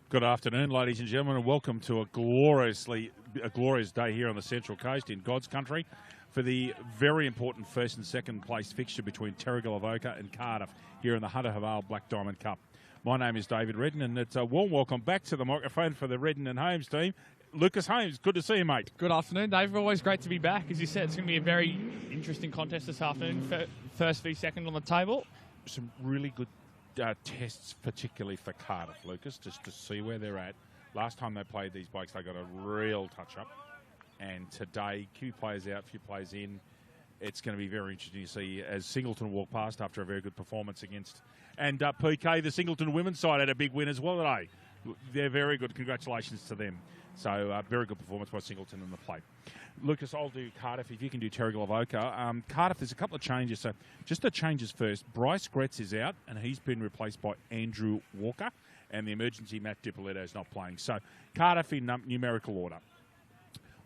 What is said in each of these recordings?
Good afternoon, ladies and gentlemen, and welcome to a glorious day here on the Central Coast in God's country for the very important first and second place fixture between Terrigal, Avoca and Cardiff here in the Hunter Vale Black Diamond Cup. My name is David Redden, and it's a warm welcome back to the microphone for the Redden and Holmes team. Lucas Holmes, good to see you, mate. Good afternoon, Dave. Always great to be back. As you said, it's going to be a very interesting contest this afternoon. First v second on the table. Some really good tests, particularly for Cardiff, Lucas, just to see where they're at. Last time they played these blokes, they got a real touch-up. And today, few players out, few players in. It's going to be very interesting to see as Singleton walk past after a very good performance against. And PK, the Singleton women's side, had a big win as well today. They're very good. Congratulations to them. So, very good performance by Singleton in the play. Lucas, I'll do Cardiff if you can do Terrigal Avoca. Cardiff, there's a couple of changes. So, just the changes first. Bryce Gretz is out, and he's been replaced by Andrew Walker. And the emergency Matt Dippoletto is not playing. So, Cardiff in numerical order.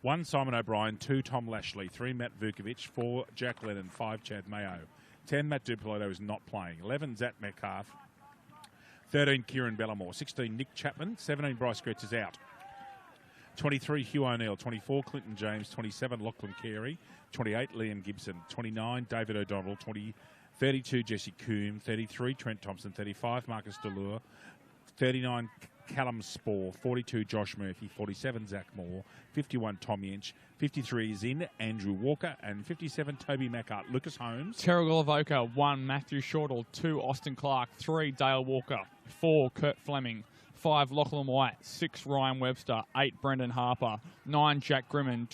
1, Simon O'Brien. 2, Tom Lashley. 3, Matt Vukovic. 4, Jack Lennon. 5, Chad Mayo. 10, Matt Dippoletto is not playing. 11, Zach Metcalf. 13, Kieran Bellamore. 16, Nick Chapman. 17, Bryce Gretz is out. 23, Hugh O'Neill. 24, Clinton James. 27, Lachlan Carey. 28, Liam Gibson. 29, David O'Donnell. 32, Jesse Coombe. 33, Trent Thompson. 35, Marcus Delure. 39, Callum Spore. 42, Josh Murphy. 47, Zach Moore. 51, Tom Yench. 53 is in Andrew Walker. And 57, Toby Mackart. Lucas Holmes. Terrigal Avoca, 1, Matthew Shortall. 2, Austin Clark. 3, Dale Walker. 4, Kurt Fleming. 5, Lachlan White. 6, Ryan Webster. 8, Brendan Harper. 9, Jack Grimman.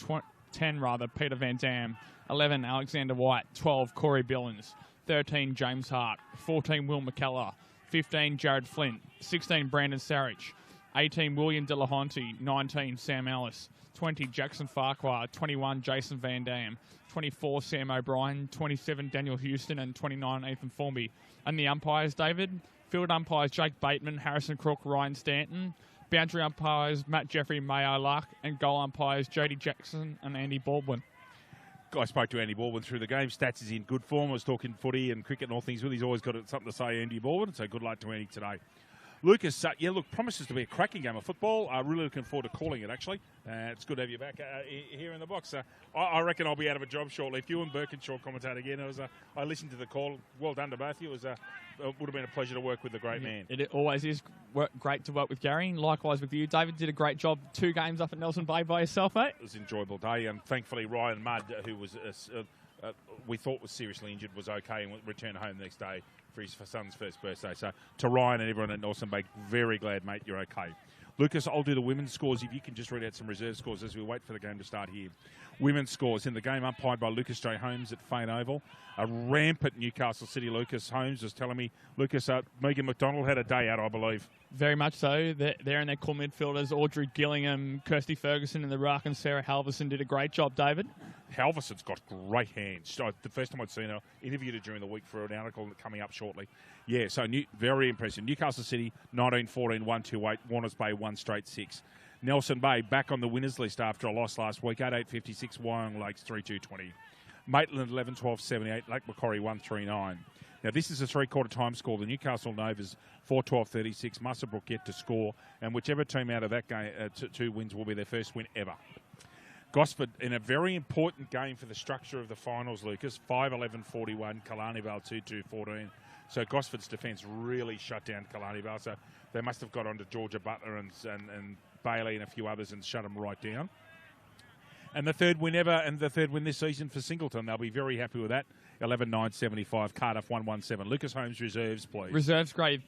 10, Peter Van Dam. 11, Alexander White. 12, Corey Billings. 13, James Hart. 14, Will McKellar. 15, Jared Flint. 16, Brandon Sarich. 18, William Delahonte. 19, Sam Ellis. 20, Jackson Farquhar. 21, Jason Van Dam. 24, Sam O'Brien. 27, Daniel Houston. And 29, Ethan Formby. And the umpires, David? Field umpires, Jake Bateman, Harrison Crook, Ryan Stanton. Boundary umpires, Matt Jeffrey, Mayo Luck. And goal umpires, Jody Jackson and Andy Baldwin. I spoke to Andy Baldwin through the game. Stats is in good form. I was talking footy and cricket and all things with. He's always got something to say, Andy Baldwin. So good luck to Andy today. Lucas, promises to be a cracking game of football. I'm really looking forward to calling it, actually. It's good to have you back here in the box. I reckon I'll be out of a job shortly. If you and Birkinshaw commentate again, I listened to the call. Well done to both of you. It would have been a pleasure to work with the great man. It always is great to work with Gary. Likewise with you, David. Did a great job. 2 games up at Nelson Bay by yourself, mate. It was an enjoyable day, and thankfully Ryan Mudd, who was we thought was seriously injured, was okay and returned home the next day for his son's first birthday. So to Ryan and everyone at Nelson Bay, very glad, mate, you're okay. Lucas, I'll do the women's scores if you can just read out some reserve scores as we wait for the game to start here. Women's scores in the game umpired by Lucas J. Holmes at Fane Oval. A rampant Newcastle City. Lucas Holmes was telling me, Lucas, Megan McDonald had a day out, I believe. Very much so. They're in their core midfielders. Audrey Gillingham, Kirsty Ferguson in the ruck, and Sarah Halverson did a great job, David. Halverson's got great hands. The first time I'd seen her, interviewed her during the week for an article coming up shortly. Yeah, so very impressive. Newcastle City, 19-14, 1-2-8. Warners Bay, 1 straight 6. Nelson Bay back on the winners list after a loss last week, 8-8-56. Wyong Lakes, 3-2-20. Maitland, 11-12-78. Lake Macquarie, 1-3-9. Now, this is a 3-quarter time score. The Newcastle Novas, 4-12-36. Musselbrook yet to score. And whichever team out of that game, 2 wins will be their first win ever. Gosford, in a very important game for the structure of the finals, Lucas, 5-11-41. Killarney Vale, 2-2-14. So Gosford's defence really shut down Killarney Vale. So they must have got onto Georgia Butler and Bailey and a few others and shut them right down. And the third win ever, and the third win this season for Singleton. They'll be very happy with that. 11-9-75. Cardiff 1-1-7. Lucas Holmes, reserves, please. Reserves grade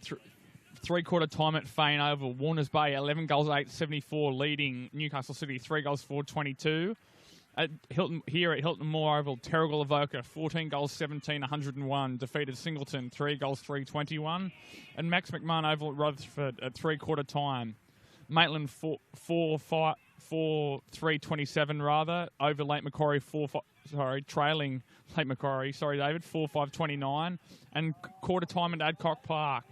3-quarter time at Fane Oval. Warners Bay, 11 goals, 8-74, leading Newcastle City, 3 goals, 4-22. At Hilton Moore Oval, Terrigal Avoca, 14 goals, 17, 101, defeated Singleton, 3 goals, 3-21. And Max McMahon Oval at Rutherford at 3-quarter time. Maitland 4-3-27 rather, over Lake Macquarie, trailing Lake Macquarie, David, 4-5-29. And quarter time at Adcock Park,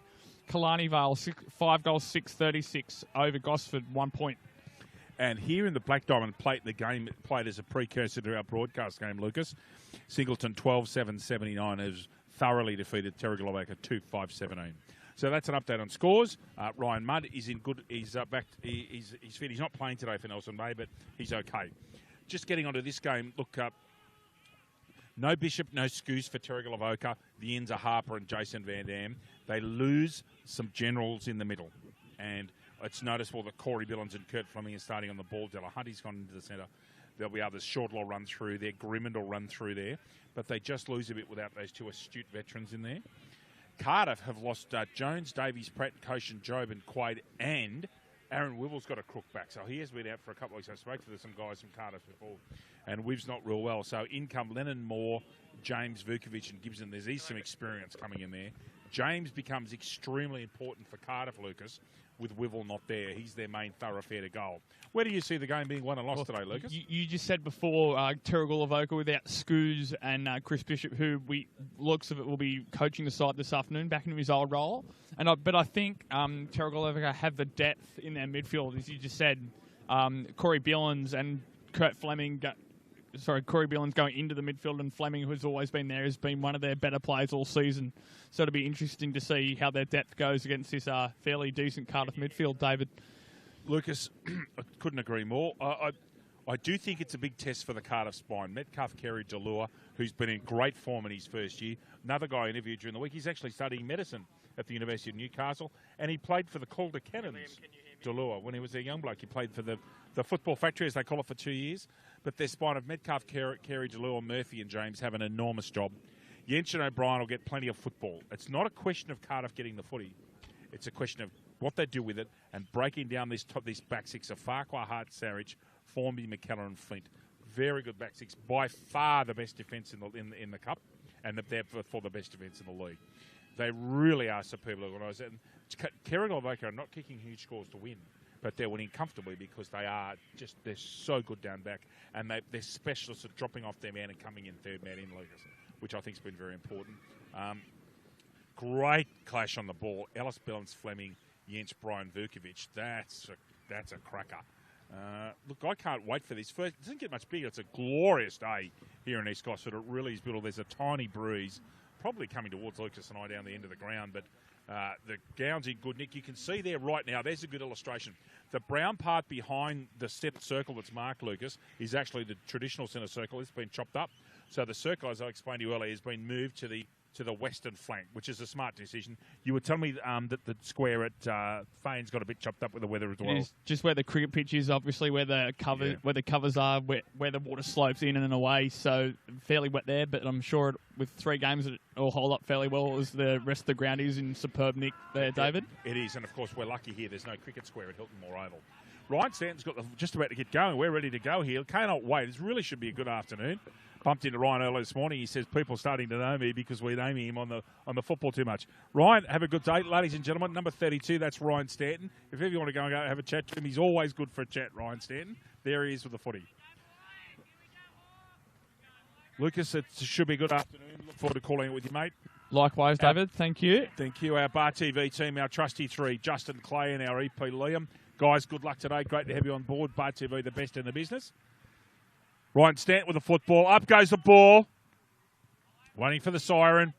Killarney Vale, 5 goals, 6-36, over Gosford, 1 point. And here in the Black Diamond Plate, the game played as a precursor to our broadcast game, Lucas. Singleton 12-7-79 has thoroughly defeated Terrigal Avoca 2-5-17. So that's an update on scores. Ryan Mudd is in good. He's back. He's fit. He's not playing today for Nelson Bay, but he's okay. Just getting onto this game. Look, no Bishop, no Scoos for Terrigal Avoca. The ends are Harper and Jason Van Dam. They lose some generals in the middle, and it's noticeable that Corey Billins and Kurt Fleming are starting on the ball. Delahunty's gone into the centre. There'll be others. Shortlaw will run through there. Grimmond will run through there. But they just lose a bit without those two astute veterans in there. Cardiff have lost Jones, Davies, Pratt, Koshin, Job and Quaid, and Aaron Wibble's got a crook back. So he has been out for a couple of weeks. I spoke to some guys from Cardiff before, and Wibb's not real well. So in come Lennon Moore, James Vukovic and Gibson. There's some experience coming in there. James becomes extremely important for Cardiff, Lucas, with Wivell not there. He's their main thoroughfare to goal. Where do you see the game being won and lost today, Lucas? You just said before, Terrigal Avoca without Scoos and Chris Bishop, who looks of it will be coaching the side this afternoon, back into his old role. But I think Terrigal Avoca have the depth in their midfield, as you just said. Corey Billins and Kurt Fleming. Corey Billins going into the midfield, and Fleming, who's always been there, has been one of their better players all season. So it'll be interesting to see how their depth goes against this fairly decent Cardiff midfield, David. Lucas, I couldn't agree more. I do think it's a big test for the Cardiff spine. Metcalf, Kerry, Delure, who's been in great form in his first year. Another guy I interviewed during the week. He's actually studying medicine at the University of Newcastle, and he played for the Calder Cannons, Delure, when he was a young bloke. He played for the football factory, as they call it, for 2 years. But their spine of Metcalf, Kerry, Delure, Murphy and James have an enormous job. Yench and O'Brien will get plenty of football. It's not a question of Cardiff getting the footy. It's a question of what they do with it and breaking down this back six of Farquhar, Hart, Sarich, Formby, McKellar and Flint. Very good back six. By far the best defence in the Cup, and therefore the best defence in the league. They really are superbly organised. And Terrigal Avoca are not kicking huge scores to win, but they're winning comfortably because they're so good down back, and they're specialists at dropping off their man and coming in third man in, Lucas, which I think has been very important. Great clash on the ball. Ellis, Billins, Fleming, Jens, Brian, Vukovic. That's a cracker. Look, I can't wait for this. First, it doesn't get much bigger. It's a glorious day here in East Gosford. It really is beautiful. There's a tiny breeze, probably coming towards Lucas and I down the end of the ground, but the ground's in good nick. You can see there right now, there's a good illustration. The brown part behind the step circle that's marked, Lucas, is actually the traditional centre circle. It's been chopped up. So the circle, as I explained to you earlier, has been moved to the western flank, which is a smart decision. You were telling me that the square at Fane's got a bit chopped up with the weather as well. It is just where the cricket pitch is, obviously, where the covers are, where the water slopes in and away. So fairly wet there, but I'm sure with 3 games it will hold up fairly well as the rest of the ground is in superb nick there, David. It is, and of course we're lucky here. There's no cricket square at Hilton Moore Oval. Ryan Stanton's got just about to get going. We're ready to go here. Cannot wait. It really should be a good afternoon. Bumped into Ryan earlier this morning. He says people starting to know me because we're naming him on the football too much. Ryan, have a good day, ladies and gentlemen. Number 32, that's Ryan Stanton. If ever you want to go and have a chat to him, he's always good for a chat, Ryan Stanton. There he is with the footy. Lucas, it should be a good afternoon. Look forward to calling it with you, mate. Likewise, David. Thank you. Thank you. Our Bar TV team, our trusty 3, Justin Clay and our EP Liam. Guys, good luck today. Great to have you on board. Bar TV, the best in the business. Ryan Stanton with the football. Up goes the ball. Waiting for the siren.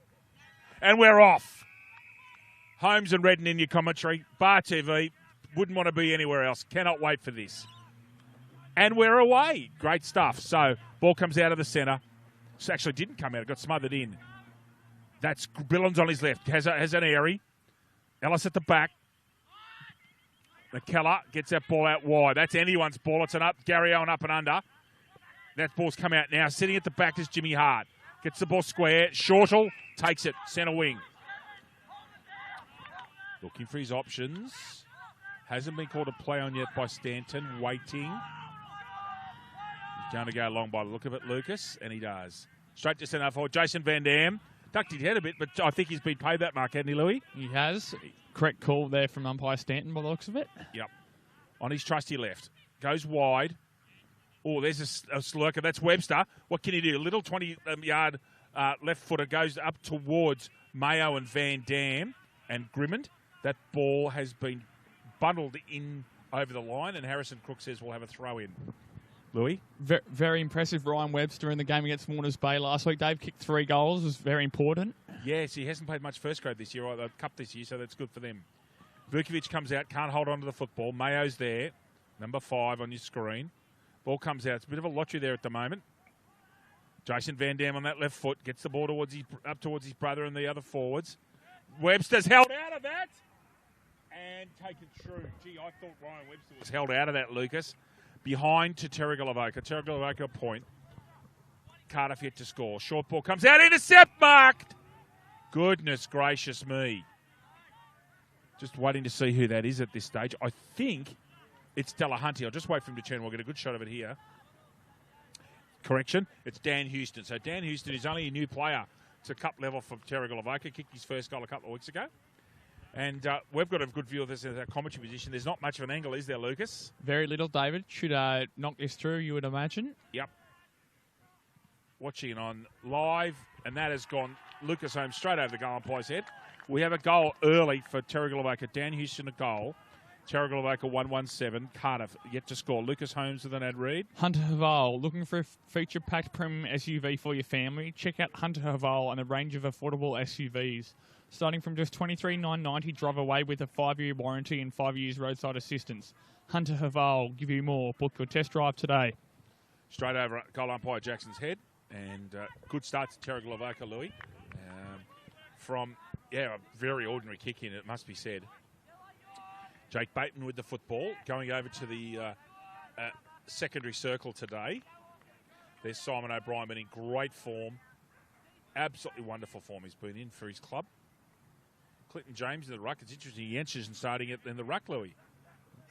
And we're off. Holmes and Redden in your commentary. Bar TV. Wouldn't want to be anywhere else. Cannot wait for this. And we're away. Great stuff. So, ball comes out of the centre. This actually didn't come out. It got smothered in. That's Billins on his left. Has an airy. Ellis at the back. McKellar gets that ball out wide. That's anyone's ball. It's an up. Gary Owen up and under. That ball's come out now. Sitting at the back is Jimmy Hart. Gets the ball square. Shortle takes it. Centre wing. Looking for his options. Hasn't been called a play on yet by Stanton. Waiting. He's going to go long by the look of it, Lucas. And he does. Straight to centre forward. Jason Van Dam. Ducked his head a bit, but I think he's been paid that mark, hasn't he, Louis? He has. Correct call there from umpire Stanton by the looks of it. Yep. On his trusty left. Goes wide. Oh, there's a slurker. That's Webster. What can he do? A little 20-yard left footer goes up towards Mayo and Van Dam and Grimmond. That ball has been bundled in over the line, and Harrison Crook says we'll have a throw in. Louis? Very impressive Ryan Webster in the game against Warners Bay last week. Dave kicked 3 goals. It was very important. Yes, he hasn't played much first grade this year, or the cup this year, so that's good for them. Vukovic comes out, can't hold on to the football. Mayo's there, number 5 on your screen. Ball comes out. It's a bit of a lottery there at the moment. Jason Van Dam on that left foot gets the ball up towards his brother and the other forwards. Webster's held out of that and taken through. Gee, I thought Ryan Webster was held out of that, Lucas. Behind to Terrigal Avoca. Terrigal Avoca a point. Cardiff yet to score. Short ball comes out. Intercept marked. Goodness gracious me. Just waiting to see who that is at this stage. I think it's Delahunty. I'll just wait for him to turn. We'll get a good shot of it here. Correction, it's Dan Houston. So Dan Houston is only a new player to cup level for Terrigal Avoca. Kicked his first goal a couple of weeks ago. And we've got a good view of this as our commentary position. There's not much of an angle, is there, Lucas? Very little, David. Should knock this through, you would imagine. Yep. Watching it on live, and that has gone Lucas home straight over the goal umpire's head. We have a goal early for Terrigal Avoca. Dan Houston a goal. Terrigal Avoca 1-1-7. Cardiff yet to score. Lucas Holmes with an ad read. Hunter Haval, looking for a feature-packed premium SUV for your family? Check out Hunter Haval and a range of affordable SUVs. Starting from just $23,990, drive away with a 5-year warranty and 5 years roadside assistance. Hunter Haval, give you more. Book your test drive today. Straight over goal umpire Jackson's head. And good start to Terrigal Avoca, Louis. From, a very ordinary kick in, it must be said. Jake Bateman with the football, going over to the secondary circle today. There's Simon O'Brien, been in great form. Absolutely wonderful form he's been in for his club. Clinton James in the ruck. It's interesting, Jens isn't starting it in the ruck, Louis.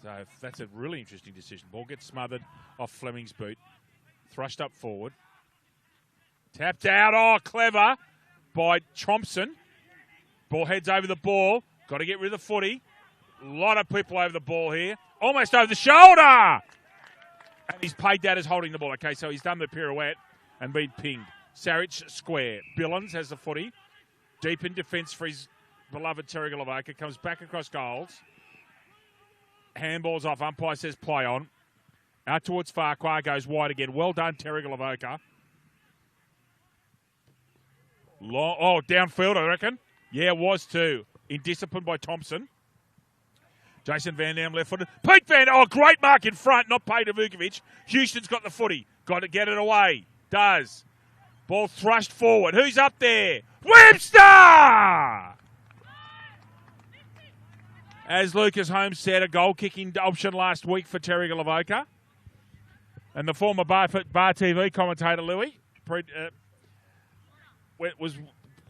So that's a really interesting decision. Ball gets smothered off Fleming's boot. Thrust up forward. Tapped out. Oh, clever by Thompson. Ball heads over the ball. Got to get rid of the footy. A lot of people over the ball here. Almost over the shoulder. And he's paid that as holding the ball. Okay, so he's done the pirouette and been pinged. Sarich square. Billins has the footy. Deep in defence for his beloved Terrigal Avoca. Comes back across goals. Handball's off. Umpire says play on. Out towards Farquhar. Goes wide again. Well done, Terrigal Avoca. Downfield, I reckon. Yeah, it was too. Indisciplined by Thompson. Jason Van Dam left-footed. Pete great mark in front. Not paid to Vukovic. Houston's got the footy. Got to get it away. Does. Ball thrust forward. Who's up there? Webster! As Lucas Holmes said, a goal-kicking option last week for Terrigal Avoca. And the former Bar TV commentator, Louis, was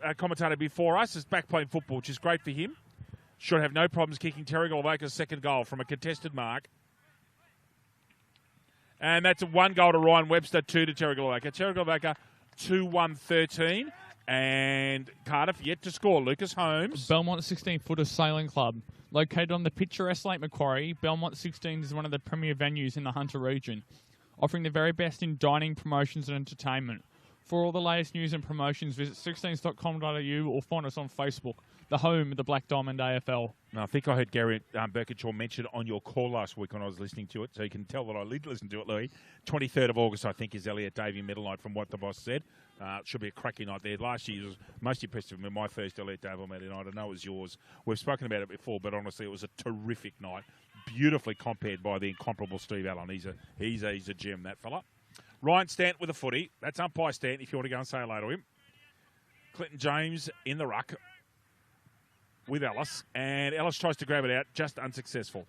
a commentator before us, is back playing football, which is great for him. Should have no problems kicking Terrigal Avoca's second goal from a contested mark. And that's a 1 goal to Ryan Webster, 2 to Terrigal Avoca. Terrigal Avoca 2-1-13. And Cardiff yet to score. Lucas Holmes. Belmont 16-footer sailing club. Located on the picturesque Lake Macquarie, Belmont 16 is one of the premier venues in the Hunter region, offering the very best in dining, promotions and entertainment. For all the latest news and promotions, visit 16s.com.au or find us on Facebook, the home of the Black Diamond AFL. Now, I think I heard Gary Birkinshaw mention on your call last week when I was listening to it, so you can tell that I did listen to it, Louis. 23rd of August, I think, is Elliot Davey Medal Night from what the boss said. Should be a cracking night there. Last year was most impressive with my first Elliot Davey Medal Night. I know it was yours. We've spoken about it before, but honestly, it was a terrific night. Beautifully compared by the incomparable Steve Allen. He's a gem, that fella. Ryan Stant with a footy. That's umpire Stant if you want to go and say hello to him. Clinton James in the ruck with Ellis. And Ellis tries to grab it out, just unsuccessful.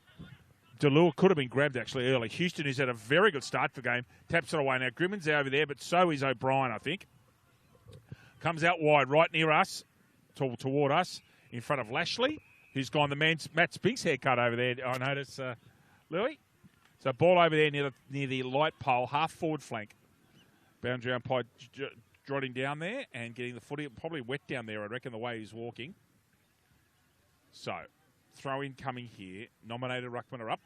Delua could have been grabbed actually early. Houston, who's had a very good start to the game, taps it away. Now Grimmon's over there, but so is O'Brien, I think. Comes out wide, right near us, toward us, in front of Lashley, who's gone the Matt Spinks haircut over there, I notice, Louis. So ball over there near the light pole, half forward flank. Boundary umpire trotting down there and getting the footy. Probably wet down there, I reckon, the way he's walking. So, throw in coming here. Nominated ruckman are up.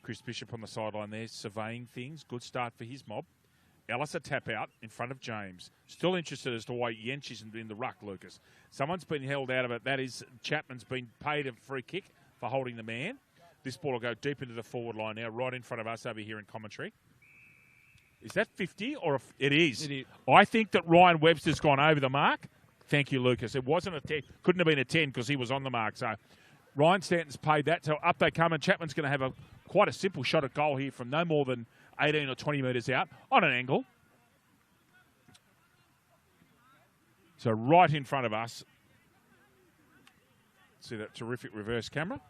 Chris Bishop on the sideline there, surveying things. Good start for his mob. Ellis a tap out in front of James. Still interested as to why Jens isn't in the ruck, Lucas. Someone's been held out of it. That is, Chapman's been paid a free kick for holding the man. This ball will go deep into the forward line now, right in front of us over here in commentary. Is that 50 or it is? It is. I think that Ryan Webster's gone over the mark. Thank you, Lucas. It wasn't a 10. Couldn't have been a 10 because he was on the mark. So Ryan Stanton's paid that. So up they come, and Chapman's going to have quite a simple shot at goal here from no more than 18 or 20 metres out on an angle. So right in front of us. See that terrific reverse camera?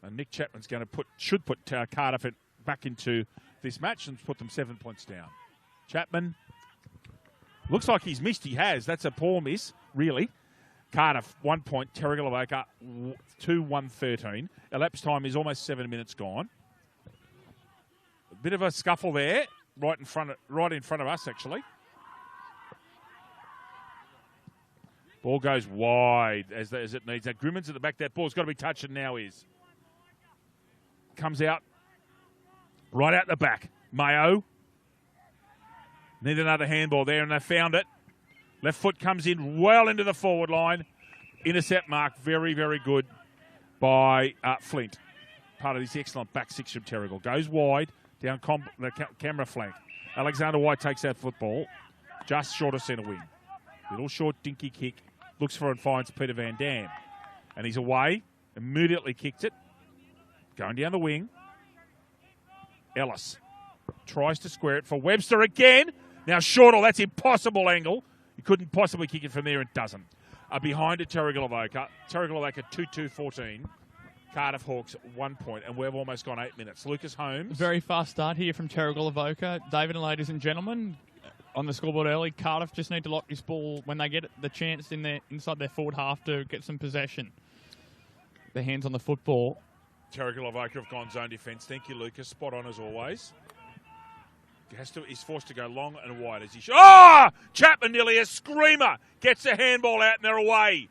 And Nick Chapman's going to should put Cardiff back into this match and put them 7 points down. Chapman looks like he's missed. He has. That's a poor miss, really. Cardiff 1 point. Terrigal Avoca 2-1-13. Elapsed time is almost 7 minutes gone. A bit of a scuffle there, right in front of us actually. Ball goes wide as it needs. Now Grimmon's at the back. That ball's got to be touched, and now is. Comes out right out the back. Mayo. Need another handball there, and they found it. Left foot comes in well into the forward line. Intercept mark, very, very good by Flint. Part of this excellent back six from Terrigal. Goes wide, down the camera flank. Alexander White takes that football, just short of centre wing. Little short dinky kick. Looks for and finds Peter Van Dam. And he's away. Immediately kicked it. Going down the wing. Ellis tries to square it for Webster again. Now Shortall, that's impossible angle. He couldn't possibly kick it from there, it doesn't. Behind it, Terrigal Avoca. Terrigal Avoca 2-2-14. Cardiff Hawks 1 point, and we've almost gone 8 minutes. Lucas Holmes. Very fast start here from Terrigal Avoca. David and ladies and gentlemen, on the scoreboard early, Cardiff just need to lock this ball when they get the chance inside their forward half to get some possession. Their hands on the football. Terrigal Avoca have gone zone defence. Thank you, Lucas. Spot on as always. He's forced to go long and wide as he should. Oh! Chapman nearly a screamer. Gets the handball out and they're away.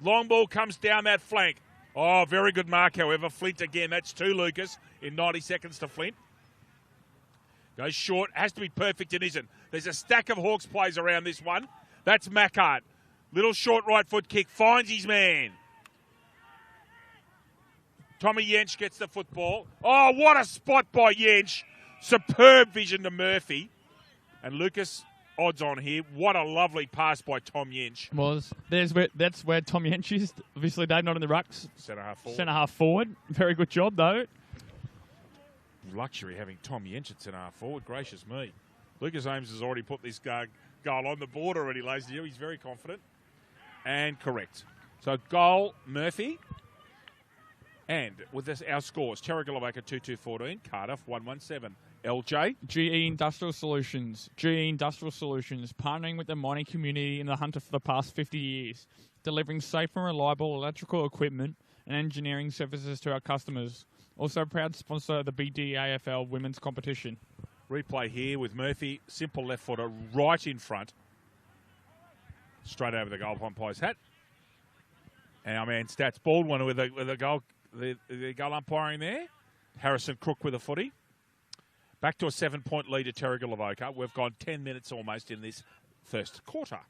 Long ball comes down that flank. Oh, very good mark, however. Flint again. That's 2, Lucas, in 90 seconds to Flint. Goes short. Has to be perfect and isn't. There's a stack of Hawks plays around this one. That's Macart. Little short right foot kick. Finds his man. Tommy Jensch gets the football. Oh, what a spot by Jensch. Superb vision to Murphy. And Lucas, odds on here. What a lovely pass by Tom Jensch. Well, that's where Tom Jensch is. Obviously, Dave not in the rucks. Centre half forward. Very good job, though. Luxury having Tom Jensch at centre half forward. Gracious me. Lucas Holmes has already put this goal on the board already, ladies and gentlemen. He's very confident. And correct. So, goal, Murphy. And with this, our scores, Terrigal Avoca 2-2-14, Cardiff 1-1-7. LJ? GE Industrial Solutions. GE Industrial Solutions, partnering with the mining community in the Hunter for the past 50 years, delivering safe and reliable electrical equipment and engineering services to our customers. Also proud sponsor the BDAFL women's competition. Replay here with Murphy, simple left footer, right in front. Straight over the goal umpire's hat. And our man Stats Baldwin with a goal. The goal umpiring there. Harrison Crook with a footy. Back to a 7-point lead at Terrigal Avoca. We've gone 10 minutes almost in this first quarter.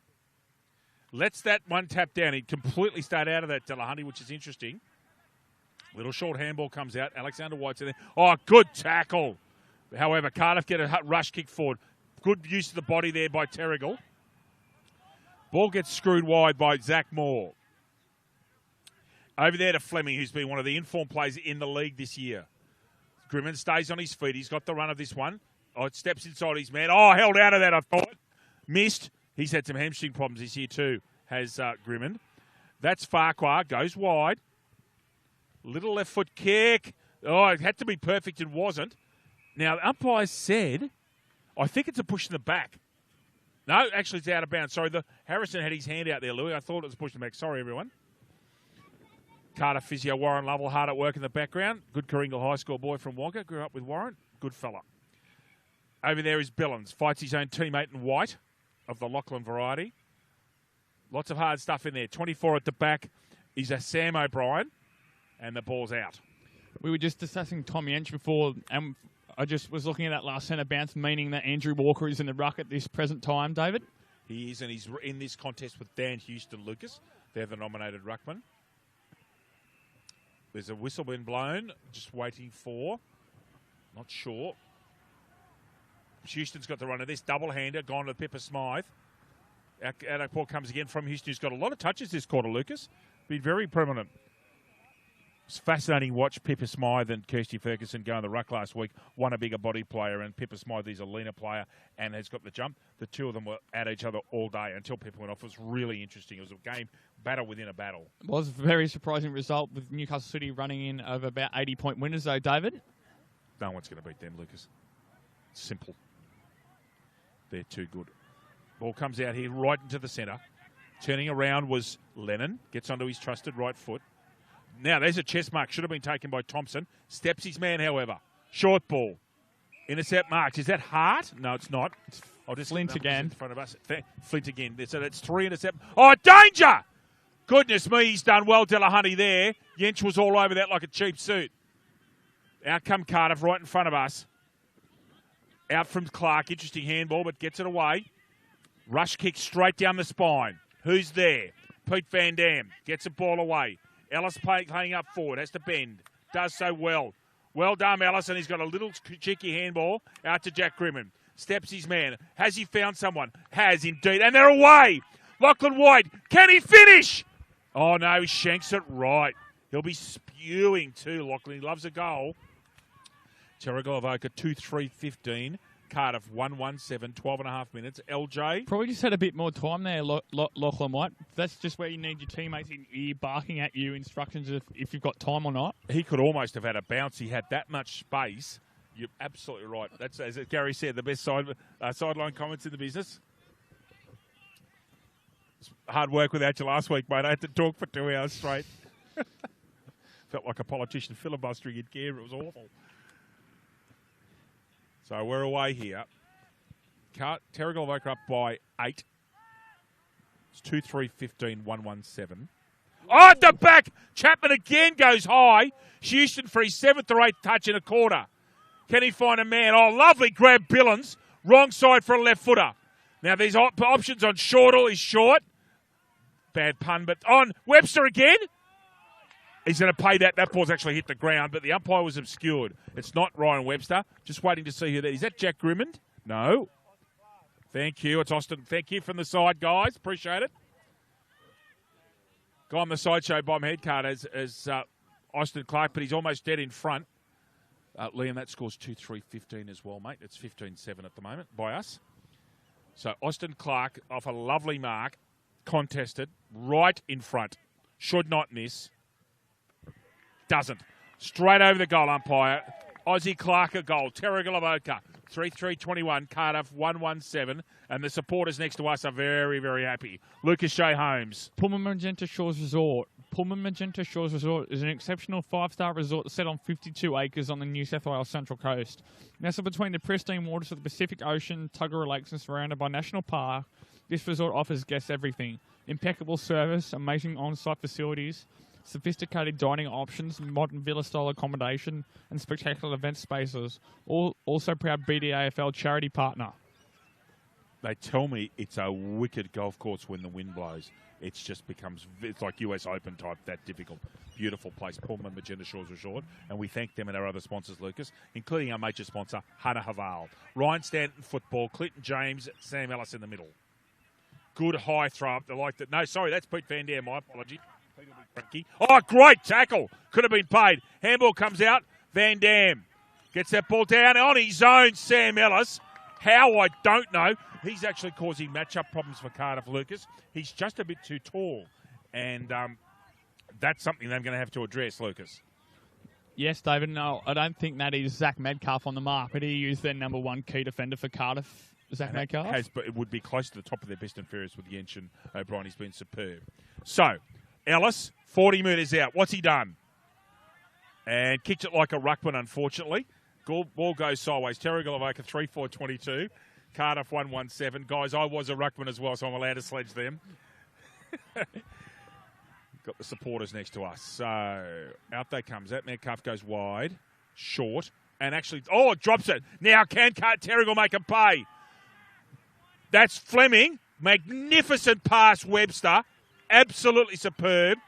Lets that one tap down. He completely stayed out of that, Delahunty, which is interesting. Little short handball comes out. Alexander White's in there. Oh, good tackle. However, Cardiff get a rush kick forward. Good use of the body there by Terrigal. Ball gets screwed wide by Zach Moore. Over there to Fleming, who's been one of the informed players in the league this year. Grimmon stays on his feet. He's got the run of this one. Oh, it steps inside his man. Oh, held out of that, I thought. Missed. He's had some hamstring problems this year too, has Grimmon. That's Farquhar. Goes wide. Little left foot kick. Oh, it had to be perfect and wasn't. Now, the umpire said, I think it's a push in the back. No, actually, it's out of bounds. Sorry, Harrison had his hand out there, Louis. I thought it was a push in the back. Sorry, everyone. Carter physio Warren Lovell, hard at work in the background. Good Karingal High School boy from Wonka. Grew up with Warren. Good fella. Over there is Billings. Fights his own teammate in white of the Lachlan variety. Lots of hard stuff in there. 24 at the back is a Sam O'Brien. And the ball's out. We were just discussing Tom Jensch before, and I just was looking at that last centre bounce, meaning that Andrew Walker is in the ruck at this present time, David. He is, and he's in this contest with Dan Houston Lucas. They're the nominated ruckman. There's a whistle been blown, just waiting for, not sure. Houston's got the run of this. Double-hander, gone to Pippa Smythe. Out ball comes again from Houston, who's got a lot of touches this quarter, Lucas. Been very prominent. It's fascinating watch Pippa Smythe and Kirsty Ferguson go in the ruck last week. One a bigger body player, and Pippa Smythe is a leaner player and has got the jump. The two of them were at each other all day until Pippa went off. It was really interesting. It was a game, battle within a battle. It was a very surprising result with Newcastle City running in over about 80-point winners, though, David. No one's going to beat them, Lucas. Simple. They're too good. Ball comes out here right into the centre. Turning around was Lennon. Gets onto his trusted right foot. Now, there's a chest mark. Should have been taken by Thompson. Steps his man, however. Short ball. Intercept marks. Is that Hart? No, it's not. I'll just Flint again. In front of us. Flint again. So that's 3 intercept. Oh, danger! Goodness me, he's done well, Delahunty there. Yench was all over that like a cheap suit. Out come Cardiff right in front of us. Out from Clark. Interesting handball, but gets it away. Rush kick straight down the spine. Who's there? Pete Van Dam gets the ball away. Ellis playing up forward. Has to bend. Does so well. Well done, Ellis, and he's got a little cheeky handball out to Jack Grimman. Steps his man. Has he found someone? Has indeed. And they're away. Lachlan White. Can he finish? Oh, no, he shanks it right. He'll be spewing too, Lachlan. He loves a goal. Terrigal Avoca 2-3-15. Cardiff 1-1-7, 12.5 minutes. LJ. Probably just had a bit more time there, Lachlan White. That's just where you need your teammates in ear barking at you instructions if you've got time or not. He could almost have had a bounce. He had that much space. You're absolutely right. That's, as Gary said, the best sideline comments in the business. It's hard work without you last week, mate. I had to talk for 2 hours straight. Felt like a politician filibustering in gear. It was awful. So we're away here. Terrigal Avoca up by 8. It's 2-3-15, 1-1-7. Oh, at the back! Chapman again goes high. Houston for his 7th or 8th touch in a quarter. Can he find a man? Oh, lovely grab, Billings. Wrong side for a left footer. Now, these options on Shortall is short. Bad pun, but on Webster again. He's going to pay that. That ball's actually hit the ground, but the umpire was obscured. It's not Ryan Webster. Just waiting to see who that is. Is that Jack Grimmond? No. Thank you. It's Austin. Thank you from the side, guys. Appreciate it. Guy on the sideshow bomb head card as Austin Clark, but he's almost dead in front. Liam, that scores 2-3-15 as well, mate. It's 15-7 at the moment by us. So Austin Clark off a lovely mark, contested, right in front. Should not miss. Doesn't. Straight over the goal umpire. Aussie Clark a goal. Terrigal Avoca 3-3-21. Cardiff 1-1-7. And the supporters next to us are very, very happy. Lucas Shea Holmes. Pullman Magenta Shores Resort. Pullman Magenta Shores Resort is an exceptional 5-star resort set on 52 acres on the New South Wales Central Coast. Nestled between the pristine waters of the Pacific Ocean, Tuggerah Lakes, and surrounded by National Park, this resort offers guests everything. Impeccable service, amazing on-site facilities, sophisticated dining options, modern villa-style accommodation, and spectacular event spaces. Also proud BDAFL charity partner. They tell me it's a wicked golf course when the wind blows. It just becomes, it's like US Open type, that difficult. Beautiful place, Pullman Magenta Shores Resort. And we thank them and our other sponsors, Lucas, including our major sponsor, Hunter Haval. Ryan Stanton football, Clinton James, Sam Ellis in the middle. Good high throw up. They like that. No, sorry, that's Pete Van Dam. My apology. Oh, great tackle. Could have been paid. Handball comes out. Van Dam gets that ball down on his own. Sam Ellis. How, I don't know. He's actually causing matchup problems for Cardiff, Lucas. He's just a bit too tall. And that's something they're going to have to address, Lucas. Yes, David. No, I don't think that is Zach Medcalf on the mark, but he is their number one key defender for Cardiff, Zach Medcalf. But it would be close to the top of their best and fairest with Yench and O'Brien. He's been superb. So, Ellis, 40 metres out. What's he done? And kicked it like a ruckman, unfortunately. Ball goes sideways. Terrigal Avoca 3-4-22. Cardiff 1-1-7. Guys, I was a ruckman as well, so I'm allowed to sledge them. Got the supporters next to us. So, out they comes. That Metcalf goes wide, short, and actually, drops it. Now can Terrigal make him pay? That's Fleming. Magnificent pass, Webster. Absolutely superb.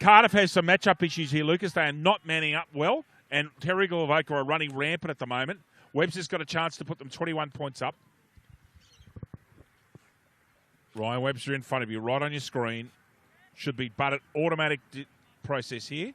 Cardiff has some matchup issues here, Lucas. They are not manning up well, and Terrigal Avoca are running rampant at the moment. Webster's got a chance to put them 21 points up. Ryan Webster in front of you, right on your screen. Should be but an automatic process here.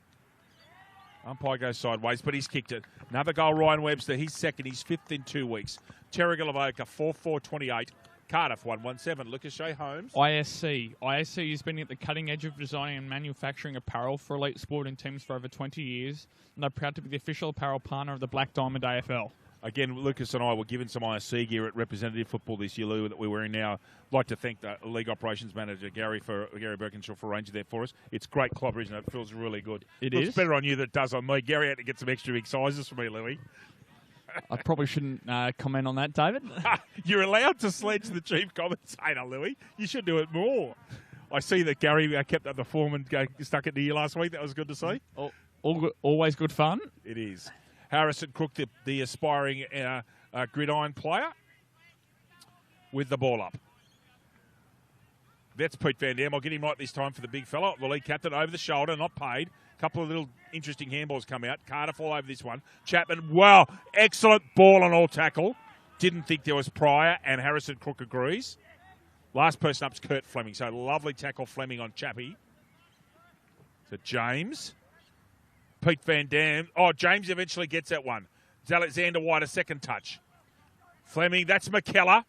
Umpire goes sideways, but he's kicked it. Another goal, Ryan Webster. He's second. He's fifth in 2 weeks. Terrigal, Avoca, 4-4-28. Cardiff, 1-1-7. Lucas Shea Holmes. ISC. ISC has been at the cutting edge of designing and manufacturing apparel for elite sporting teams for over 20 years, and they're proud to be the official apparel partner of the Black Diamond AFL. Again, Lucas and I were given some ISC gear at representative football this year, Lou, that we're wearing now. I'd like to thank the league operations manager, Gary Birkinshaw, for arranging that for us. It's great clobber, isn't it? It feels really good. It Looks is. better on you than it does on me. Gary had to get some extra big sizes for me, Louis. I probably shouldn't comment on that, David. You're allowed to sledge the chief commentator, Louis. You should do it more. I see that Gary kept up the form and stuck it to you last week. That was good to see. Always good fun. It is. Harrison Crook, the aspiring gridiron player, with the ball up. That's Pete Van Dam. I'll get him right this time for the big fella. The lead captain over the shoulder, not paid. A couple of little interesting handballs come out. Cardiff all over this one. Chapman, wow, excellent ball on all tackle. Didn't think there was prior, and Harrison Crook agrees. Last person up's Kurt Fleming. So lovely tackle, Fleming on Chappie. So James. Pete Van Dam. Oh, James eventually gets that one. It's Alexander White, a second touch. Fleming, that's McKellar.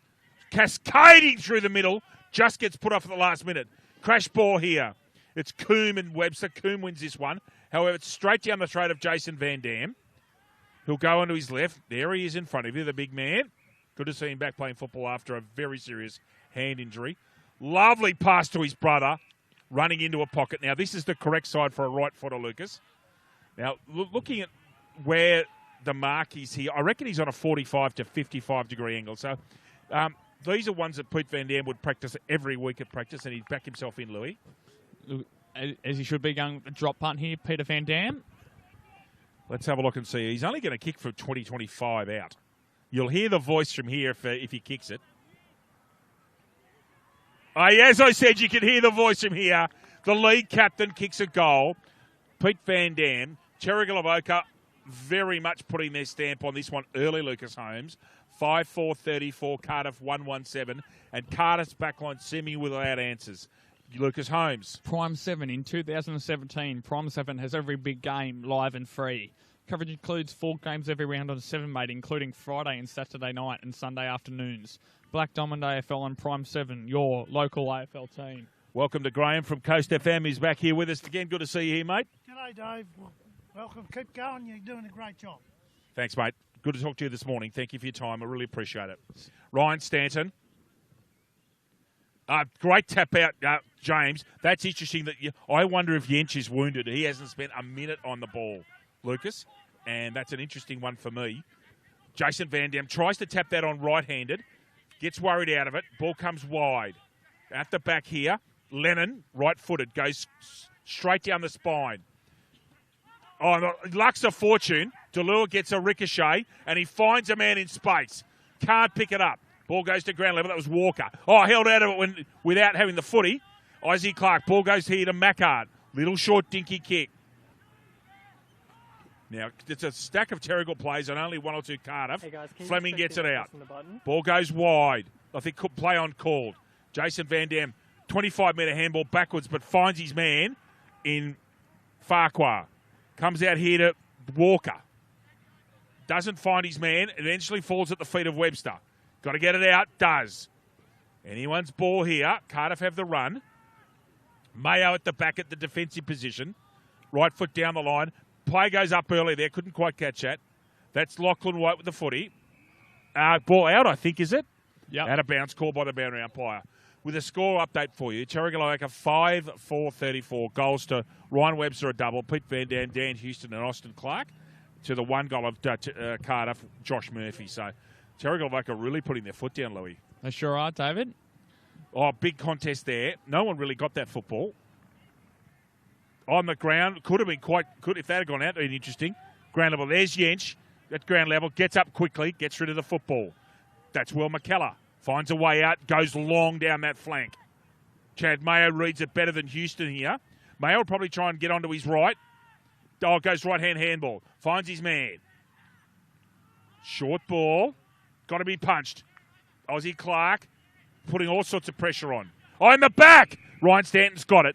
Cascading through the middle. Just gets put off at the last minute. Crash ball here. It's Coombe and Webster. Coombe wins this one. However, it's straight down the throat of Jason Van Dam. He'll go onto his left. There he is in front of you, the big man. Good to see him back playing football after a very serious hand injury. Lovely pass to his brother, running into a pocket. Now, this is the correct side for a right footer, Lucas. Now, looking at where the mark is here, I reckon he's on a 45 to 55 degree angle. So these are ones that Pete Van Dam would practice every week at practice, and he'd back himself in, Louis. As he should be going with a drop punt here, Peter Van Dam. Let's have a look and see. He's only going to kick from 20-25 out. You'll hear the voice from here if he kicks it. As I said, you can hear the voice from here. The league captain kicks a goal. Pete Van Dam. Terrigal, Avoca very much putting their stamp on this one early, Lucas Holmes. 5-4-34, Cardiff 1-1-7. And Cardiff's backline semi without answers. Lucas Holmes. Prime 7 in 2017. Prime 7 has every big game live and free. Coverage includes 4 games every round on 7, mate, including Friday and Saturday night and Sunday afternoons. Black Diamond AFL and Prime 7, your local AFL team. Welcome to Graham from Coast FM. He's back here with us again. Good to see you here, mate. G'day, Dave. Welcome. Keep going. You're doing a great job. Thanks, mate. Good to talk to you this morning. Thank you for your time. I really appreciate it. Ryan Stanton. Great tap out, James. That's interesting. I wonder if Yench is wounded. He hasn't spent a minute on the ball, Lucas, and that's an interesting one for me. Jason Van Dam tries to tap that on right-handed, gets worried out of it. Ball comes wide. At the back here, Lennon, right-footed, goes straight down the spine. Oh, luck's a fortune. Delua gets a ricochet, and he finds a man in space. Can't pick it up. Ball goes to ground level. That was Walker. Oh, held out of it without having the footy. Isaac Clark. Ball goes here to Mackard. Little short dinky kick. Now, it's a stack of Terrigal plays on only 1 or 2 Cardiff. Hey guys, Fleming gets it out. Ball goes wide. I think play on called. Jason Van Dam, 25-metre handball backwards, but finds his man in Farquhar. Comes out here to Walker. Doesn't find his man. Eventually falls at the feet of Webster. Got to get it out. Does. Anyone's ball here. Cardiff have the run. Mayo at the back at the defensive position. Right foot down the line. Play goes up early there. Couldn't quite catch that. That's Lachlan White with the footy. Ball out, I think, is it? Yeah. Out of bounds, called by the boundary umpire. With a score update for you, Terrigal, Avoca 5-4-34. Goals to Ryan Webster, a double. Pete Van Dam, Dan Houston and Austin Clark. To the 1 goal of Cardiff, Josh Murphy. So Terrigal, Avoca really putting their foot down, Louis. They sure are, David. Oh, big contest there. No one really got that football. On the ground, could have been quite good if that had gone out. Been interesting. Ground level. There's Yench at ground level. Gets up quickly. Gets rid of the football. That's Will McKellar. Finds a way out. Goes long down that flank. Chad Mayo reads it better than Houston here. Mayo will probably try and get onto his right. Oh, goes right-hand handball. Finds his man. Short ball. Got to be punched. Aussie Clark putting all sorts of pressure on. Oh, in the back! Ryan Stanton's got it.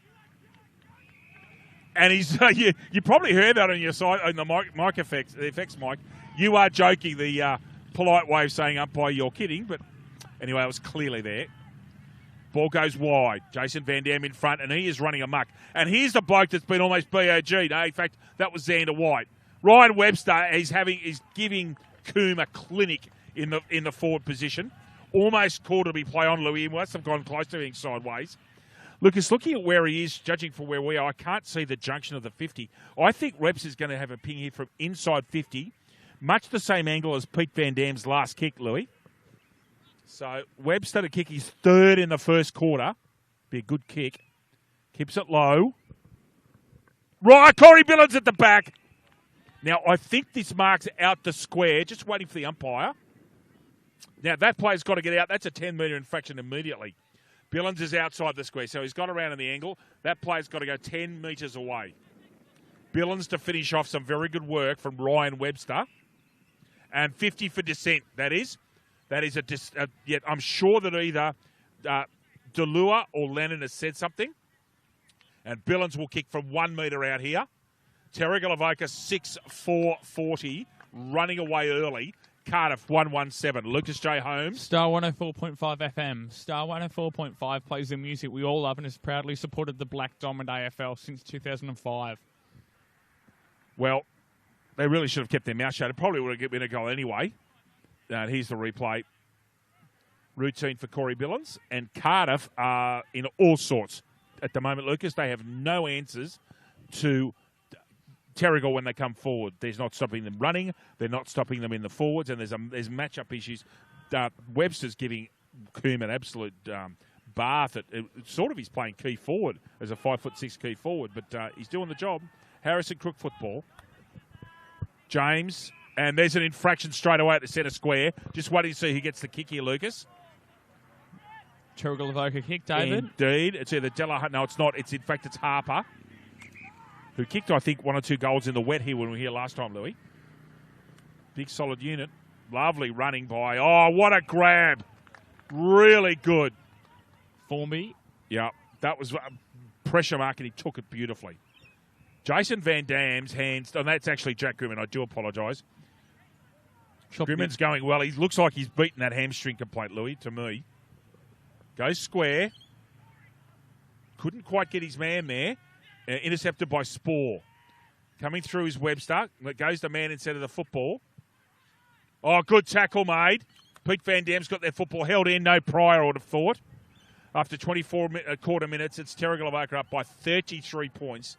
And he's you probably heard that on your side, on the mic effects, the effects mic. You are joking, the polite way of saying umpire, you're kidding. But anyway, it was clearly there. Ball goes wide. Jason Van Dam in front, and he is running amok. And here's the bloke that's been almost BOG. No, in fact, that was Xander White. Ryan Webster is giving Coombe a clinic in the forward position. Almost called to be play on Louis. He must have gone close to being sideways. Lucas, looking at where he is, judging for where we are, I can't see the junction of the 50. I think Reps is going to have a ping here from inside 50. Much the same angle as Pete Van Dam's last kick, Louis. So Webster to kick his third in the first quarter. Be a good kick. Keeps it low. Right, Corey Billings at the back. Now, I think this marks out the square. Just waiting for the umpire. Now, that player's got to get out. That's a 10-metre infraction immediately. Billings is outside the square, so he's got around in the angle. That player's got to go 10 metres away. Billings to finish off some very good work from Ryan Webster. And 50 for dissent, that is. That is yet I'm sure that either Delua or Lennon has said something. And Billings will kick from 1 metre out here. Terrigal Avoca 6-4-40, running away early. Cardiff 117. Lucas J. Holmes. Star 104.5 FM. Star 104.5 plays the music we all love and has proudly supported the Black Diamond AFL since 2005. Well, they really should have kept their mouth shut. It probably would have been a goal anyway. And here's the replay. Routine for Corey Billings. And Cardiff are in all sorts at the moment, Lucas. They have no answers to Terrigal when they come forward. There's not stopping them running. They're not stopping them in the forwards. And there's matchup issues. Webster's giving Coombe an absolute bath. Sort of he's playing key forward as a 5'6" key forward. But he's doing the job. Harrison Crook football. James. And there's an infraction straight away at the centre square. Just waiting to see who gets the kick here, Lucas. Terrigal Avoca kick, David. Indeed. It's either Della. No, it's not. In fact, it's Harper, who kicked, I think, 1 or 2 goals in the wet here when we were here last time, Louis. Big, solid unit. Lovely running by. Oh, what a grab. Really good. Formby. Yeah, that was pressure mark, and he took it beautifully. Jason Van Dam's hands. Oh, that's actually Jack Grimmin. I do apologise. Grimmin's going well. He looks like he's beaten that hamstring complaint, Louis, to me. Goes square. Couldn't quite get his man there. Intercepted by Spore. Coming through is Webster. Goes the man instead of the football. Oh, good tackle made. Pete Van Dam's got their football held in. No prior, I would have thought. After 24 quarter minutes, it's Terrigal Avoca up by 33 points.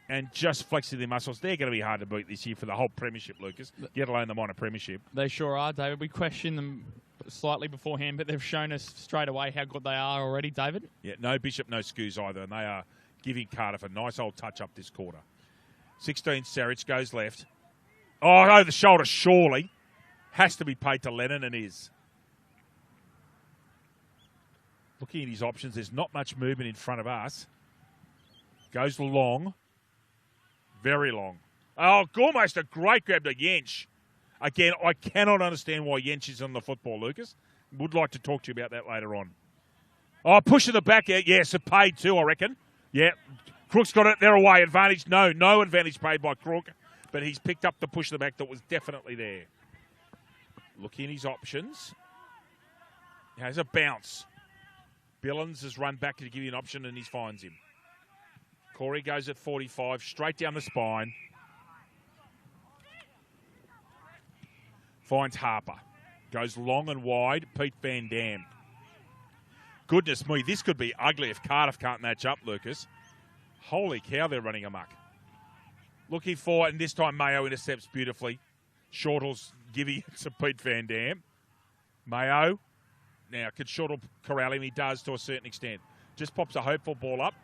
And just flexing their muscles. They're going to be hard to beat this year for the whole premiership, Lucas, let alone the minor premiership. They sure are, David. We questioned them slightly beforehand, but they've shown us straight away how good they are already, David. Yeah, no Bishop, no Scoos either, and they are giving Cardiff a nice old touch-up this quarter. 16, Sarich goes left. Oh, over the shoulder, surely. Has to be paid to Lennon, and is. Looking at his options, there's not much movement in front of us. Goes long. Very long. Oh, almost a great grab to Yench. Again, I cannot understand why Yench is on the football, Lucas. Would like to talk to you about that later on. Oh, push to the back. Yes, it paid too, I reckon. Yeah, Crook's got it. They're away. Advantage. No advantage paid by Crook. But he's picked up the push to the back that was definitely there. Looking at his options. Has a bounce. Billings has run back to give you an option and he finds him. Corey goes at 45, straight down the spine. Finds Harper. Goes long and wide. Pete Van Dam. Goodness me, this could be ugly if Cardiff can't match up, Lucas. Holy cow, they're running amok. Looking for, and this time Mayo intercepts beautifully. Shortall's giving it to Pete Van Dam. Mayo. Now, could Shortall corral him? He does to a certain extent. Just pops a hopeful ball up.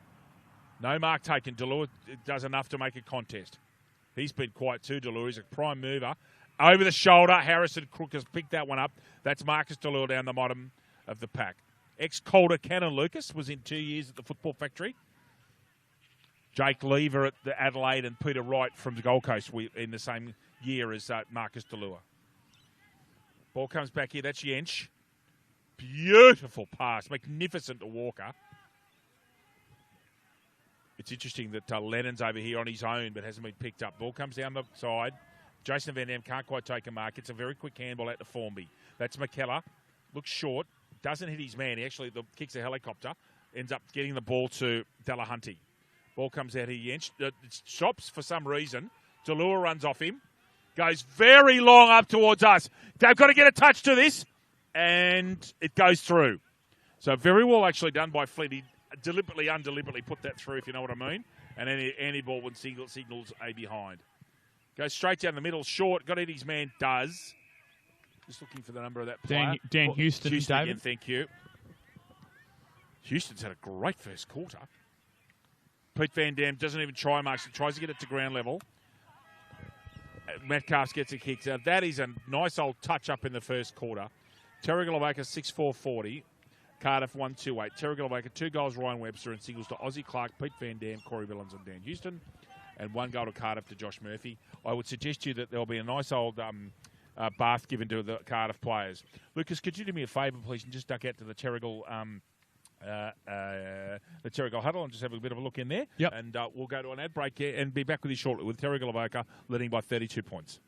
No mark taken. Delua does enough to make a contest. He's been quiet too, Delua. He's a prime mover. Over the shoulder, Harrison Crook has picked that one up. That's Marcus Delua down the bottom of the pack. Ex-Calder Cannon Lucas was in 2 years at the Football Factory. Jake Lever at the Adelaide and Peter Wright from the Gold Coast in the same year as Marcus Delua. Ball comes back here. That's Jensch. Beautiful pass. Magnificent to Walker. It's interesting that Lennon's over here on his own but hasn't been picked up. Ball comes down the side. Jason Van Dam can't quite take a mark. It's a very quick handball out to Formby. That's McKellar. Looks short. Doesn't hit his man. He actually kicks a helicopter. Ends up getting the ball to Delahunty. Ball comes out here. Jensch stops for some reason. Delua runs off him. Goes very long up towards us. They've got to get a touch to this. And it goes through. So very well actually done by Flint. He deliberately, undeliberately put that through, if you know what I mean. And then Andy Baldwin signals a behind. Goes straight down the middle, short. Got it, his man does. Just looking for the number of that player. Dan Houston, David. Again, thank you. Houston's had a great first quarter. Pete Van Dam doesn't even try much. He tries to get it to ground level. Metcalf gets a kick. Now, that is a nice old touch-up in the first quarter. Terrigal Avoca 6-4-40. Cardiff 1-2-8. Terrigal Avoca 2 goals, Ryan Webster, and singles to Ozzie Clark, Pete Van Dam, Corey Billings, and Dan Houston. And 1 goal to Cardiff to Josh Murphy. I would suggest to you that there'll be a nice old bath given to the Cardiff players. Lucas, could you do me a favour, please, and just duck out to the Terrigal huddle and just have a bit of a look in there? Yep. And we'll go to an ad break here and be back with you shortly with Terrigal Avoca leading by 32 points.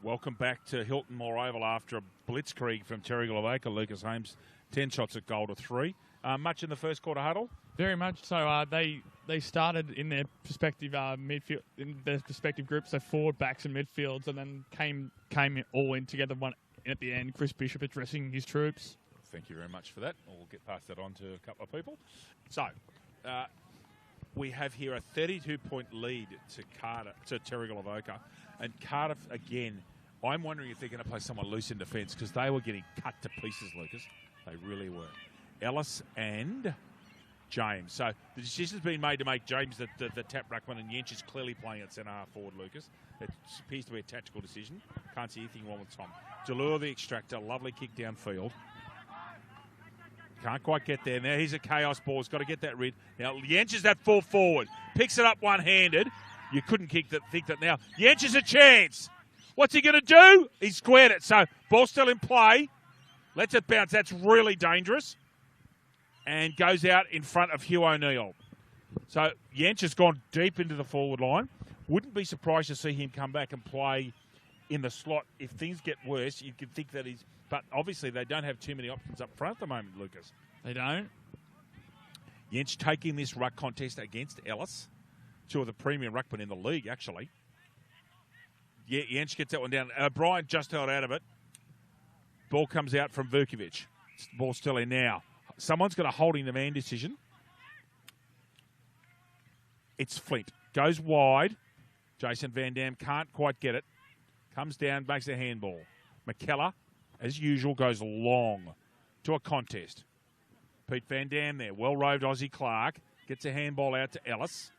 Welcome back to Hilton Moore Oval after a blitzkrieg from Terrigal Avoca. Lucas Holmes, 10 shots at goal to 3. Much in the first quarter huddle? Very much so. They started in their respective midfield, in their respective groups, so forward, backs, and midfields, and then came all in together. One at the end. Chris Bishop addressing his troops. Thank you very much for that. We'll get past that on to a couple of people. So, we have here a 32-point lead to Terrigal Avoca, and Cardiff again. I'm wondering if they're going to play someone loose in defence because they were getting cut to pieces, Lucas. They really were. Ellis and James. So the decision's been made to make James the tap ruckman, and Yench is clearly playing at centre half forward, Lucas. It appears to be a tactical decision. Can't see anything wrong with Tom. Delure the extractor. Lovely kick downfield. Can't quite get there. Now he's a chaos ball. He's got to get that rid. Now Yench is that full forward. Picks it up one-handed. You couldn't think that now. Yench is a chance. What's he going to do? He squared it. So ball still in play. Lets it bounce. That's really dangerous. And goes out in front of Hugh O'Neill. So Yench has gone deep into the forward line. Wouldn't be surprised to see him come back and play in the slot. If things get worse, you could think that he's... But obviously they don't have too many options up front at the moment, Lucas. They don't. Yench taking this ruck contest against Ellis. Two of the premium ruckmen in the league, actually. Yeah, Yench gets that one down. O'Brien just held out of it. Ball comes out from Vukovic. Ball still in now. Someone's got a holding the man decision. It's Flint. Goes wide. Jason Van Dam can't quite get it. Comes down, makes a handball. McKellar, as usual, goes long to a contest. Pete Van Dam there. Well-roved Aussie Clark. Gets a handball out to Ellis.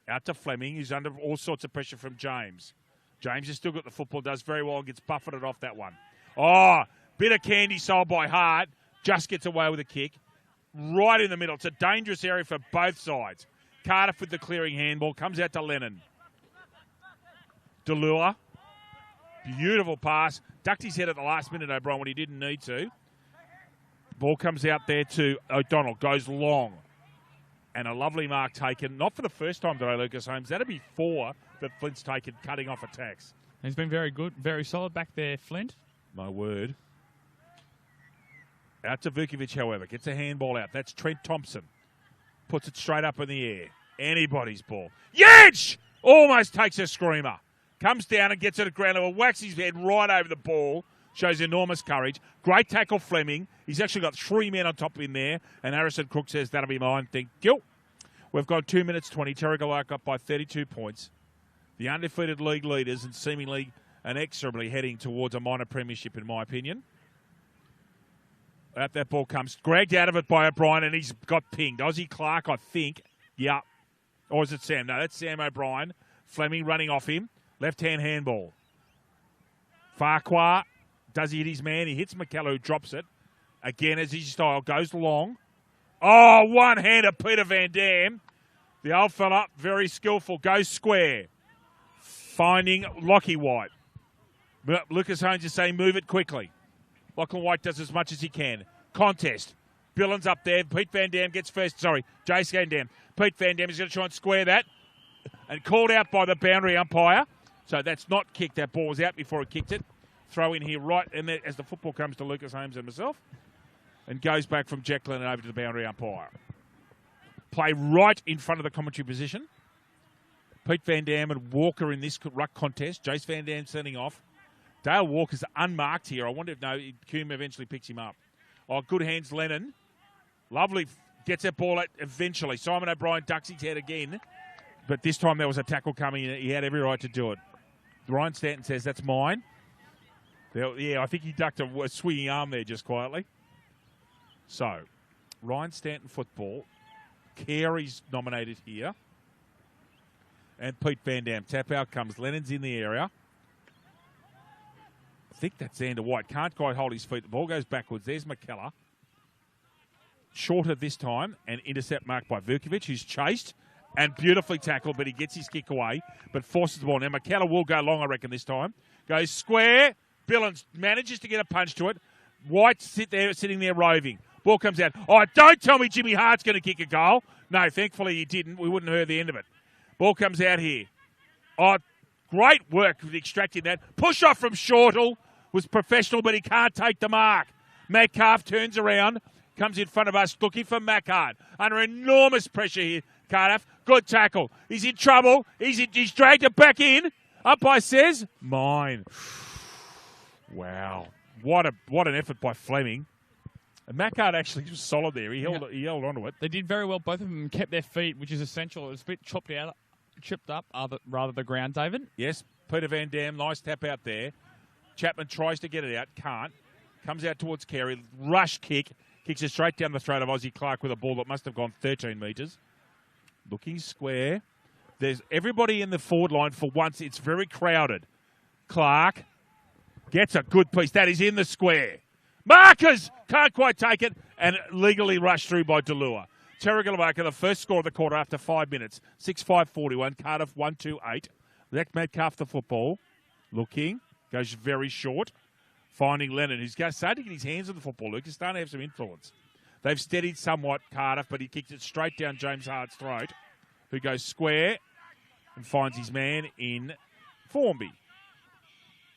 Out to Fleming. He's under all sorts of pressure from James. James has still got the football. Does very well. Gets buffeted off that one. Oh, bit of candy sold by Hart. Just gets away with a kick. Right in the middle. It's a dangerous area for both sides. Cardiff with the clearing handball. Comes out to Lennon. Delure. Beautiful pass. Ducked his head at the last minute, O'Brien, when he didn't need to. Ball comes out there to O'Donnell. Goes long. And a lovely mark taken. Not for the first time today, Lucas Holmes. That'd be 4 that Flint's taken, cutting off attacks. He's been very good. Very solid back there, Flint. My word. Out to Vukovic, however. Gets a handball out. That's Trent Thompson. Puts it straight up in the air. Anybody's ball. Yench! Almost takes a screamer. Comes down and gets it at ground level. Whacks his head right over the ball. Shows enormous courage. Great tackle, Fleming. He's actually got 3 men on top of him there. And Harrison Crook says, that'll be mine. Thank you. We've got 2 minutes 20. Terrigal up by 32 points. The undefeated league leaders and seemingly inexorably heading towards a minor premiership, in my opinion. Out that ball comes. Dragged out of it by O'Brien, and he's got pinged. Aussie Clark, I think. Yeah. Or is it Sam? No, that's Sam O'Brien. Fleming running off him. Left-hand handball. Farquhar. Does he hit his man? He hits McKellar, who drops it. Again, as his style, goes long. Oh, one-hander, Peter Van Dam. The old fella, very skillful, goes square. Finding Lockie White. Lucas Holmes is saying, move it quickly. Lachlan White does as much as he can. Contest. Billins up there. Pete Van Dam gets first. Sorry, Jace Van Dam. Pete Van Dam is going to try and square that. And called out by the boundary umpire. So that's not kicked. That ball was out before it kicked it. Throw in here right, and then as the football comes to Lucas Holmes and myself, and goes back from Jack Lennon over to the boundary umpire. Play right in front of the commentary position. Pete Van Dam and Walker in this ruck contest. Jace Van Dam sending off. Dale Walker's unmarked here. I wonder if Coombe eventually picks him up. Oh, good hands, Lennon. Lovely. Gets that ball out eventually. Simon O'Brien ducks his head again. But this time there was a tackle coming in. He had every right to do it. Ryan Stanton says, that's mine. Yeah, I think he ducked a swinging arm there just quietly. So, Ryan Stanton football. Carey's nominated here. And Pete Van Dam. Tap out comes. Lennon's in the area. I think that's Xander White. Can't quite hold his feet. The ball goes backwards. There's McKellar. Shorter this time. And intercept marked by Vukovic, who's chased. And beautifully tackled, but he gets his kick away. But forces the ball. Now McKellar will go long, I reckon, this time. Goes square. Billins manages to get a punch to it. White sitting there roving. Ball comes out. Oh, don't tell me Jimmy Hart's going to kick a goal. No, thankfully he didn't. We wouldn't have heard the end of it. Ball comes out here. Oh, Great work with extracting that. Push off from Shortall was professional, but he can't take the mark. Metcalf turns around, comes in front of us, looking for Mackart. Under enormous pressure here, Cardiff. Good tackle. He's in trouble. He's dragged it back in. Umpire says, mine. Wow. What an effort by Fleming. And Mackart actually was solid there. He held onto it. They did very well. Both of them kept their feet, which is essential. It was a bit chipped up, rather the ground, David. Yes, Peter Van Dam, nice tap out there. Chapman tries to get it out, can't. Comes out towards Carey, rush kick, kicks it straight down the throat of Aussie Clark with a ball that must have gone 13 metres. Looking square. There's everybody in the forward line for once. It's very crowded. Clark gets a good piece. That is in the square. Markers can't quite take it and legally rushed through by Delua. Terrigal Avoca, the first score of the quarter after 5 minutes. 6-5-41. Cardiff 1-2-8. Zach Metcalf the football. Looking. Goes very short. Finding Lennon, who's starting to get his hands on the football. Lucas starting to have some influence. They've steadied somewhat Cardiff, but he kicks it straight down James Hart's throat, who goes square and finds his man in Formby.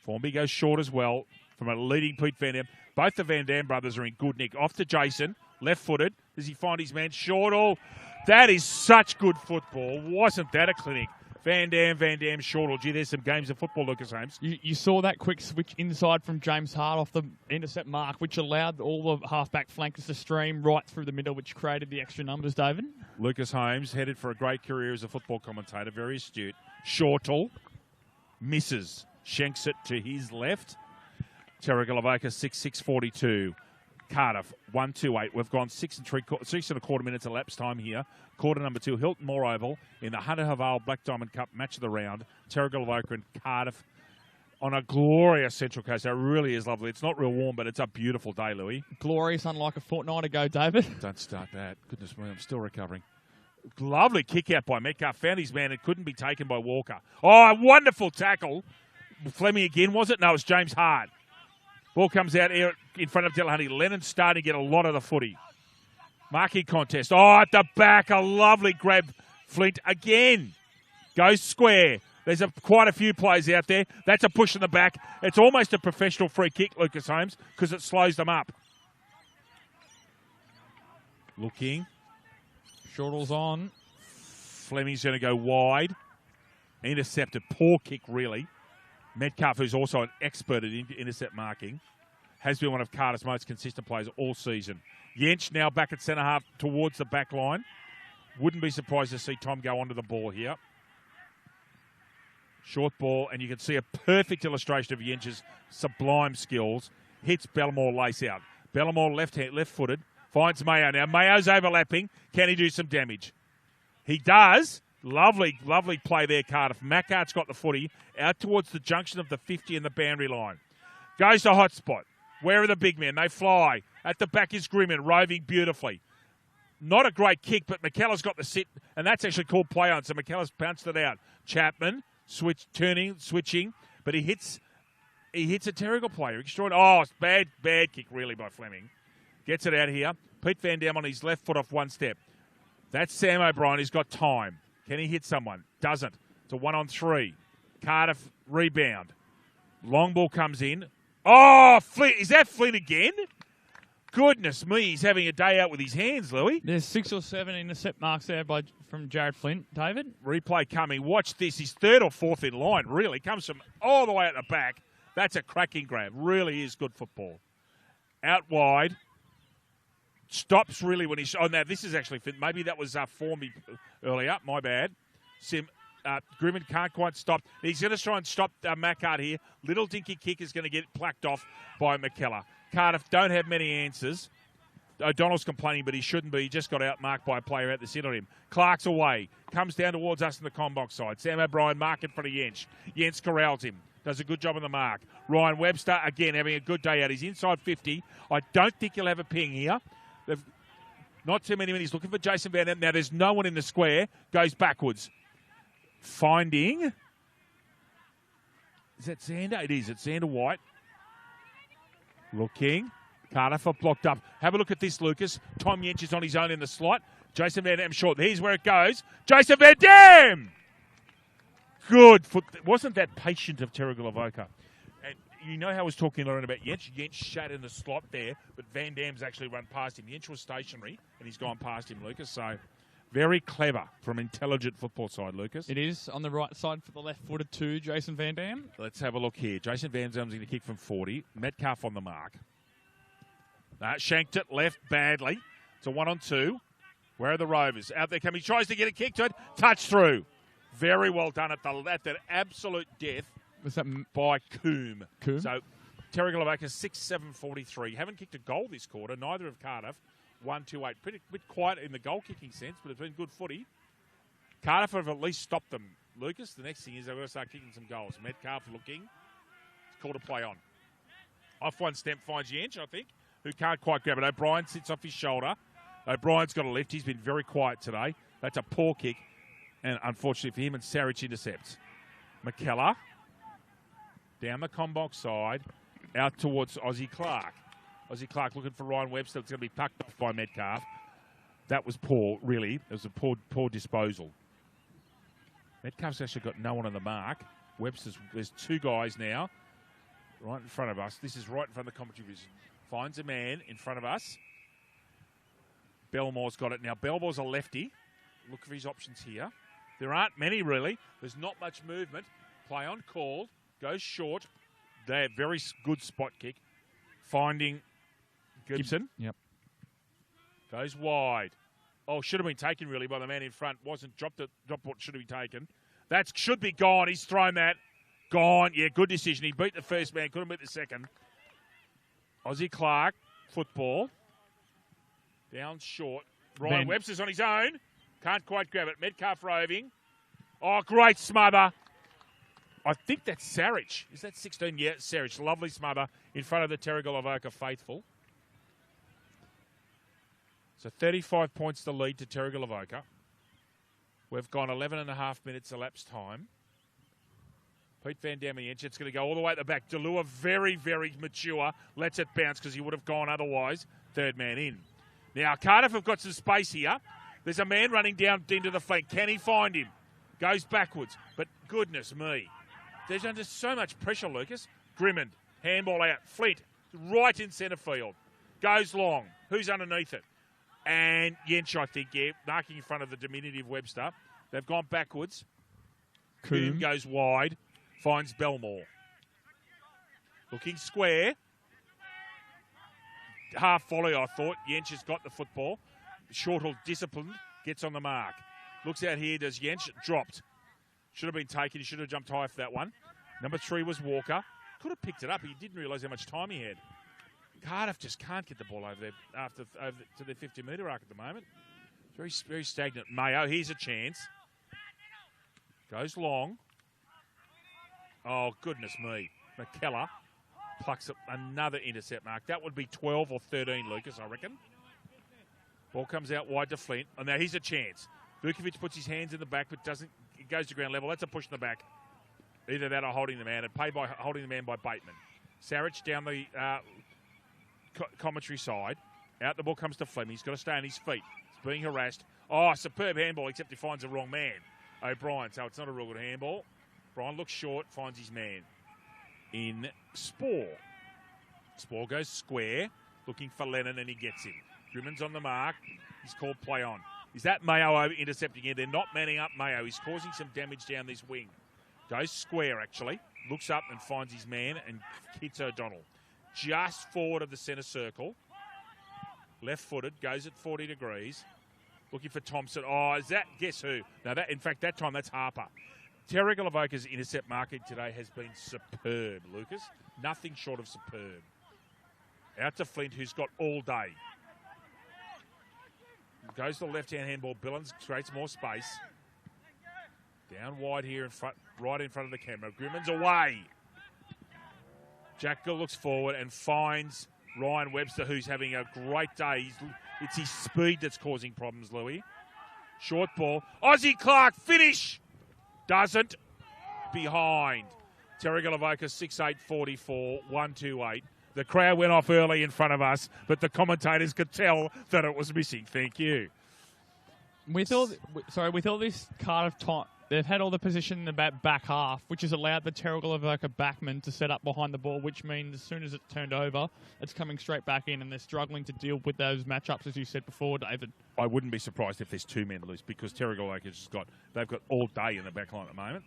Formby goes short as well from a leading Pete Van Dam. Both the Van Dam brothers are in good nick. Off to Jason, left-footed. Does he find his man? Shortall. That is such good football. Wasn't that a clinic? Van Dam, Shortall. Gee, there's some games of football, Lucas Holmes. You saw that quick switch inside from James Hart off the intercept mark, which allowed all the halfback flankers to stream right through the middle, which created the extra numbers, David. Lucas Holmes, headed for a great career as a football commentator, very astute. Shortall misses. Shanks it to his left. Terrigal Avoca 6-6-42. Cardiff 1-2-8. We've gone 6 1/4 minutes elapsed time here. Quarter number 2, Hilton Moore Oval in the Hunter Haval Black Diamond Cup match of the round. Terrigal Avoca and Cardiff on a glorious Central Coast. It really is lovely. It's not real warm, but it's a beautiful day, Louis. Glorious, unlike a fortnight ago, David. Don't start that. Goodness me, I'm still recovering. Lovely kick out by Metcalf. Found his man. It couldn't be taken by Walker. Oh, a wonderful tackle. Fleming again, was it? No, it was James Hart. Ball comes out here in front of Delahunty. Lennon's starting to get a lot of the footy. Marking contest. Oh, at the back, a lovely grab. Flint again. Goes square. There's quite a few plays out there. That's a push in the back. It's almost a professional free kick, Lucas Holmes, because it slows them up. Looking. Shortall's on. Fleming's going to go wide. Intercepted. Poor kick, really. Metcalf, who's also an expert at intercept marking, has been one of Cardiff's most consistent players all season. Jensch now back at centre half towards the back line. Wouldn't be surprised to see Tom go onto the ball here. Short ball, and you can see a perfect illustration of Jensch's sublime skills. Hits Bellamore lace out. Bellamore left-footed, finds Mayo. Now Mayo's overlapping. Can he do some damage? He does. Lovely play there, Cardiff. Mackart's got the footy out towards the junction of the 50 and the boundary line. Goes to hot spot. Where are the big men? They fly. At the back is Grimmin, roving beautifully. Not a great kick, but McKellar's got the sit, and that's actually called play on, so McKellar's pounced it out. Chapman, switching, but he hits a Terrigal player. Extraordinary. Oh, bad kick, really, by Fleming. Gets it out here. Pete Van Dam on his left foot off one step. That's Sam O'Brien. He's got time. Can he hit someone? Doesn't. It's a 1-on-3. Cardiff rebound. Long ball comes in. Oh, Flint. Is that Flint again? Goodness me, he's having a day out with his hands, Louis. There's 6 or 7 intercept marks there from Jared Flint. David? Replay coming. Watch this. He's 3rd or 4th in line, really. Comes from all the way at the back. That's a cracking grab. Really is good football. Out wide. Stops really when he's... Oh, now this is actually... Maybe that was Formby earlier. My bad. Grimmin can't quite stop. He's going to try and stop Mackart here. Little dinky kick is going to get placked off by McKellar. Cardiff don't have many answers. O'Donnell's complaining, but he shouldn't be. He just got outmarked by a player out the centre of him. Clark's away. Comes down towards us in the combox side. Sam O'Brien marking for the Jensch. Jensch corrals him. Does a good job on the mark. Ryan Webster, again, having a good day out. He's inside 50. I don't think he'll have a ping here. Not too many minutes. Looking for Jason Van Dam. Now there's no one in the square. Goes backwards. Finding. Is that Xander? It is. It's Xander White. Looking. Cardiff are blocked up. Have a look at this, Lucas. Tom Jensch is on his own in the slot. Jason Van Dam short. Here's where it goes. Jason Van Dam! Good foot. Wasn't that patient of Terrigal Avoca? And you know how I was talking earlier about Yench? Yench shat in the slot there, but Van Dam's actually run past him. Yench was stationary, and he's gone past him, Lucas. So very clever from intelligent football side, Lucas. It is on the right side for the left-footed too, Jason Van Dam. Let's have a look here. Jason Van Dam's going to kick from 40. Metcalf on the mark. Shanked it left badly. It's a 1-on-2. Where are the Rovers? Out there coming. He tries to get a kick to it. Touch through. Very well done at that absolute death. Was that by Coombe? Coombe? So Terrigal Avoca 6-7-43. Haven't kicked a goal this quarter. Neither have Cardiff. 1-2-8. Pretty bit quiet in the goal kicking sense, but it's been good footy. Cardiff have at least stopped them. Lucas, the next thing is they've got to start kicking some goals. Metcalf looking. It's called a play on. Off one step finds Yench, I think, who can't quite grab it. O'Brien sits off his shoulder. O'Brien's got a lift. He's been very quiet today. That's a poor kick. And unfortunately for him, and Sarich intercepts. McKellar down the combox side, out towards Aussie Clark. Aussie Clark looking for Ryan Webster. It's going to be pucked off by Metcalf. That was poor, really. It was a poor disposal. Metcalf's actually got no one on the mark. There's two guys now right in front of us. This is right in front of the commentary vision. Finds a man in front of us. Belmore's got it. Now, Belmore's a lefty. Look for his options here. There aren't many, really. There's not much movement. Play on called. Goes short. They're very good spot kick. Finding Gibson. Yep. Goes wide. Oh, should have been taken, really, by the man in front. Wasn't. Dropped what should have been taken. That should be gone. He's thrown that. Gone. Yeah, good decision. He beat the first man. Couldn't beat the second. Aussie Clark. Football. Down short. Ryan Webster's on his own. Can't quite grab it. Metcalf roving. Oh, great smother. I think that's Sarich. Is that 16? Yeah, Sarich. Lovely smother in front of the Terrigal Avoca faithful. So 35 points the lead to Terrigal Avoca. We've gone 11 and a half minutes elapsed time. Pete Van Dam and Yench. It's going to go all the way at the back. Delua, very, very mature. Lets it bounce because he would have gone otherwise. Third man in. Now, Cardiff have got some space here. There's a man running down into the flank. Can he find him? Goes backwards. But goodness me. There's under so much pressure, Lucas. Grimmond. Handball out. Flint. Right in centre field. Goes long. Who's underneath it? And Yench, I think, yeah, marking in front of the diminutive Webster. They've gone backwards. Coombe goes wide. Finds Belmore. Looking square. Half volley, I thought. Yench has got the football. Shortall disciplined. Gets on the mark. Looks out here. Does Yench. Dropped. Should have been taken. He should have jumped high for that one. Number 3 was Walker. Could have picked it up. He didn't realise how much time he had. Cardiff just can't get the ball over there over to their 50-metre arc at the moment. Very, very stagnant. Mayo, here's a chance. Goes long. Oh, goodness me. McKellar plucks up another intercept mark. That would be 12 or 13, Lucas, I reckon. Ball comes out wide to Flint. Oh, now here's a chance. Vukovic puts his hands in the back, but doesn't. It goes to ground level. That's a push in the back. Either that or holding the man. And paid by holding the man by Bateman. Sarich down the commentary side. Out the ball comes to Fleming. He's got to stay on his feet. He's being harassed. Oh, superb handball, except he finds the wrong man. O'Brien, so it's not a real good handball. Brian looks short, finds his man in Spore. Spore goes square, looking for Lennon, and he gets him. Grimmond's on the mark. He's called play on. Is that Mayo intercepting here? They're not manning up Mayo. He's causing some damage down this wing. Goes square, actually. Looks up and finds his man and hits O'Donnell. Just forward of the centre circle. Left-footed, goes at 40 degrees. Looking for Thompson. Oh, is that, guess who? Now, that, in fact, that time, that's Harper. Terrigal Avoca's intercept marking today has been superb, Lucas. Nothing short of superb. Out to Flint, who's got all day. Goes to the left-hand handball. Billings creates more space. Down wide here in front, right in front of the camera. Grimmond's away. Jack Gill looks forward and finds Ryan Webster, who's having a great day. It's his speed that's causing problems, Louis. Short ball. Aussie Clark, finish! Doesn't. Behind. Terrigal Avoca 6-8-44, 1-2-8. The crowd went off early in front of us, but the commentators could tell that it was missing. Thank you. With all this Cardiff They've had all the position in the back half, which has allowed the Terrigal Avoca backman to set up behind the ball, which means as soon as it's turned over, it's coming straight back in, and they're struggling to deal with those matchups, as you said before, David. I wouldn't be surprised if there's 2 men loose because Terrigal Avoca's they've got all day in the back line at the moment.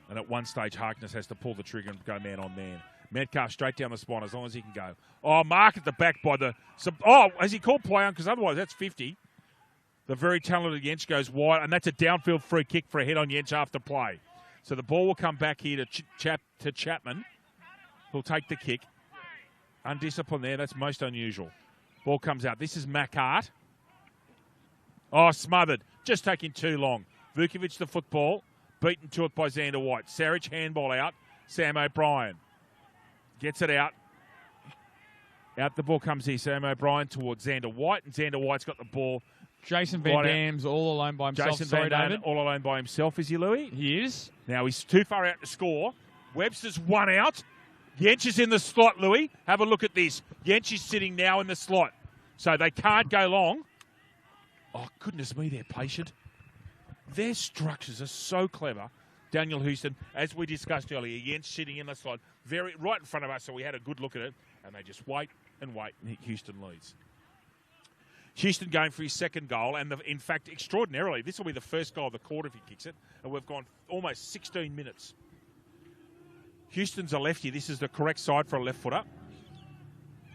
And at one stage, Harkness has to pull the trigger and go man on man. Metcalf straight down the spine as long as he can go. Oh, mark at the back by the... has he called play on? Because otherwise that's 50. The very talented Yench goes wide, and that's a downfield free kick for a head on Yench after play. So the ball will come back here to Chapman, who'll take the kick. Undisciplined there. That's most unusual. Ball comes out. This is Macart. Oh, smothered. Just taking too long. Vukovic the football. Beaten to it by Xander White. Sarich handball out. Sam O'Brien gets it out. Out the ball comes here. Sam O'Brien towards Xander White, and Xander White's got the ball. Jason Van Dam's all alone by himself. Jason Van Dam all alone by himself, is he, Louis? He is. Now he's too far out to score. Webster's one out. Yench is in the slot, Louis. Have a look at this. Yench is sitting now in the slot. So they can't go long. Oh, goodness me, they're patient. Their structures are so clever. Daniel Houston, as we discussed earlier, Yench sitting in the slot, right in front of us, so we had a good look at it. And they just wait and wait, and Houston leads. Houston going for his second goal, and in fact, extraordinarily, this will be the first goal of the quarter if he kicks it, and we've gone almost 16 minutes. Houston's a lefty. This is the correct side for a left footer.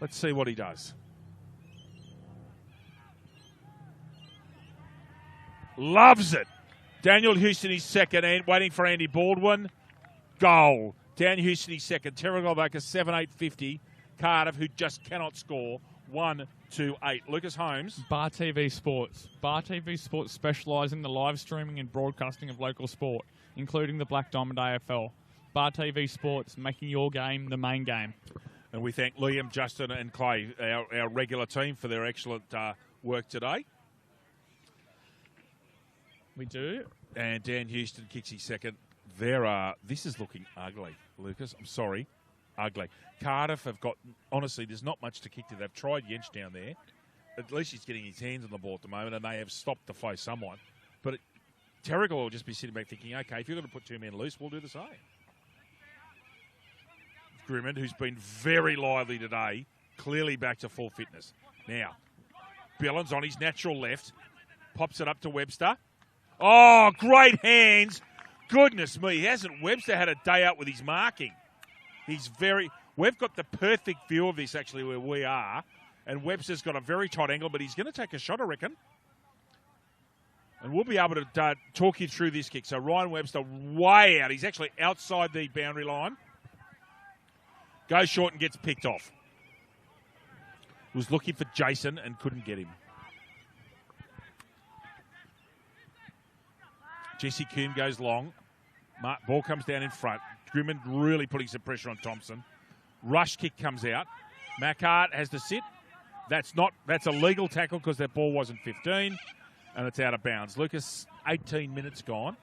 Let's see what he does. Loves it. Daniel Houston is second, and waiting for Andy Baldwin. Goal. Dan Houston is second. Terrigal Avoca 7-8-50. Cardiff, who just cannot score. 1-2-8. Lucas Holmes. Bar TV Sports. Bar TV Sports specialise in the live streaming and broadcasting of local sport, including the Black Diamond AFL. Bar TV Sports, making your game the main game. And we thank Liam, Justin and Clay, our regular team, for their excellent work today. We do. And Dan Houston kicks his second. This is looking ugly, Lucas. I'm sorry. Ugly. Cardiff have got, honestly, there's not much to kick to. They've tried Yench down there. At least he's getting his hands on the ball at the moment, and they have stopped the flow somewhat. But Terrigal will just be sitting back thinking, okay, if you're going to put 2 men loose, we'll do the same. Grimmond, who's been very lively today, clearly back to full fitness. Now, Billins on his natural left, pops it up to Webster. Oh, great hands. Goodness me, hasn't Webster had a day out with his marking? We've got the perfect view of this, actually, where we are. And Webster's got a very tight angle, but he's going to take a shot, I reckon. And we'll be able to talk you through this kick. So Ryan Webster way out. He's actually outside the boundary line. Goes short and gets picked off. Was looking for Jason and couldn't get him. Jesse Coombe goes long. Ball comes down in front. Grimmond really putting some pressure on Thompson. Rush kick comes out. Macart has to sit. That's a legal tackle because that ball wasn't 15, and it's out of bounds. Lucas, 18 minutes gone,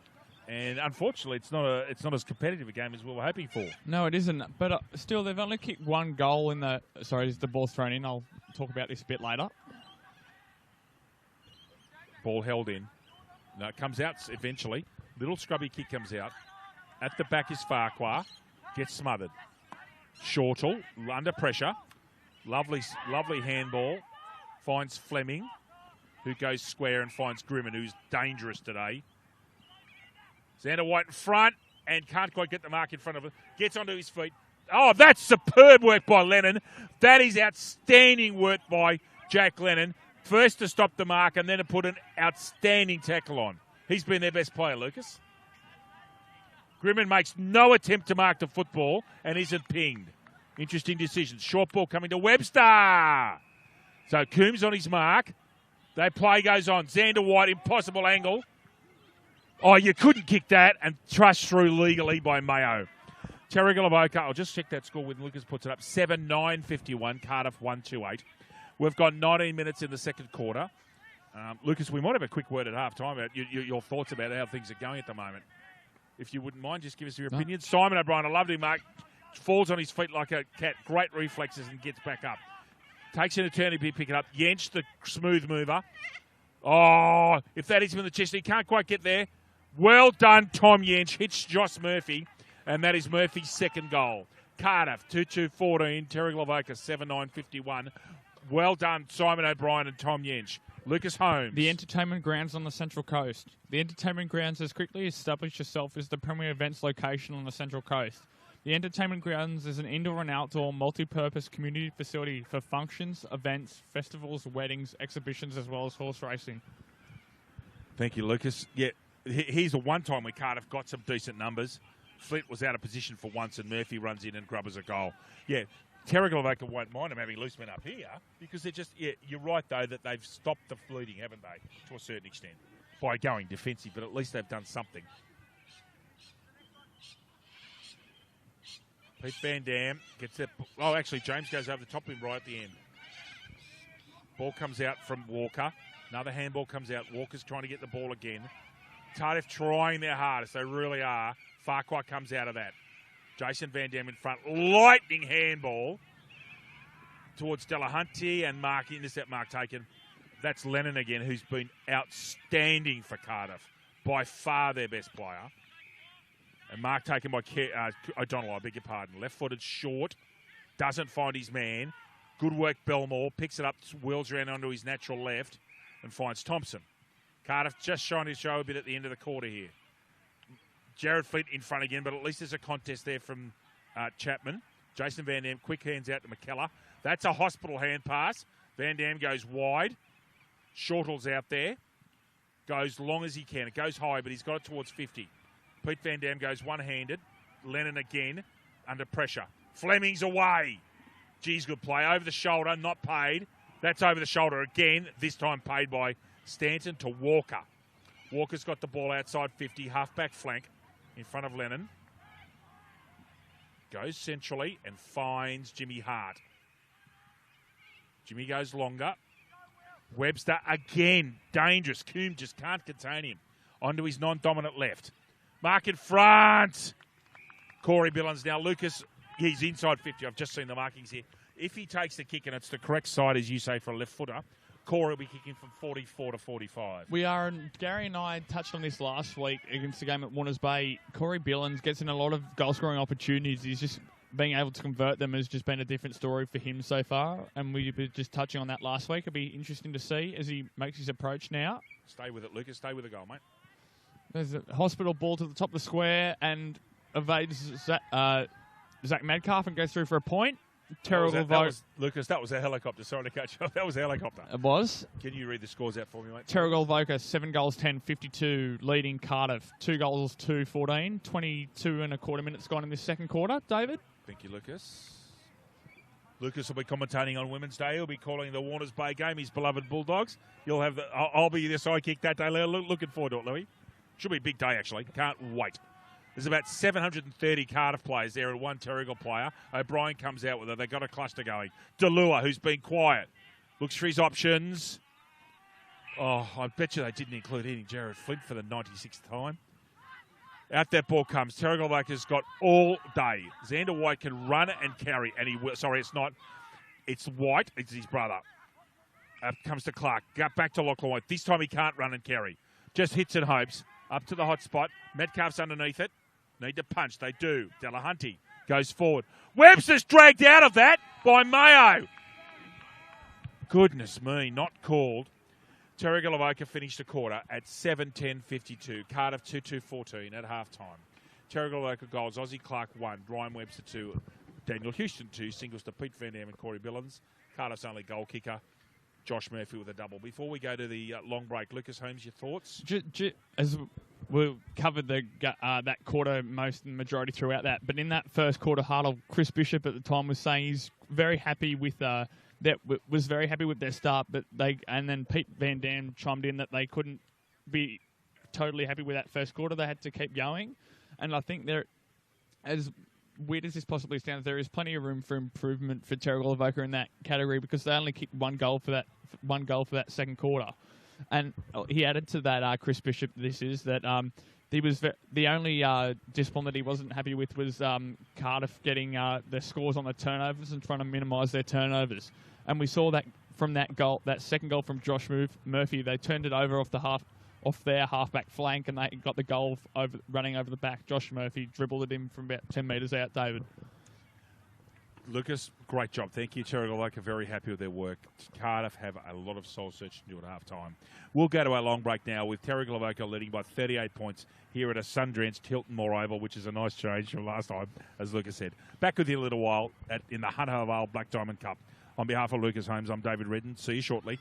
and unfortunately, it's not as competitive a game as we were hoping for. No, it isn't. But still, they've only kicked 1 goal in the. Sorry, the ball's thrown in. I'll talk about this a bit later. Ball held in. No, it comes out eventually. Little scrubby kick comes out. At the back is Farquhar. Gets smothered. Shortle, under pressure. Lovely handball. Finds Fleming, who goes square and finds Grimmond, who's dangerous today. Xander White in front and can't quite get the mark in front of him. Gets onto his feet. Oh, that's superb work by Lennon. That is outstanding work by Jack Lennon. First to stop the mark and then to put an outstanding tackle on. He's been their best player, Lucas. Grimmond makes no attempt to mark the football and isn't pinged. Interesting decision. Short ball coming to Webster. So Coombs on his mark. The play goes on. Xander White, impossible angle. Oh, you couldn't kick that and trust through legally by Mayo. Terrigal Avoca, I'll just check that score when Lucas puts it up. 7-9-51, Cardiff 1-2-8. We've got 19 minutes in the second quarter. Lucas, we might have a quick word at half-time about your thoughts about how things are going at the moment. If you wouldn't mind, just give us your opinion. Simon O'Brien, I loved him, Mark. Falls on his feet like a cat. Great reflexes and gets back up. Takes an eternity to pick it up. Yench, the smooth mover. Oh, if that hits him in the chest, he can't quite get there. Well done, Tom Yench. Hits Josh Murphy, and that is Murphy's second goal. Cardiff, 2-2-14. Terrigal, Avoca, 7-9-51. Well done, Simon O'Brien and Tom Yench. Lucas Holmes. The entertainment grounds on the Central Coast. The entertainment grounds has quickly established itself as the premier events location on the Central Coast. The entertainment grounds is an indoor and outdoor multi-purpose community facility for functions, events, festivals, weddings, exhibitions, as well as horse racing. Thank you, Lucas. Yeah, here's the one time where Cardiff got some decent numbers. Flint was out of position for once, and Murphy runs in and grubs a goal. Yeah, Terrigal Avoca won't mind them having loose men up here because they're just, yeah, you're right, though, that they've stopped the fluting, haven't they, to a certain extent, by going defensive, but at least they've done something. Pete Van Dam gets that. Oh, actually, James goes over the top of him right at the end. Ball comes out from Walker. Another handball comes out. Walker's trying to get the ball again. Cardiff trying their hardest. They really are. Farquhar comes out of that. Jason Van Dam in front. Lightning handball towards Delahunty and Mark. Intercept mark taken. That's Lennon again, who's been outstanding for Cardiff. By far their best player. And mark taken by O'Donnell, I beg your pardon. Left-footed, short. Doesn't find his man. Good work, Belmore. Picks it up, wheels around onto his natural left and finds Thompson. Cardiff just trying to show a bit at the end of the quarter here. Jared Flint in front again, but at least there's a contest there from Chapman. Jason Van Dam, quick hands out to McKellar. That's a hospital hand pass. Van Dam goes wide. Shortall's out there. Goes long as he can. It goes high, but he's got it towards 50. Pete Van Dam goes one-handed. Lennon again under pressure. Fleming's away. Geez, good play. Over the shoulder, not paid. That's over the shoulder again, this time paid by Stanton to Walker. Walker's got the ball outside 50, half-back flank in front of Lennon. Goes centrally and finds Jimmy Hart. Jimmy goes longer. Webster again, dangerous. Coombe just can't contain him. Onto his non-dominant left. Mark in front. Corey Billins now. Lucas, he's inside 50. I've just seen the markings here. If he takes the kick and it's the correct side, as you say, for a left footer, Corey will be kicking from 44 to 45. Gary and I touched on this last week against the game at Warners Bay. Corey Billins gets in a lot of goal-scoring opportunities. He's just being able to convert them has just been a different story for him so far. And we were just touching on that last week. It'll be interesting to see as he makes his approach now. Stay with it, Lucas. Stay with the goal, mate. There's a hospital ball to the top of the square and evades Zach Metcalf and goes through for a point. Terrible vote. Lucas, that was a helicopter. Sorry to cut you off. That was a helicopter. It was. Can you read the scores out for me, mate? Terrigal Avoca, 7 goals, 10-52, leading Cardiff. 2 goals, 2-14. 22 and a quarter minutes gone in this second quarter. David? Thank you, Lucas. Lucas will be commentating on Women's Day. He'll be calling the Warners Bay game, his beloved Bulldogs. You'll have I'll be the sidekick that day. Looking forward to it, Louis. Should be a big day, actually. Can't wait. There's about 730 Cardiff players there and one Terrigal player. O'Brien comes out with it. They've got a cluster going. Delua, who's been quiet, looks for his options. Oh, I bet you they didn't include hitting Jared Flint for the 96th time. Out that ball comes. Terrigal Avoca's got all day. Xander White can run and carry, and he will. Sorry, it's not. It's White. It's his brother. Comes to Clark. Got back to Lachlan White. This time he can't run and carry. Just hits and hopes. Up to the hot spot. Metcalf's underneath it. Need to punch. They do. Delahunty goes forward. Webster's dragged out of that by Mayo. Goodness me, not called. Terrigal Avoca finished the quarter at 7-10-52. Cardiff 2-2-14 at halftime. Terrigal Avoca goals. Ozzie Clark 1. Ryan Webster 2. Daniel Houston 2. Singles to Pete Van Dam and Corey Billins. Cardiff's only goal kicker. Josh Murphy with a double. Before we go to the long break, Lucas Holmes, your thoughts? As we covered that quarter majority throughout that, but in that first quarter, Chris Bishop at the time was saying he's very happy with was very happy with their start, but then Pete Van Dam chimed in that they couldn't be totally happy with that first quarter. They had to keep going, and I think as weird as this possibly sounds, there is plenty of room for improvement for Terrigal Avoca in that category because they only kicked one goal for that second quarter. And he added to that, Chris Bishop, he was the only discipline that he wasn't happy with was Cardiff getting their scores on the turnovers and trying to minimise their turnovers. And we saw that from that goal, that second goal from Josh Murphy, they turned it over off off their halfback flank, and they got the goal running over the back. Josh Murphy dribbled it in from about 10 metres out, David. Lucas, great job. Thank you, Terrigal. Avoca, very happy with their work. Cardiff have a lot of soul searching to do at half time. We'll go to our long break now with Terrigal Avoca leading by 38 points here at a sun-drenched Hilton Moore Oval, which is a nice change from last time, as Lucas said. Back with you in a little while in the Hunter Vale Black Diamond Cup. On behalf of Lucas Holmes, I'm David Redden. See you shortly.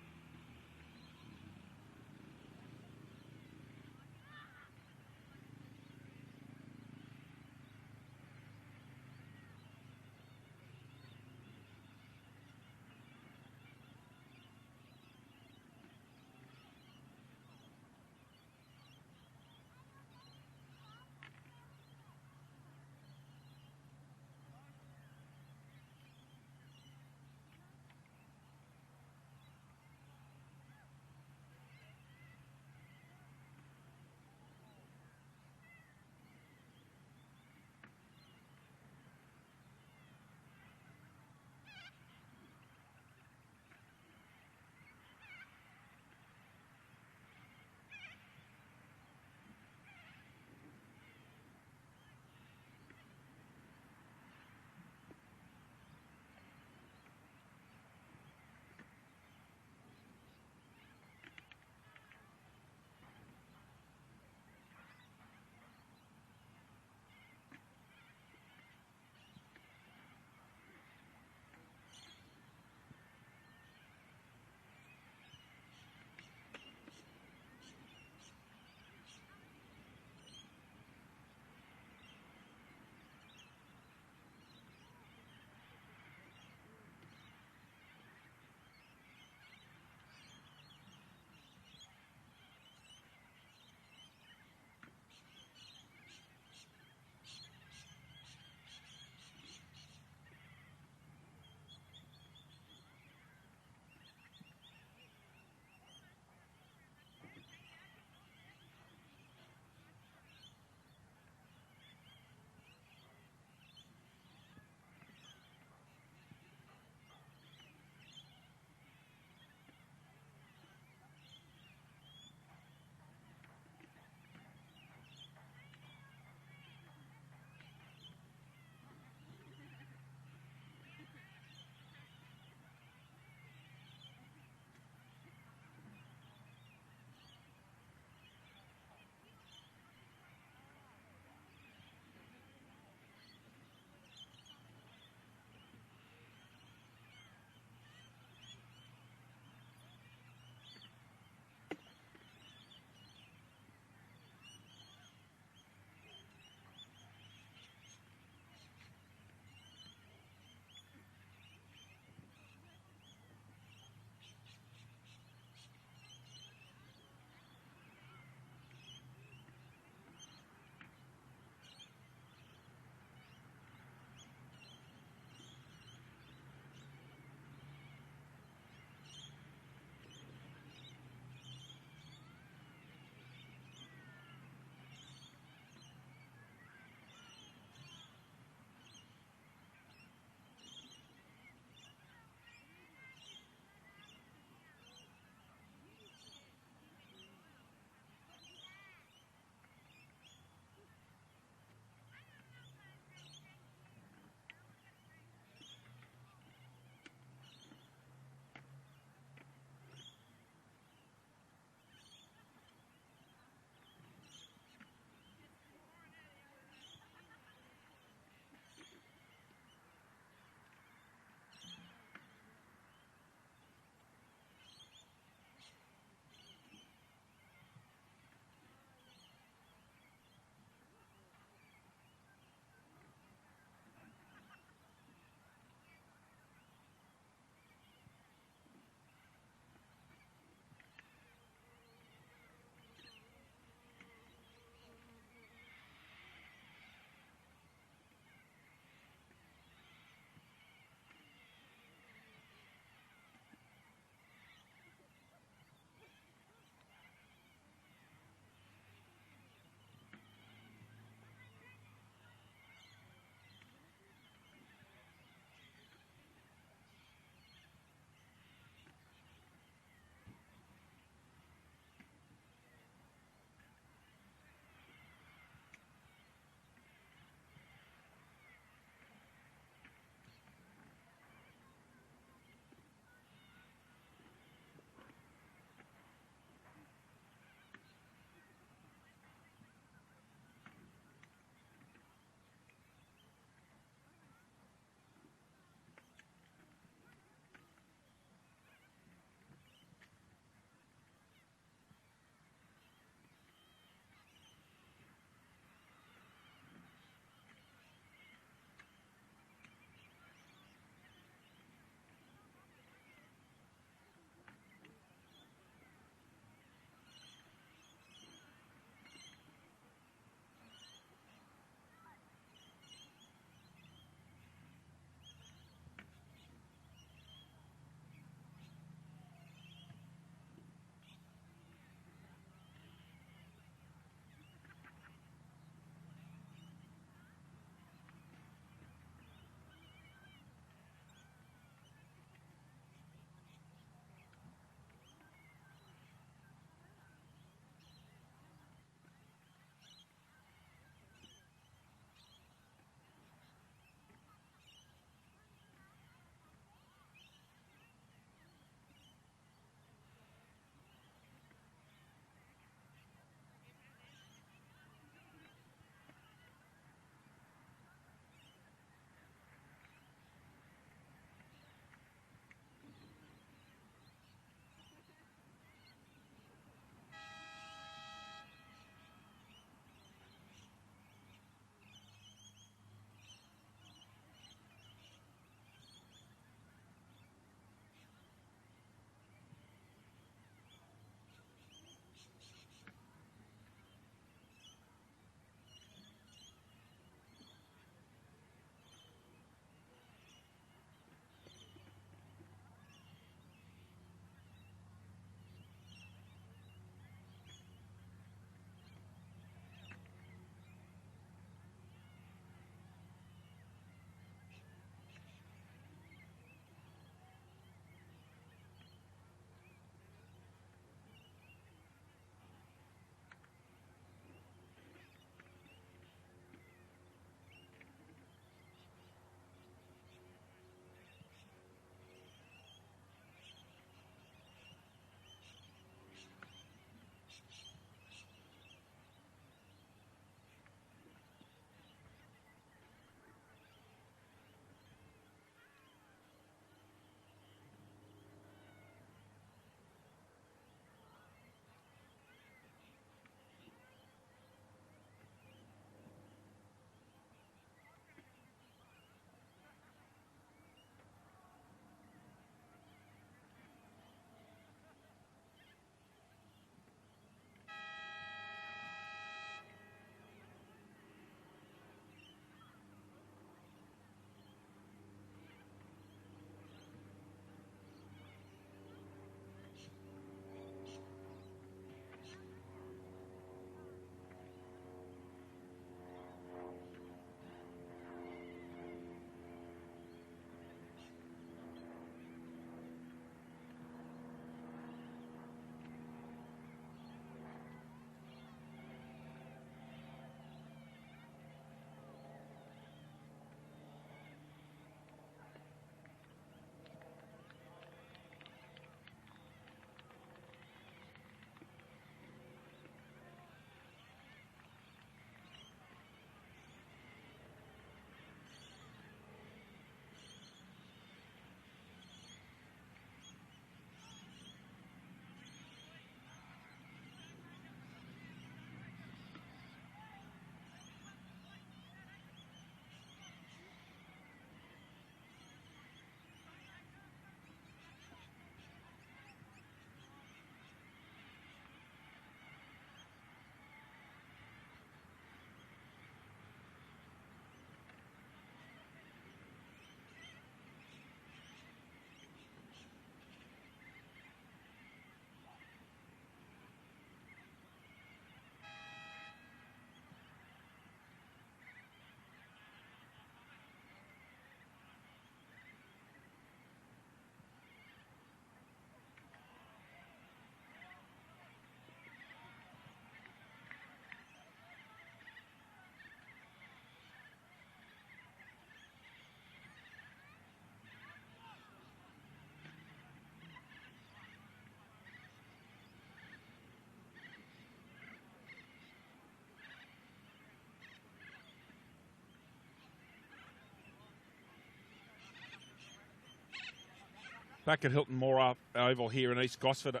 Back at Hilton Moore Oval here in East Gosford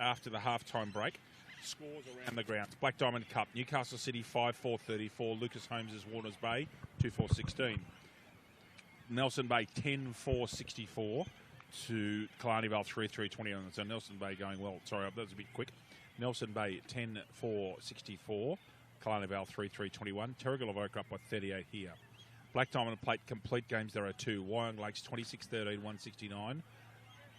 after the half-time break. Scores around the grounds. Black Diamond Cup, Newcastle City 5-4-34. Lucas Holmes' Warners Bay 2-4-16. Nelson Bay 10-4-64 to Killarney Vale 3-3-21. So Nelson Bay going well. Sorry, that was a bit quick. Nelson Bay 10-4-64. Killarney Vale 3-3-21. Terrigal Avoca up by 38 here. Black Diamond Plate complete games there are 2. Wyong Lakes 26-13, 169.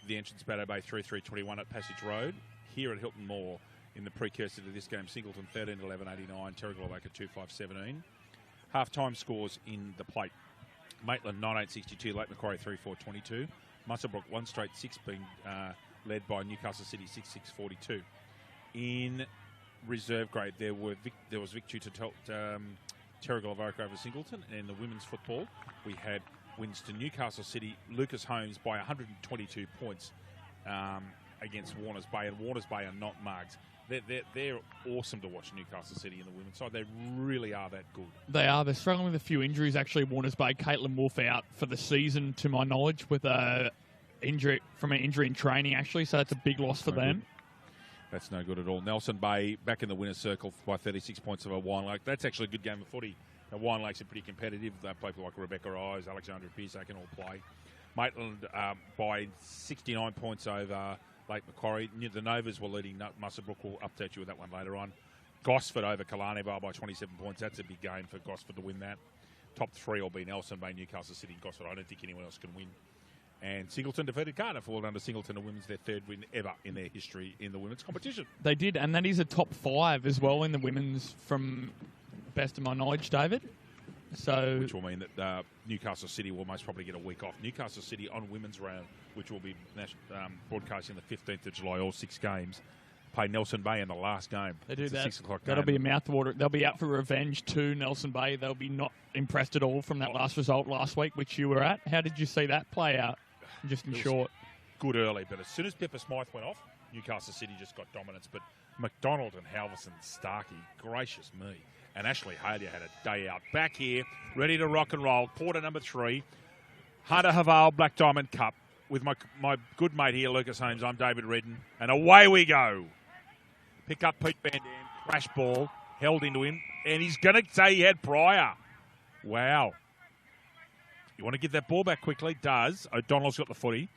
The entrance Battle Bay 3-3-21 at Passage Road. Here at Hilton Moore in the precursor to this game, Singleton 13-11, 89. Terrigal Avoca 2-5-17. Half-time scores in the plate. Maitland 1962, Lake Macquarie 3-4-22. Musselbrook 1 straight 6 being led by Newcastle City 6-6-42. In reserve grade, there was victory to Terrigal Avoca over Singleton, and in the women's football, we had wins to Newcastle City, Lucas Holmes by 122 points against Warners Bay, and Warners Bay are not mugs. They're awesome to watch, Newcastle City in the women's side. They really are that good. They are. They're struggling with a few injuries, actually. Warners Bay, Caitlin Wolfe out for the season, to my knowledge, with an injury in training, actually, so that's a big loss for them. That's no good at all. Nelson Bay back in the winner's circle by 36 points over Wyong Lake. That's actually a good game of footy. Now, Wyong Lakes are pretty competitive. They play people like Rebecca Eyes, Alexandra Pearce, they can all play. Maitland by 69 points over Lake Macquarie. The Novas were leading. Musselbrook will update you with that one later on. Gosford over Killarney Vale by 27 points. That's a big game for Gosford to win that. Top 3 will be Nelson Bay, Newcastle City, and Gosford. I don't think anyone else can win. And Singleton defeated Cardiff. Well done to Singleton and women's, their 3rd win ever in their history in the women's competition. They did, and that is a top 5 as well in the women's, from best of my knowledge, David. So, which will mean that Newcastle City will most probably get a week off. Newcastle City on women's round, which will be broadcasting the 15th of July, all 6 games, play Nelson Bay in the last game. They do it's that. 6 o'clock That'll game. be a mouthwater. They'll be out for revenge too, Nelson Bay. They'll be not impressed at all from that last result last week, which you were at. How did you see that play out, just in short? Good early, but as soon as Pippa Smythe went off, Newcastle City just got dominance. But McDonald and Halverson, Starkey, gracious me. And Ashley Halia had a day out. Back here, ready to rock and roll. Quarter number 3. Hunter Haval Black Diamond Cup with my good mate here, Lucas Holmes. I'm David Redden. And away we go. Pick up Pete Van Dam. Crash ball. Held into him. And he's going to say he had prior. Wow. You want to give that ball back quickly? Does. O'Donnell's got the footy.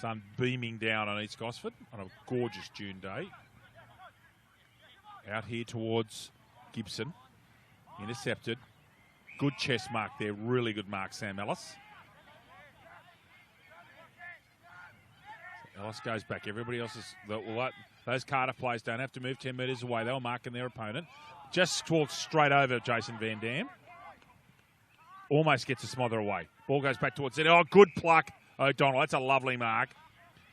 Sun beaming down on East Gosford on a gorgeous June day. Out here towards Gibson. Intercepted. Good chest mark there. Really good mark, Sam Ellis. Ellis goes back. Everybody else is... Those Cardiff players don't have to move 10 metres away. They were marking their opponent. Just walks straight over Jason Van Dam. Almost gets a smother away. Ball goes back towards it. Oh, good pluck, O'Donnell. That's a lovely mark.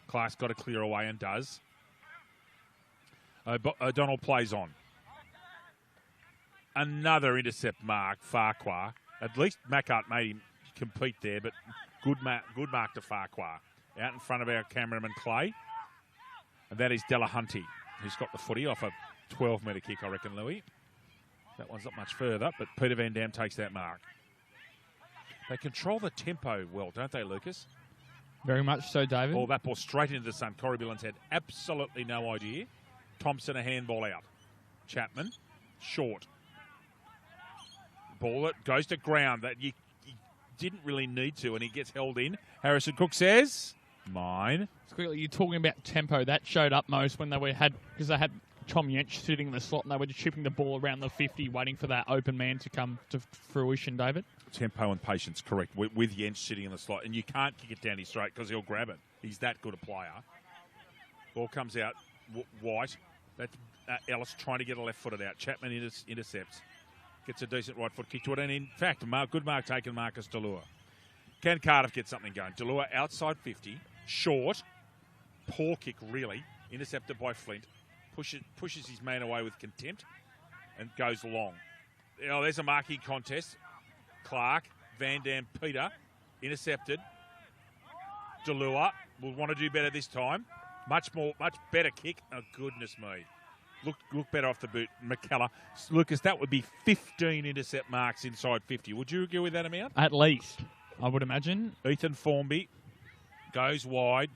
Clark's got to clear away and does. O'Donnell plays on. Another intercept mark, Farquhar. At least Mackart made him compete there, but good mark to Farquhar. Out in front of our cameraman, Clay. And that is Delahunty, who's got the footy off a 12-metre kick, I reckon, Louis. That one's not much further, but Peter Van Dam takes that mark. They control the tempo well, don't they, Lucas? Very much so, David. Ball, that ball straight into the sun. Corey Billins had absolutely no idea. Thompson, a handball out. Chapman, short. Ball that goes to ground. That you didn't really need to, and he gets held in. Harrison Cook says, mine. Quickly, you're talking about tempo. That showed up most when they had Tom Yench sitting in the slot, and they were just chipping the ball around the 50, waiting for that open man to come to fruition, David. Tempo and patience, correct, with Yench sitting in the slot. And you can't kick it down his throat because he'll grab it. He's that good a player. Ball comes out, White. That's Ellis trying to get a left-footed out. Chapman intercepts. Gets a decent right foot kick to it. And in fact, good mark taken, Marcus Delua. Can Cardiff get something going? Delua outside 50. Short. Poor kick, really. Intercepted by Flint. Pushes his man away with contempt and goes long. Oh, there's a marking contest. Clark, Van Dam, Peter. Intercepted. Delua will want to do better this time. Much better kick. Oh, goodness me. Look better off the boot. McKellar. Lucas, that would be 15 intercept marks inside 50. Would you agree with that amount? At least. I would imagine. Ethan Formby goes wide.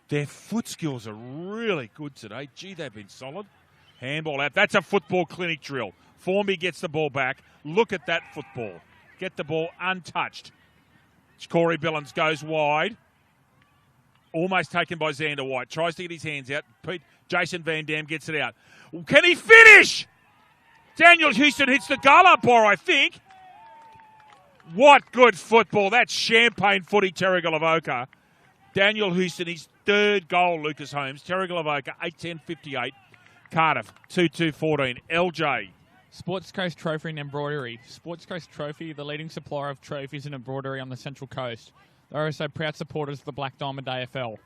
Their foot skills are really good today. Gee, they've been solid. Handball out. That's a football clinic drill. Formby gets the ball back. Look at that football. Get the ball untouched. Corey Billings goes wide. Almost taken by Xander White. Tries to get his hands out. Jason Van Dam gets it out. Can he finish? Daniel Houston hits the goal umpire, I think. What good football. That's champagne footy, Terrigal Avoca. Daniel Houston, his third goal, Lucas Holmes. Terrigal Avoca, 8-10-58. Cardiff, 2-2-14. LJ. Sports Coast Trophy and Embroidery. Sports Coast Trophy, the leading supplier of trophies and embroidery on the Central Coast. They're also proud supporters of the Black Diamond AFL.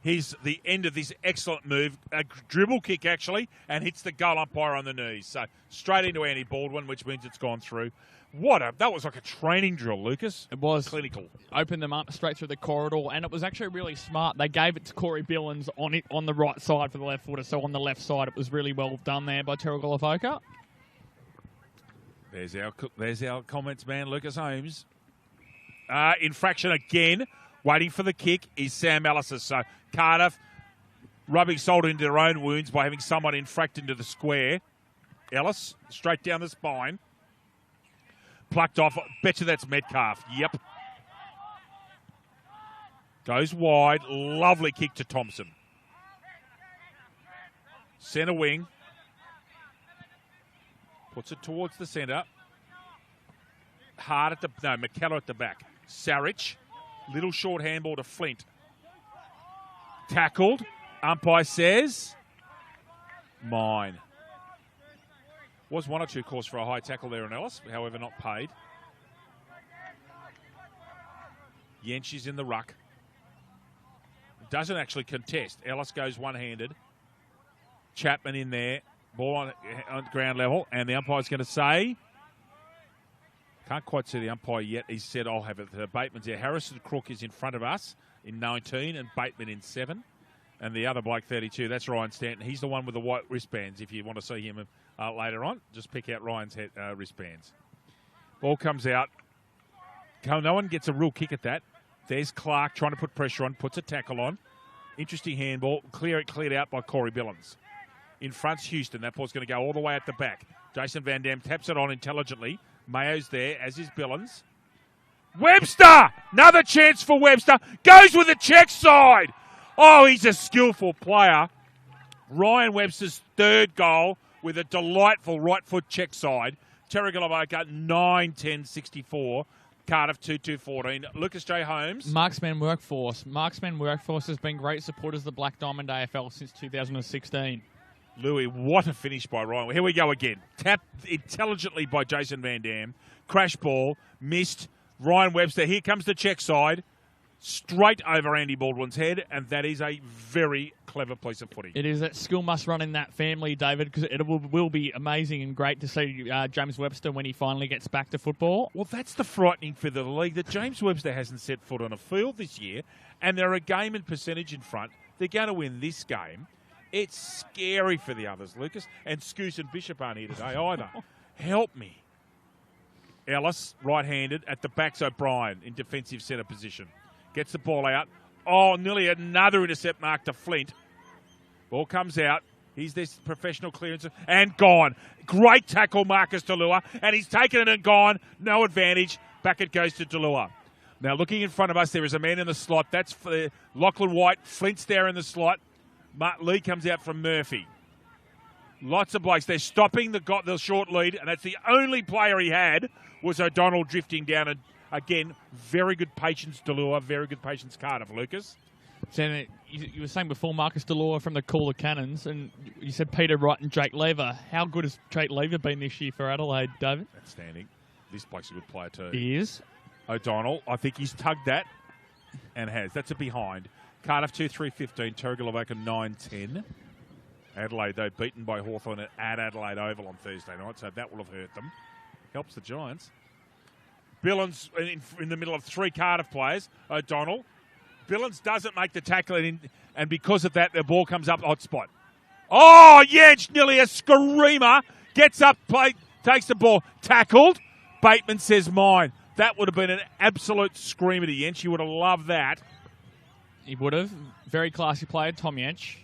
Here's the end of this excellent move. A dribble kick, actually, and hits the goal umpire on the knees. So straight into Andy Baldwin, which means it's gone through. That was like a training drill, Lucas. It was. Clinical. Opened them up straight through the corridor, and it was actually really smart. They gave it to Corey Billings on the right side for the left footer, so on the left side it was really well done there by Terrigal Avoca. There's our comments man, Lucas Holmes. Infraction again. Waiting for the kick is Sam Ellis. So Cardiff rubbing salt into their own wounds by having someone infract into the square. Ellis, straight down the spine. Plucked off. Bet you that's Metcalf. Yep. Goes wide. Lovely kick to Thompson. Centre wing. Puts it towards the centre. McKellar at the back. Sarich. Little short handball to Flint. Tackled. Umpire says, mine. Was one or two calls for a high tackle there on Ellis, however not paid. Yench is in the ruck. Doesn't actually contest. Ellis goes one-handed. Chapman in there. Ball on ground level. And the umpire's going to say... Can't quite see the umpire yet. He said, I'll have it. Bateman's there. Harrison Crook is in front of us in 19 and Bateman in 7. And the other bloke, 32, that's Ryan Stanton. He's the one with the white wristbands. If you want to see him later on, just pick out Ryan's wristbands. Ball comes out. No one gets a real kick at that. There's Clark trying to put pressure on, puts a tackle on. Interesting handball. Cleared out by Corey Billings. In front's Houston. That ball's going to go all the way at the back. Jason Van Dam taps it on intelligently. Mayo's there, as is Billings. Webster! Another chance for Webster. Goes with the check side. Oh, he's a skillful player. Ryan Webster's third goal with a delightful right foot check side. Terrigal Avoca 9-10-64. Cardiff 2-2-14. Lucas J. Holmes. Marksman Workforce. Marksman Workforce has been great supporters of the Black Diamond AFL since 2016. Louis, what a finish by Ryan. Here we go again. Tapped intelligently by Jason Van Dam. Crash ball. Missed. Ryan Webster. Here comes the check side. Straight over Andy Baldwin's head. And that is a very clever piece of footy. It is. That skill must run in that family, David, because it will be amazing and great to see James Webster when he finally gets back to football. Well, that's the frightening for the league, that James Webster hasn't set foot on a field this year. And they're a game and percentage in front. They're going to win this game. It's scary for the others, Lucas. And Scoos and Bishop aren't here today either. Help me. Ellis, right-handed, at the back's O'Brien in defensive centre position. Gets the ball out. Oh, nearly another intercept mark to Flint. Ball comes out. He's this professional clearance. And gone. Great tackle, Marcus Delua. And he's taken it and gone. No advantage. Back it goes to Delua. Now, looking in front of us, there is a man in the slot. That's for Lachlan White. Flint's there in the slot. Lee comes out from Murphy. Lots of blokes. They're stopping the short lead, and that's the only player he had was O'Donnell drifting down. And again, very good patience, Delua. Very good patience, Cardiff. Lucas? So you were saying before Marcus Delua from the Cooler Cannons, and you said Peter Wright and Jake Lever. How good has Jake Lever been this year for Adelaide, David? Outstanding. This bloke's a good player too. He is. O'Donnell, I think he's tugged that and has. That's a behind. Cardiff 2-3-15, Terrigal Avoca 9-10. Adelaide, though, beaten by Hawthorn at Adelaide Oval on Thursday night, so that will have hurt them. Helps the Giants. Billings in the middle of three Cardiff players. O'Donnell. Billings doesn't make the tackle, and because of that, the ball comes up hot spot. Oh, Yench, nearly a screamer. Gets up, takes the ball. Tackled. Bateman says mine. That would have been an absolute screamer to Yench. You would have loved that. He would have. Very classy player, Tom Yench.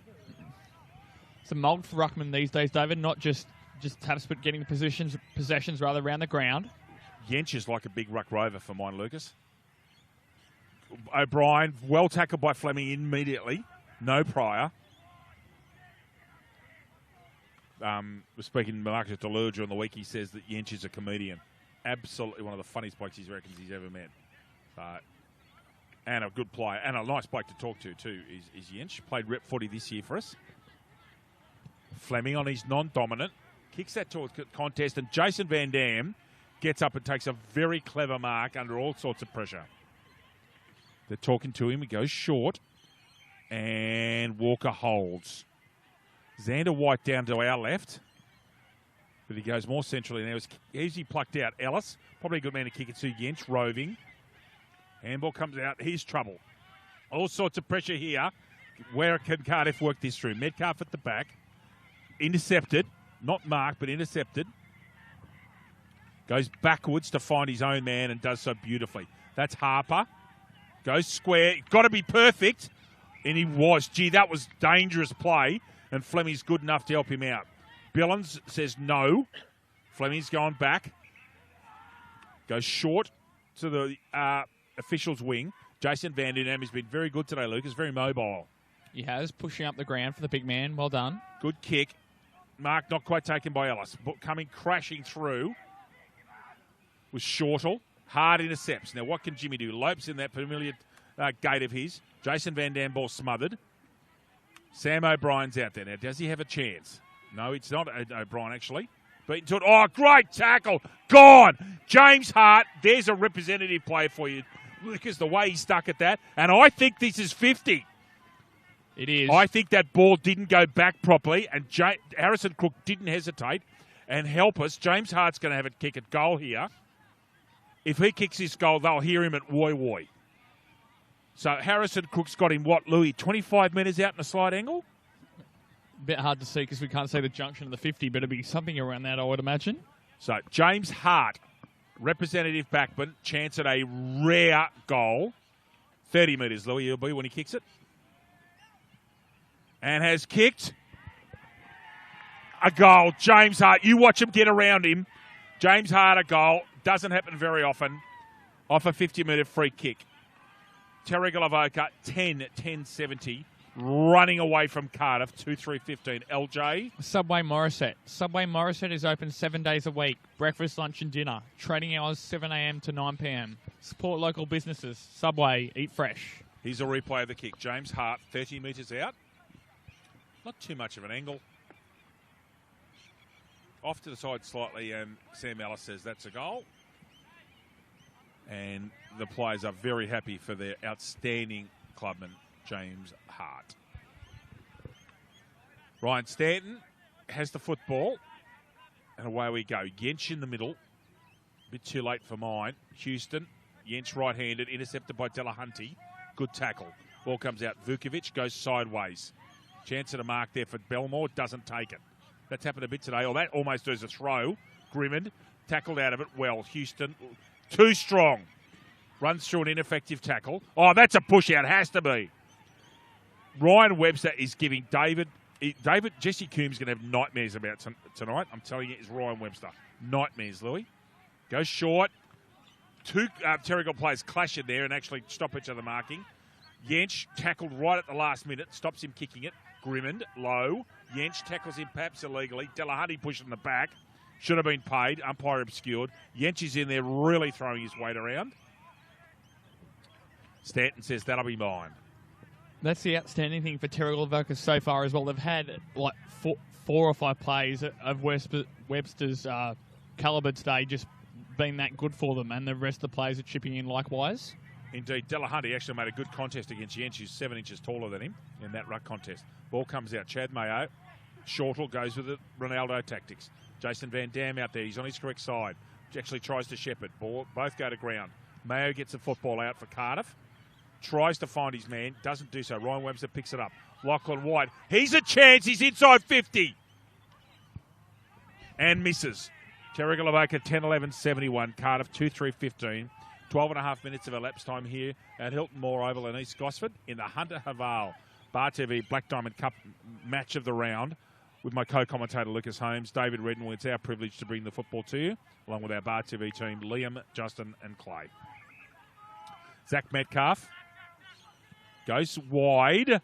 It's a mould for ruckman these days, David. Not just taps, but getting the possessions rather around the ground. Yench is like a big ruck rover for mine, Lucas. O'Brien, well tackled by Fleming immediately. No prior. We're speaking to Marcus Delure during the week. He says that Yench is a comedian. Absolutely one of the funniest blokes he reckons he's ever met. And a good player. And a nice bloke to talk to, too, is Yench. Played rep footy this year for us. Fleming on his non-dominant. Kicks that towards contest. And Jason Van Dam gets up and takes a very clever mark under all sorts of pressure. They're talking to him. He goes short. And Walker holds. Xander White down to our left. But he goes more centrally now. He's plucked out Ellis. Probably a good man to kick it to. Yench roving. Handball comes out. Here's trouble. All sorts of pressure here. Where can Cardiff work this through? Metcalf at the back. Intercepted. Not marked, but intercepted. Goes backwards to find his own man and does so beautifully. That's Harper. Goes square. Got to be perfect. And he was. Gee, that was dangerous play. And Fleming's good enough to help him out. Billings says no. Fleming's going back. Goes short to the official's wing. Jason Van Den Ham has been very good today, Lucas. Very mobile. He has, pushing up the ground for the big man. Well done. Good kick. Mark not quite taken by Ellis. But coming crashing through was Shortle. Hard intercepts. Now, what can Jimmy do? Lopes in that familiar gate of his. Jason Van Dam ball smothered. Sam O'Brien's out there. Now, does he have a chance? No, it's not O'Brien, actually. Beaten to it. Oh, great tackle. Gone. James Hart, there's a representative play for you. Lucas, the way he stuck at that. And I think this is 50. It is. I think that ball didn't go back properly, and Harrison Cook didn't hesitate and help us. James Hart's going to have a kick at goal here. If he kicks his goal, they'll hear him at Woy Woy. So Harrison Cook's got him, what, Louis, 25 metres out in a slight angle? A bit hard to see because we can't see the junction of the 50, but it'll be something around that, I would imagine. So James Hart, representative backman, chance at a rare goal. 30 metres, Louis, he'll be when he kicks it. And has kicked a goal. James Hart, you watch him get around him. James Hart, a goal. Doesn't happen very often. Off a 50-metre free kick. Terrigal Avoca, 10-10-70. Running away from Cardiff, 2-3-15. LJ. Subway Morisset. Subway Morisset is open 7 days a week. Breakfast, lunch and dinner. Trading hours 7 a.m. to 9 p.m. Support local businesses. Subway, eat fresh. Here's a replay of the kick. James Hart, 30 metres out. Not too much of an angle. Off to the side slightly, and Sam Ellis says that's a goal. And the players are very happy for their outstanding clubman, James Hart. Ryan Stanton has the football. And away we go. Yench in the middle. A bit too late for mine. Houston. Yench right-handed. Intercepted by Delahunty. Good tackle. Ball comes out. Vukovic goes sideways. Chance at a mark there for Belmore. Doesn't take it. That's happened a bit today. Or that almost does a throw. Grimmond. Tackled out of it well. Houston. Too strong. Runs through an ineffective tackle. Oh, that's a push out. Has to be. Ryan Webster is giving Jesse Coombs going to have nightmares about tonight. I'm telling you, it's Ryan Webster. Nightmares, Louis. Goes short. Two Terrigal players clash in there and actually stop each other marking. Yench tackled right at the last minute. Stops him kicking it. Grimmond, low. Yench tackles him perhaps illegally. Delahunty pushing the back. Should have been paid. Umpire obscured. Yench is in there really throwing his weight around. Stanton says that'll be mine. That's the outstanding thing for Terrigal Avoca so far as well. They've had like four or five plays of Webster's calibre today just been that good for them, and the rest of the players are chipping in likewise. Indeed, Delahunty actually made a good contest against Yench, who's 7 inches taller than him in that ruck contest. Ball comes out. Chad Mayo. Shortle goes with the Ronaldo tactics. Jason Van Dam out there. He's on his correct side. Actually tries to shepherd. Both go to ground. Mayo gets the football out for Cardiff. Tries to find his man. Doesn't do so. Ryan Webster picks it up. Lachlan White. He's a chance. He's inside 50. And misses. Terrigal Avoca 10-11-71. Cardiff 2-3-15. 12.5 minutes of elapsed time here at Hilton Moore Oval in East Gosford in the Hunter Haval Bar TV Black Diamond Cup match of the round with my co-commentator Lucas Holmes, David Redden. It's our privilege to bring the football to you, along with our Bar TV team, Liam, Justin and Clay. Zach Metcalf goes wide.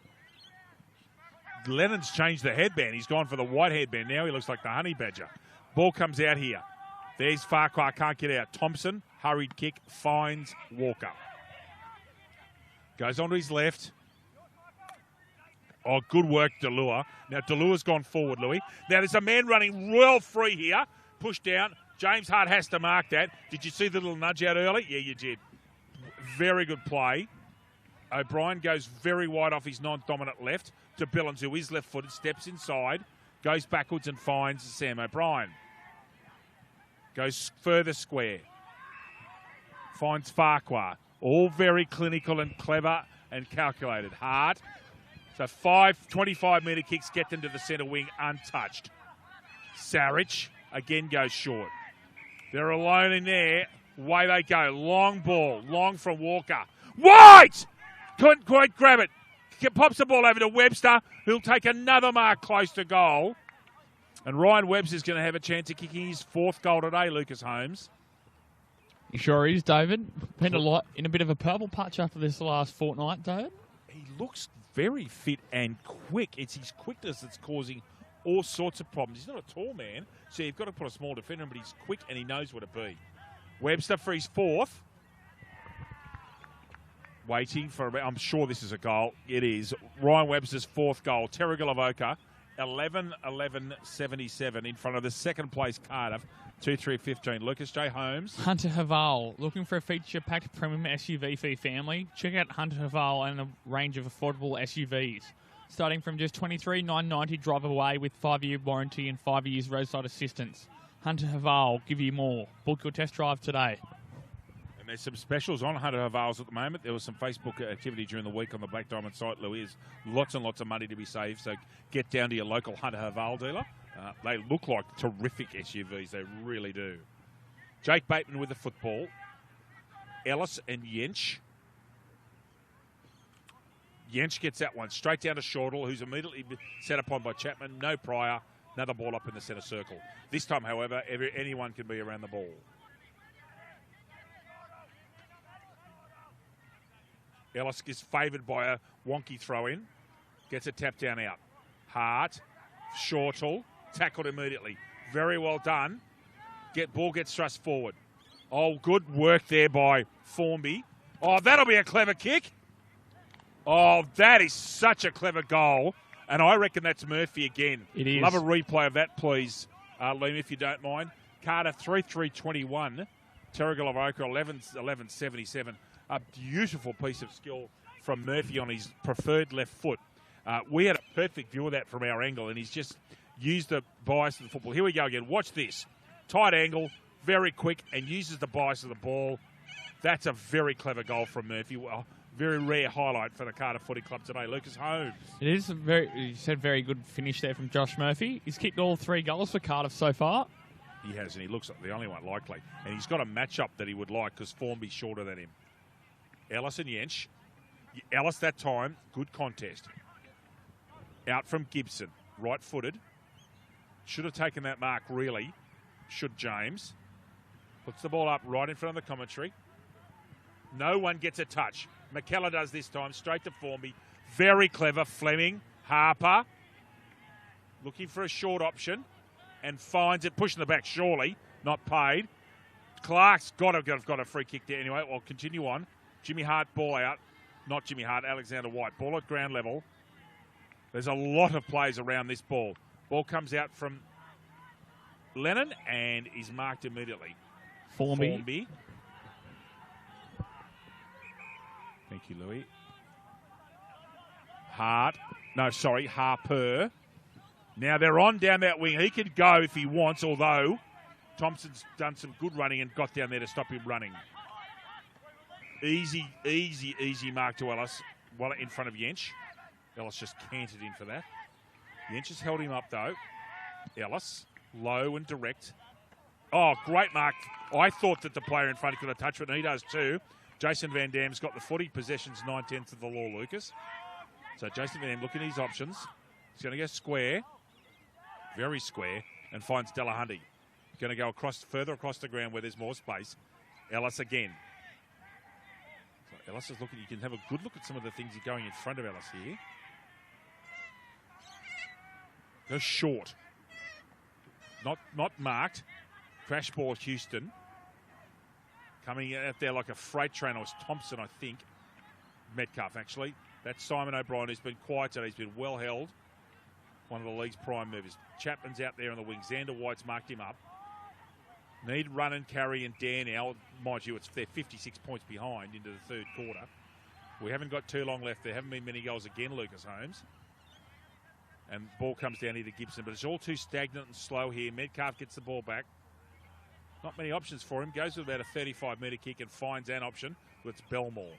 Lennon's changed the headband. He's gone for the white headband. Now he looks like the honey badger. Ball comes out here. There's Farquhar, can't get out. Thompson, hurried kick, finds Walker. Goes on to his left. Oh, good work, Delua. Now, Delua's gone forward, Louis. Now, there's a man running well free here. Pushed down. James Hart has to mark that. Did you see the little nudge out early? Yeah, you did. Very good play. O'Brien goes very wide off his non-dominant left to Billings, who is left-footed, steps inside, goes backwards and finds Sam O'Brien. Goes further square. Finds Farquhar. All very clinical and clever and calculated. Hart. So 5 25-metre kicks get them to the centre wing untouched. Sarich again goes short. They're alone in there. Away they go. Long ball. Long from Walker. White! Couldn't quite grab it. Pops the ball over to Webster, who'll take another mark close to goal. And Ryan Webster's going to have a chance of kicking his 4th goal today, Lucas Holmes. He sure is, David. Been in a bit of a purple patch after this last fortnight, David. He looks very fit and quick. It's his quickness that's causing all sorts of problems. He's not a tall man, so you've got to put a small defender in, but he's quick and he knows what to be. Webster for his 4th. Waiting for, I'm sure this is a goal. It is. Ryan Webster's 4th goal. Terrigal Avoca, 11-11-77 in front of the 2nd place Cardiff, 2-3-15. Lucas J. Holmes. Hunter Haval, looking for a feature-packed premium SUV for your family? Check out Hunter Haval and a range of affordable SUVs. Starting from just $23,990 drive away with 5-year warranty and 5 years roadside assistance. Hunter Haval, give you more. Book your test drive today. And there's some specials on Hunter Havals at the moment. There was some Facebook activity during the week on the Black Diamond site, Louis. There's lots and lots of money to be saved, so get down to your local Hunter Haval dealer. They look like terrific SUVs. They really do. Jake Bateman with the football. Ellis and Yench. Yench gets that one straight down to Shortall, who's immediately set upon by Chapman. No prior. Another ball up in the centre circle. This time, however, anyone can be around the ball. Ellis is favoured by a wonky throw-in. Gets a tap down out. Hart. Shortall. Tackled immediately. Very well done. Ball gets thrust forward. Oh, good work there by Formby. Oh, that'll be a clever kick. Oh, that is such a clever goal. And I reckon that's Murphy again. It is. Love a replay of that, please, Liam, if you don't mind. Cardiff 3-3-21. Terrigal Avoca 11-11-77. A beautiful piece of skill from Murphy on his preferred left foot. We had a perfect view of that from our angle, and he's just used the bias of the football. Here we go again. Watch this. Tight angle, very quick, and uses the bias of the ball. That's a very clever goal from Murphy. Well, very rare highlight for the Cardiff Footy Club today. Lucas Holmes. It is you said very good finish there from Josh Murphy. He's kicked all 3 goals for Cardiff so far. He has, and he looks like the only one likely. And he's got a matchup that he would like because Formby's shorter than him. Ellis and Yench. Ellis that time, good contest. Out from Gibson, right-footed. Should have taken that mark, really. Should James. Puts the ball up right in front of the commentary. No one gets a touch. McKellar does this time, straight to Formby. Very clever. Fleming, Harper. Looking for a short option. And finds it, pushing the back, surely. Not paid. Clark's got a free kick there anyway. Well, continue on. Jimmy Hart, ball out. Not Jimmy Hart, Alexander White. Ball at ground level. There's a lot of plays around this ball. Ball comes out from Lennon and is marked immediately. Formby. Thank you, Louis. Harper. Now they're on down that wing. He could go if he wants, although Thompson's done some good running and got down there to stop him running. Easy mark to Ellis. Well, in front of Yench. Ellis just cantered in for that. Yench has held him up, though. Ellis, low and direct. Oh, great mark. I thought that the player in front could have touched it, and he does too. Jason Van Dam's got the footy. Possession's 9/10 of the law, Lucas. So Jason Van Dam looking at his options. He's going to go square, very square, and finds Delahunty. He's going to go further across the ground where there's more space. Ellis again. So Ellis is looking. You can have a good look at some of the things going in front of Ellis here. Go short. Not marked. Crash ball Houston. Coming out there like a freight train. It was Thompson, I think. Metcalf, actually. That's Simon O'Brien, who's been quiet today. He's been well held. One of the league's prime movers. Chapman's out there on the wing. Xander White's marked him up. Need run and carry and dare now. Mind you, they're 56 points behind into the third quarter. We haven't got too long left. There haven't been many goals again, Lucas Holmes. And ball comes down here to Gibson, but it's all too stagnant and slow here. Metcalf gets the ball back. Not many options for him. Goes with about a 35-metre kick and finds an option. It's Belmore.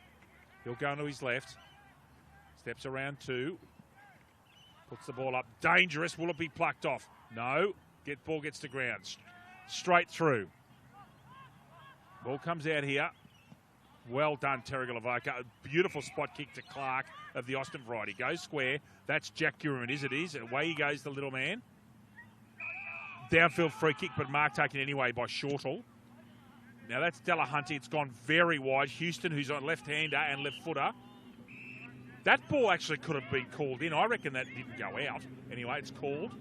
He'll go to his left. Steps around two. Puts the ball up. Dangerous. Will it be plucked off? No. Ball gets to ground. Straight through. Ball comes out here. Well done, Terrigal Avoca. A beautiful spot kick to Clark of the Austin variety. Goes square. That's Jack Gurman, is it? Away he goes, the little man. Downfield free kick, but mark taken anyway by Shortall. Now that's Delahunty. It's gone very wide. Houston, who's on left-hander and left footer. That ball actually could have been called in. I reckon that didn't go out. Anyway, it's called.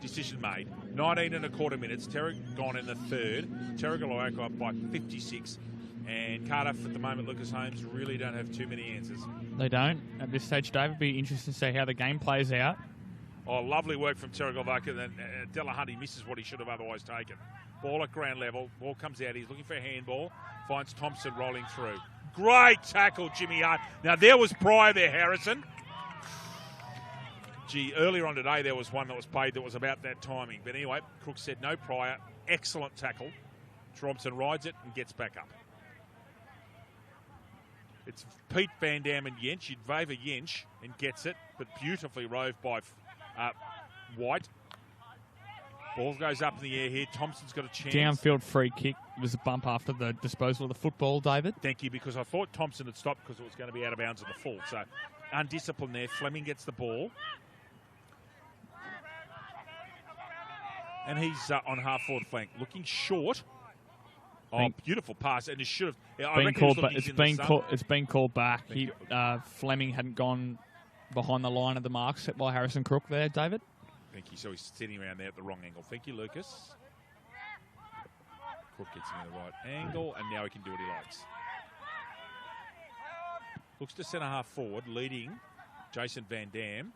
Decision made. 19 1/4 minutes. Terrigal gone in the third. Terrigal Avoca up by 56. And Cardiff at the moment, Lucas Holmes, really don't have too many answers. They don't. At this stage, Dave, it'd be interesting to see how the game plays out. Oh, lovely work from Terrigal Avoca. And Delahunty misses what he should have otherwise taken. Ball at ground level. Ball comes out. He's looking for a handball. Finds Thompson rolling through. Great tackle, Jimmy Hart. Now, there was prior there, Harrison. Gee, earlier on today, there was one that was paid that was about that timing. But anyway, Crook said no prior. Excellent tackle. Thompson rides it and gets back up. It's Pete Van Dam and Jensch. You'd favour Jensch and gets it, but beautifully roved by White. Ball goes up in the air here. Thompson's got a chance. Downfield free kick. It was a bump after the disposal of the football, David. Thank you, because I thought Thompson had stopped because it was going to be out of bounds at the full. So undisciplined there. Fleming gets the ball. And he's on half-forward flank. Looking short. Oh, beautiful pass. And it should have... It's been called back. Fleming hadn't gone behind the line of the mark set by Harrison Crook there, David. Thank you. So he's sitting around there at the wrong angle. Thank you, Lucas. Crook gets him in the right angle, and now he can do what he likes. Looks to centre-half forward, leading Jason Van Dam.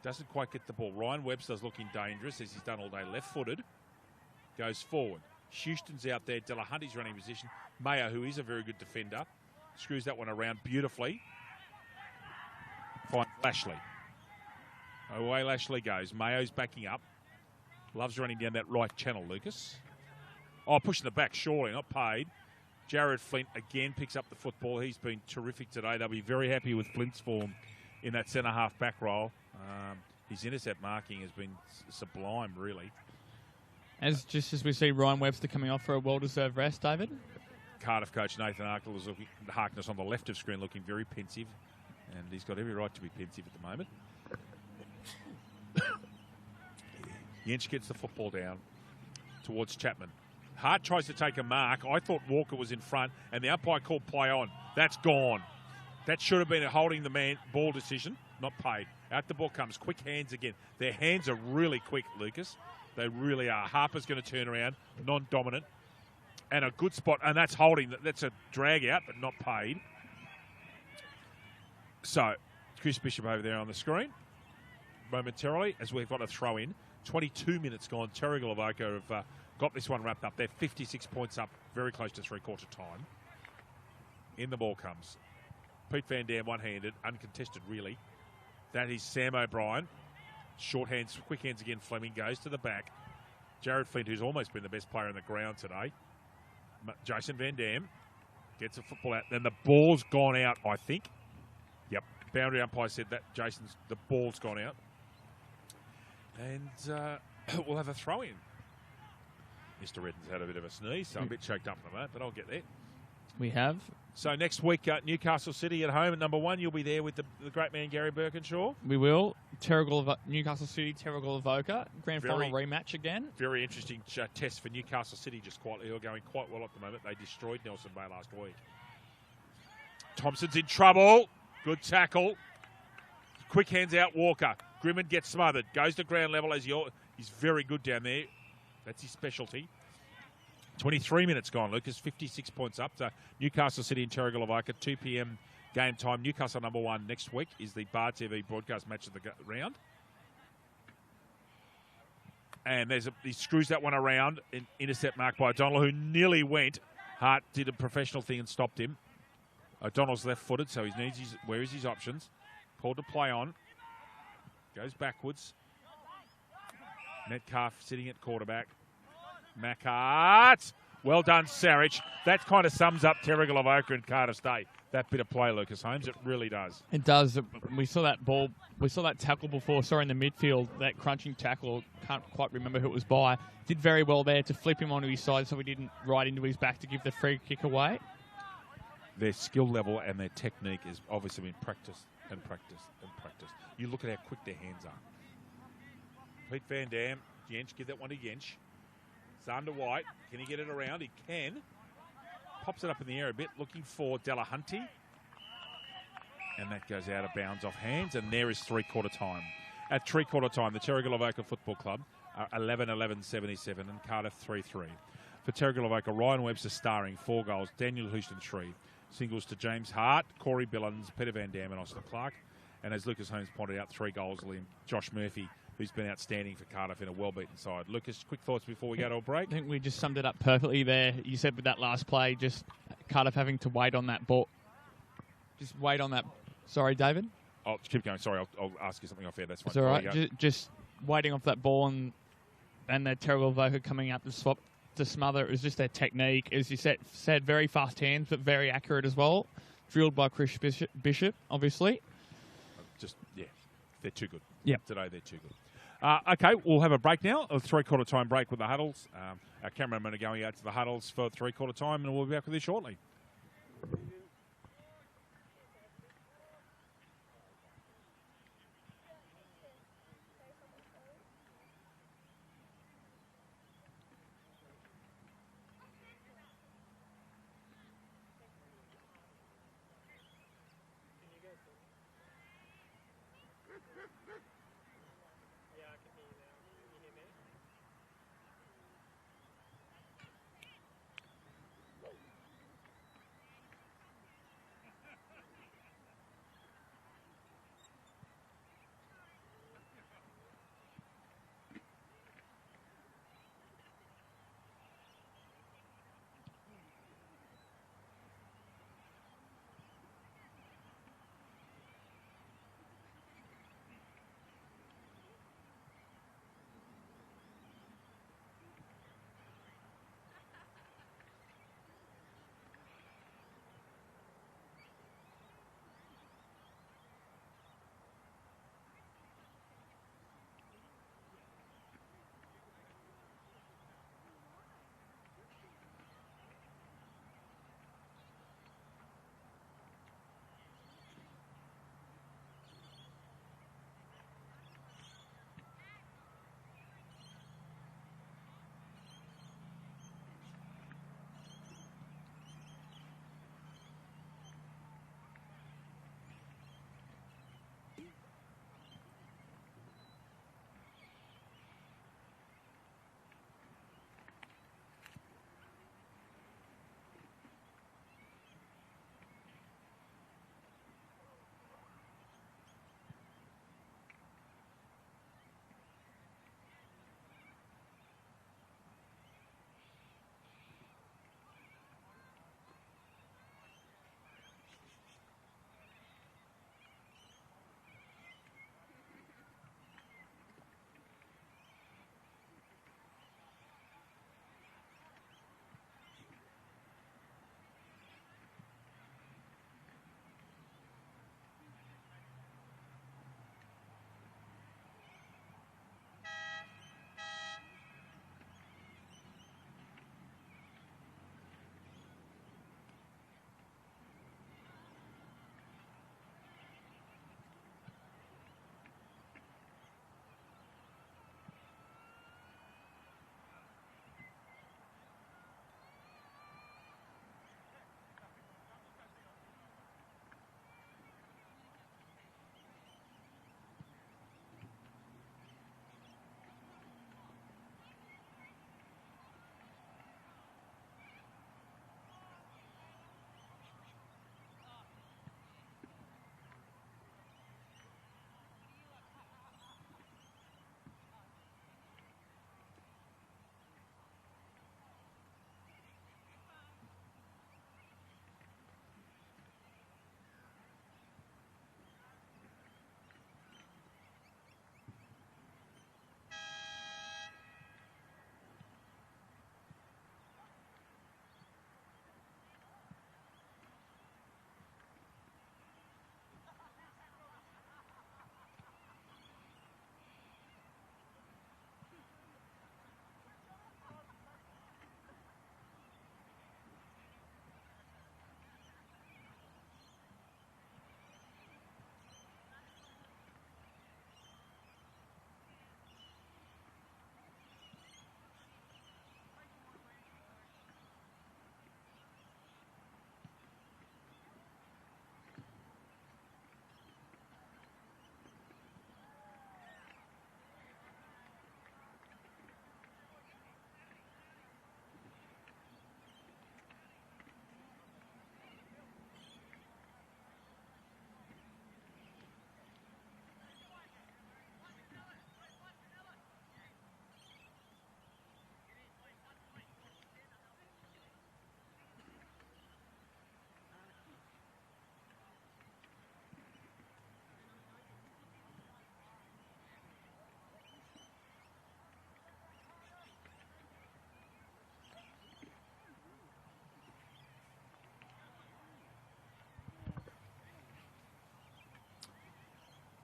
Doesn't quite get the ball. Ryan Webster's looking dangerous, as he's done all day. Left-footed. Goes forward. Houston's out there. Delahunty's running position. Mayo, who is a very good defender, screws that one around beautifully. Find Lashley. Away Lashley goes. Mayo's backing up. Loves running down that right channel, Lucas. Oh, pushing the back, surely, not paid. Jared Flint again picks up the football. He's been terrific today. They'll be very happy with Flint's form in that centre-half back role. His intercept marking has been sublime, really. Just as we see Ryan Webster coming off for a well-deserved rest, David. Cardiff coach Nathan Harkness on the left of screen looking very pensive, and he's got every right to be pensive at the moment. Jensch gets the football down towards Chapman. Hart tries to take a mark. I thought Walker was in front, and the umpire called play on. That's gone. That should have been a holding the man ball decision, not paid. Out the ball comes. Quick hands again. Their hands are really quick, Lucas. They really are. Harper's going to turn around, non-dominant, and a good spot, and that's holding. That's a drag out, but not paid. So, Chris Bishop over there on the screen momentarily as we've got a throw in. 22 minutes gone. Terrigal Avoca have got this one wrapped up. They're 56 points up, very close to three-quarter time. In the ball comes. Pete Van Dam one-handed, uncontested really. That is Sam O'Brien. Short hands, quick hands again. Fleming goes to the back. Jared Flint, who's almost been the best player on the ground today. Jason Van Dam gets a football out. Then the ball's gone out, I think. Yep. Boundary umpire said that the ball's gone out. And we'll have a throw in. Mr. Redden's had a bit of a sneeze, so I'm a bit choked up from that, but I'll get there. We have. So next week, Newcastle City at home at number 1. You'll be there with the great man Gary Birkinshaw. We will. Newcastle City, Terrigal Avoca. Grand final rematch again. Very interesting test for Newcastle City just quietly. Who are going quite well at the moment. They destroyed Nelson Bay last week. Thompson's in trouble. Good tackle. Quick hands out Walker. Grimond gets smothered. Goes to ground level as he's very good down there. That's his specialty. 23 minutes gone, Lucas. 56 points up. So Newcastle City and Terrigal Avoca, 2 p.m. game time. Newcastle number 1 next week is the Bar TV broadcast match of the round. And he screws that one around. An intercept mark by O'Donnell, who nearly went. Hart did a professional thing and stopped him. O'Donnell's left-footed, so he needs where is his options? Called to play on. Goes backwards. Metcalf sitting at quarterback. Mackart. Well done, Sarich. That kind of sums up Terrigal Avoca and Cardiff State. That bit of play, Lucas Holmes. It really does. It does. We saw that ball. We saw that tackle before. Sorry, in the midfield, that crunching tackle. Can't quite remember who it was by. Did very well there to flip him onto his side so he didn't ride into his back to give the free kick away. Their skill level and their technique is obviously been practiced and practiced and practiced. You look at how quick their hands are. Pete Van Dam. Jensch, give that one to Jensch. Sander White, can he get it around? He can. Pops it up in the air a bit, looking for Delahunty. And that goes out of bounds off hands, and there is three-quarter time. At three-quarter time, the Terrigal Avoca Football Club are 11-11-77 and Cardiff 3-3. For Terrigal Avoca, Ryan Webster starring, 4 goals, Daniel Houston 3. Singles to James Hart, Corey Billins, Peter Van Dam and Austin Clark. And as Lucas Holmes pointed out, 3 goals, Liam. Josh Murphy, who's been outstanding for Cardiff in a well-beaten side. Lucas, quick thoughts before we go to a break? I think we just summed it up perfectly there. You said with that last play, just Cardiff having to wait on that ball. Just wait on that. Sorry, David? Oh, keep going. Sorry, I'll ask you something off air. That's fine. It's all right. Just waiting off that ball and the Terrigal Avoca coming out to swap to smother. It was just their technique. As you said, very fast hands, but very accurate as well. Drilled by Chris Bishop, obviously. They're too good. Yeah. Today, they're too good. Okay, we'll have a break now, a three-quarter time break with the huddles. Our cameramen are going out to the huddles for three-quarter time, and we'll be back with you shortly.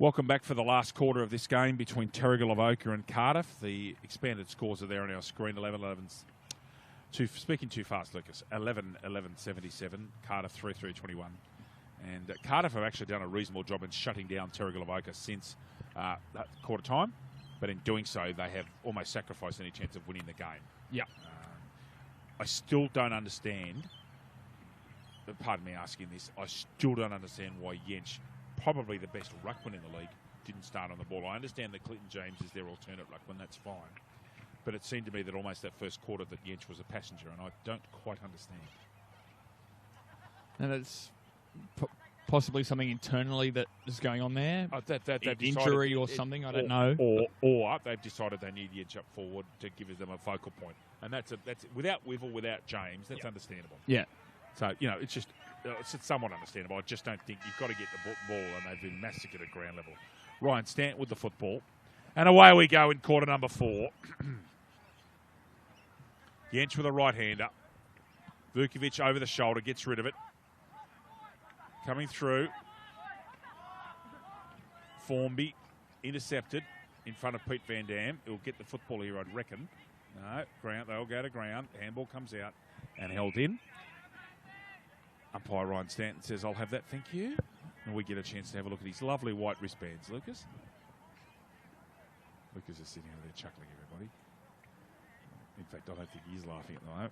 Welcome back for the last quarter of this game between Terrigal, Avoca and Cardiff. The expanded scores are there on our screen. 11-11. Speaking too fast, Lucas. 11-11-77. Cardiff 3-3-21. And Cardiff have actually done a reasonable job in shutting down Terrigal, Avoca since that quarter time. But in doing so, they have almost sacrificed any chance of winning the game. Yeah. I still don't understand. Pardon me asking this. I still don't understand why Jensch, probably the best ruckman in the league, didn't start on the ball. I understand that Clinton James is their alternate ruckman. That's fine. But it seemed to me that almost that first quarter that Jensch was a passenger, and I don't quite understand. And it's possibly something internally that is going on there. Injury or something, I don't know. Or they've decided they need Jensch up forward to give them a focal point. And that's without Wivel, without James, that's understandable. Yeah. So, it's just it's somewhat understandable. I just don't think you've got to get the ball, and they've been massacred at ground level. Ryan Stanton with the football. And away we go in quarter number 4. Jensch with a right-hander. Vukovic over the shoulder, gets rid of it. Coming through. Formby intercepted in front of Pete Van Dam. He'll get the football here, I'd reckon. No, ground. They'll go to ground. Handball comes out and held in. Umpire Ryan Stanton says, I'll have that, thank you. And we get a chance to have a look at his lovely white wristbands, Lucas. Lucas is sitting over there chuckling, everybody. In fact, I don't think he's laughing at the moment.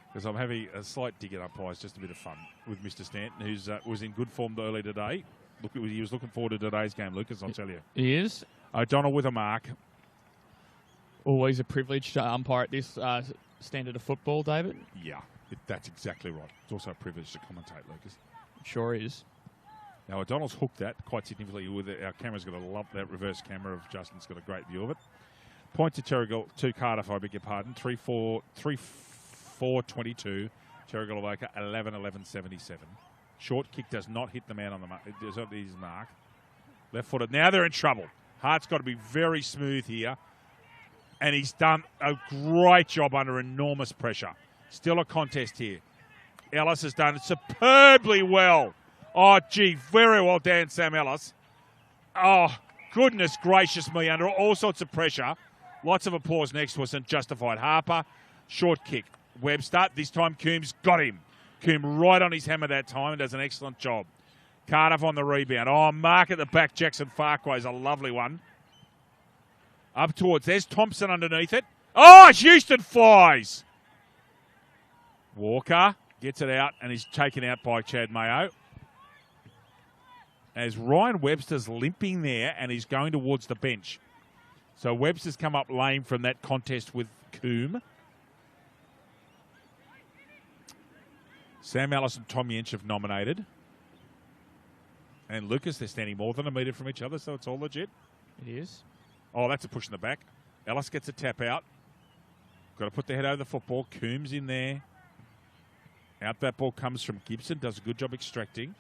Because I'm having a slight dig at umpires, just a bit of fun with Mr. Stanton, who's was in good form early today. He was looking forward to today's game, Lucas, I'll tell you. He is. O'Donnell with a mark. Always a privilege to umpire at this standard of football, David. Yeah, that's exactly right. It's also a privilege to commentate, Lucas. Sure is. Now, O'Donnell's hooked that quite significantly with it. Our camera's got a love, that reverse camera of Justin's got a great view of it. Point to Terrigal, to Cardiff, I beg your pardon. 3-4-22. Terrigal Avoca, 11-11-77. Short kick does not hit the man on the mark. It does not hit his mark. Left-footed. Now they're in trouble. Hart's got to be very smooth here. And he's done a great job under enormous pressure. Still a contest here. Ellis has done superbly well. Oh, gee, very well done, Sam Ellis. Oh, goodness gracious me, under all sorts of pressure. Lots of applause next to us and justified. Harper, short kick. Webster, this time Coombs got him. Coombs right on his hammer that time and does an excellent job. Cardiff on the rebound. Oh, mark at the back. Jackson Farquhar is a lovely one. Up towards, there's Thompson underneath it. Oh, Houston flies. Walker gets it out and is taken out by Chad Mayo. As Ryan Webster's limping there and he's going towards the bench. So Webster's come up lame from that contest with Coombe. Sam Ellis and Tom Jensch have nominated. And Lucas, they're standing more than a metre from each other, so it's all legit. It is. Oh, that's a push in the back. Ellis gets a tap out. Got to put the head over the football. Coombs in there. Out that ball comes from Gibson. Does a good job extracting.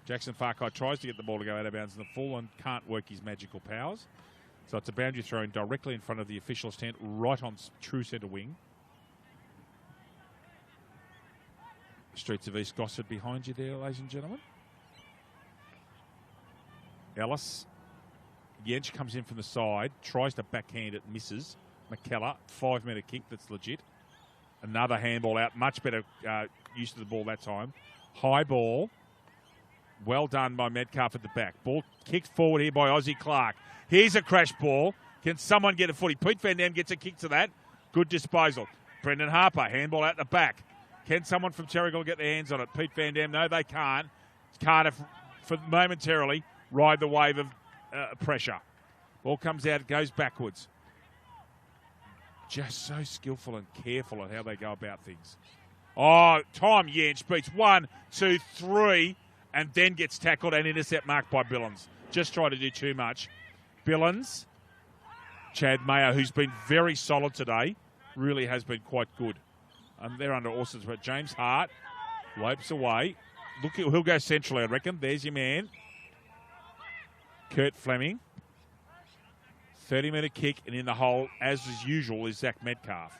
Jackson Farquhar tries to get the ball to go out of bounds in the full and can't work his magical powers. So it's a boundary thrown directly in front of the official's tent, right on true centre wing. Streets of East Gosford behind you there, ladies and gentlemen. Ellis. Jensch comes in from the side, tries to backhand it, misses. McKellar, 5-metre kick, that's legit. Another handball out, much better use of the ball that time. High ball. Well done by Metcalf at the back. Ball kicked forward here by Ozzie Clark. Here's a crash ball. Can someone get a footy? Pete Van Dam gets a kick to that. Good disposal. Brendan Harper, handball out the back. Can someone from Terrigal get their hands on it? Pete Van Dam, no, they can't. Cardiff, for momentarily, ride the wave of pressure. Ball comes out, it goes backwards. Just so skillful and careful at how they go about things. Oh, Tom Jensch beats 1, 2, 3, and then gets tackled and intercept marked by Billins. Just try to do too much. Billins, Chad Mayer, who's been very solid today, really has been quite good. They're under Orson's, but James Hart lopes away. Look, he'll go centrally, I reckon. There's your man. Kurt Fleming. 30-metre kick, and in the hole, as is usual, is Zach Metcalf.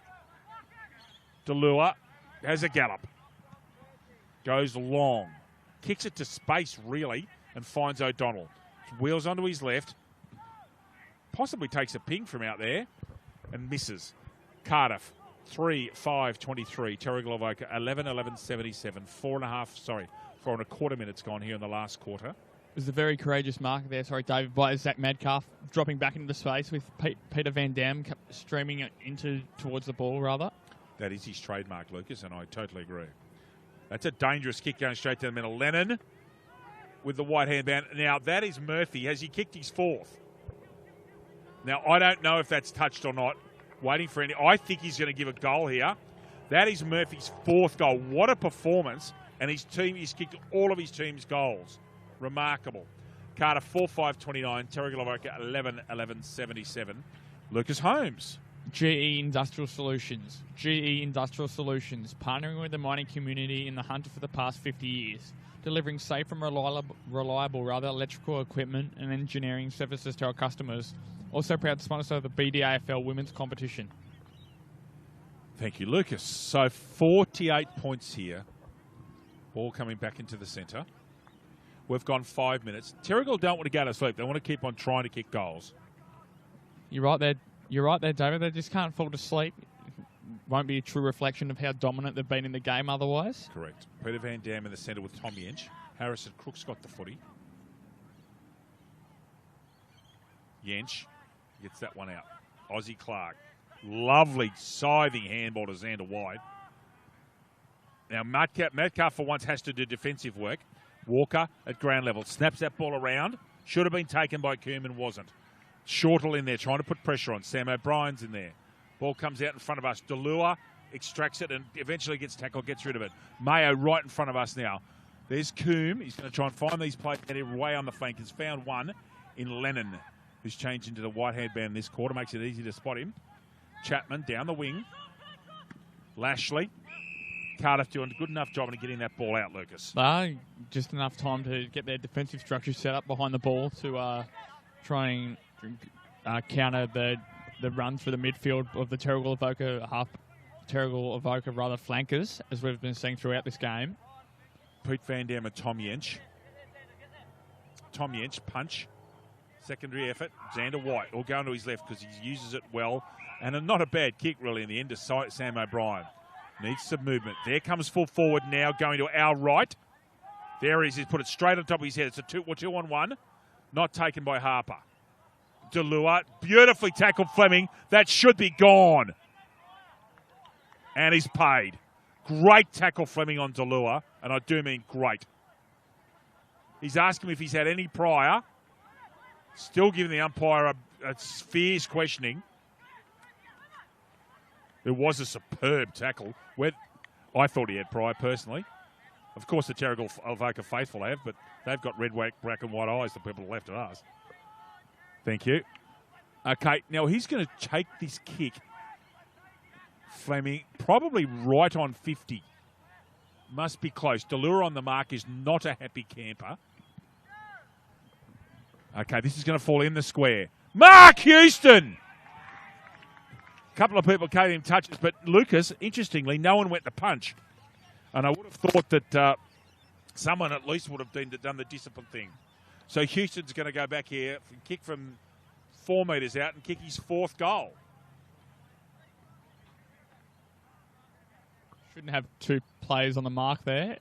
Delua has a gallop. Goes long. Kicks it to space, really, and finds O'Donnell. Wheels onto his left. Possibly takes a ping from out there and misses. Cardiff, 3-5-23. Terrigal Avoca, 11-11-77. 4.25 minutes gone here in the last quarter. It was a very courageous mark there, David, by Zach Metcalf dropping back into space with Peter Van Dam streaming towards the ball, rather. That is his trademark, Lucas, and I totally agree. That's a dangerous kick going straight to the middle. Lennon with the white handband. Now, that is Murphy. Has he kicked his fourth? Now, I don't know if that's touched or not. Waiting for any. I think he's going to give a goal here. That is Murphy's fourth goal. What a performance. And his team, he's kicked all of his team's goals. Remarkable. Cardiff 4-5-29. Terrigal Avoca 11-11-77. Lucas Holmes. GE Industrial Solutions. GE Industrial Solutions, partnering with the mining community in the hunt for the past 50 years, delivering safe and reliable electrical equipment and engineering services to our customers. Also proud to sponsor the BDAFL women's competition. Thank you, Lucas. So 48 points here. Ball coming back into the centre. We've gone 5 minutes. Terrigal don't want to go to sleep. They want to keep on trying to kick goals. You're right there, David. They just can't fall to sleep. Won't be a true reflection of how dominant they've been in the game otherwise. Correct. Peter Van Dam in the centre with Tom Yench. Harrison Crook's got the footy. Yench gets that one out. Ozzie Clark. Lovely scything handball to Xander White. Now, Metcalf for once has to do defensive work. Walker at ground level. Snaps that ball around. Should have been taken by Koeman, wasn't. Shortle in there trying to put pressure on. Sam O'Brien's in there. Ball comes out in front of us. Delua extracts it and eventually gets tackled, gets rid of it. Mayo right in front of us now. There's Coombe. He's going to try and find these players way on the flank. He's found one in Lennon, who's changed into the white handband this quarter. Makes it easy to spot him. Chapman down the wing. Lashley. Cardiff doing a good enough job in getting that ball out, Lucas. Just enough time to get their defensive structure set up behind the ball to try and counter the run through the midfield of the Terrigal Avoca flankers, as we've been seeing throughout this game. Pete Van Dam and Tom Yench. Tom Yench, punch. Secondary effort. Xander White all going to his left because he uses it well. And not a bad kick, really, in the end to Sam O'Brien. Needs some movement. There comes full forward now, going to our right. There he is. He's put it straight on top of his head. It's a 2-on-1. Not taken by Harper. Delua, beautifully tackled Fleming. That should be gone. And he's paid. Great tackle, Fleming, on Delua. And I do mean great. He's asking him if he's had any prior. Still giving the umpire a fierce questioning. It was a superb tackle. I thought he had prior, personally. Of course, the Terrigal Avoca faithful have, but they've got red, black and white eyes, the people left of us. Thank you. Okay, now he's going to take this kick, Fleming, probably right on 50. Must be close. Delura on the mark is not a happy camper. Okay, this is going to fall in the square. Mark Houston! A couple of people gave him touches, but Lucas, interestingly, no one went to punch. And I would have thought that someone at least would have done the discipline thing. So Houston's going to go back here, kick from 4 metres out and kick his fourth goal. Shouldn't have two players on the mark there.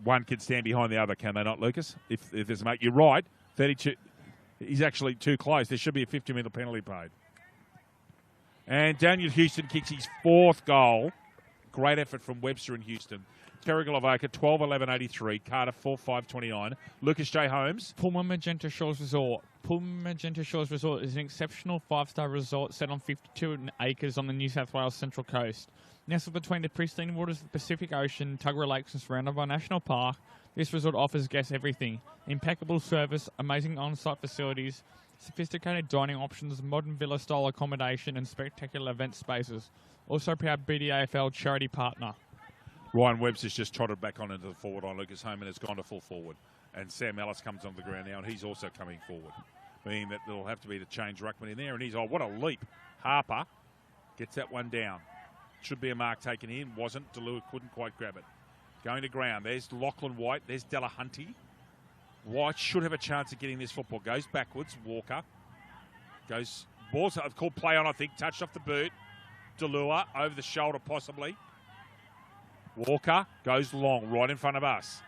One can stand behind the other, can they not, Lucas? If there's a mate, you're right. 32. He's actually too close. There should be a 50-metre penalty paid. And Daniel Houston kicks his fourth goal. Great effort from Webster and Houston. Terrigal Avoca, 12-11-83. Cardiff, 4-5-29. Lucas J. Holmes. Pullman Magenta Shores Resort. Pullman Magenta Shores Resort is an exceptional 5-star resort set on 52 acres on the New South Wales Central Coast. Nestled between the pristine waters of the Pacific Ocean, Tuggerah Lakes, and surrounded by a national park, this resort offers guests everything. Impeccable service, amazing on-site facilities, sophisticated dining options, modern villa-style accommodation, and spectacular event spaces. Also proud BDAFL charity partner. Ryan Webster's just trotted back on into the forward line. Lucas Holman has gone to full forward. And Sam Ellis comes on the ground now, and he's also coming forward. Meaning that there'll have to be to change Ruckman in there. And he's, what a leap. Harper gets that one down. Should be a mark taken in. Wasn't. DeLua couldn't quite grab it. Going to ground. There's Lachlan White. There's Delahunty. White should have a chance of getting this football. Goes backwards. Walker goes. Ball's called play on, I think. Touched off the boot. Delua over the shoulder, possibly. Walker goes long, right in front of us.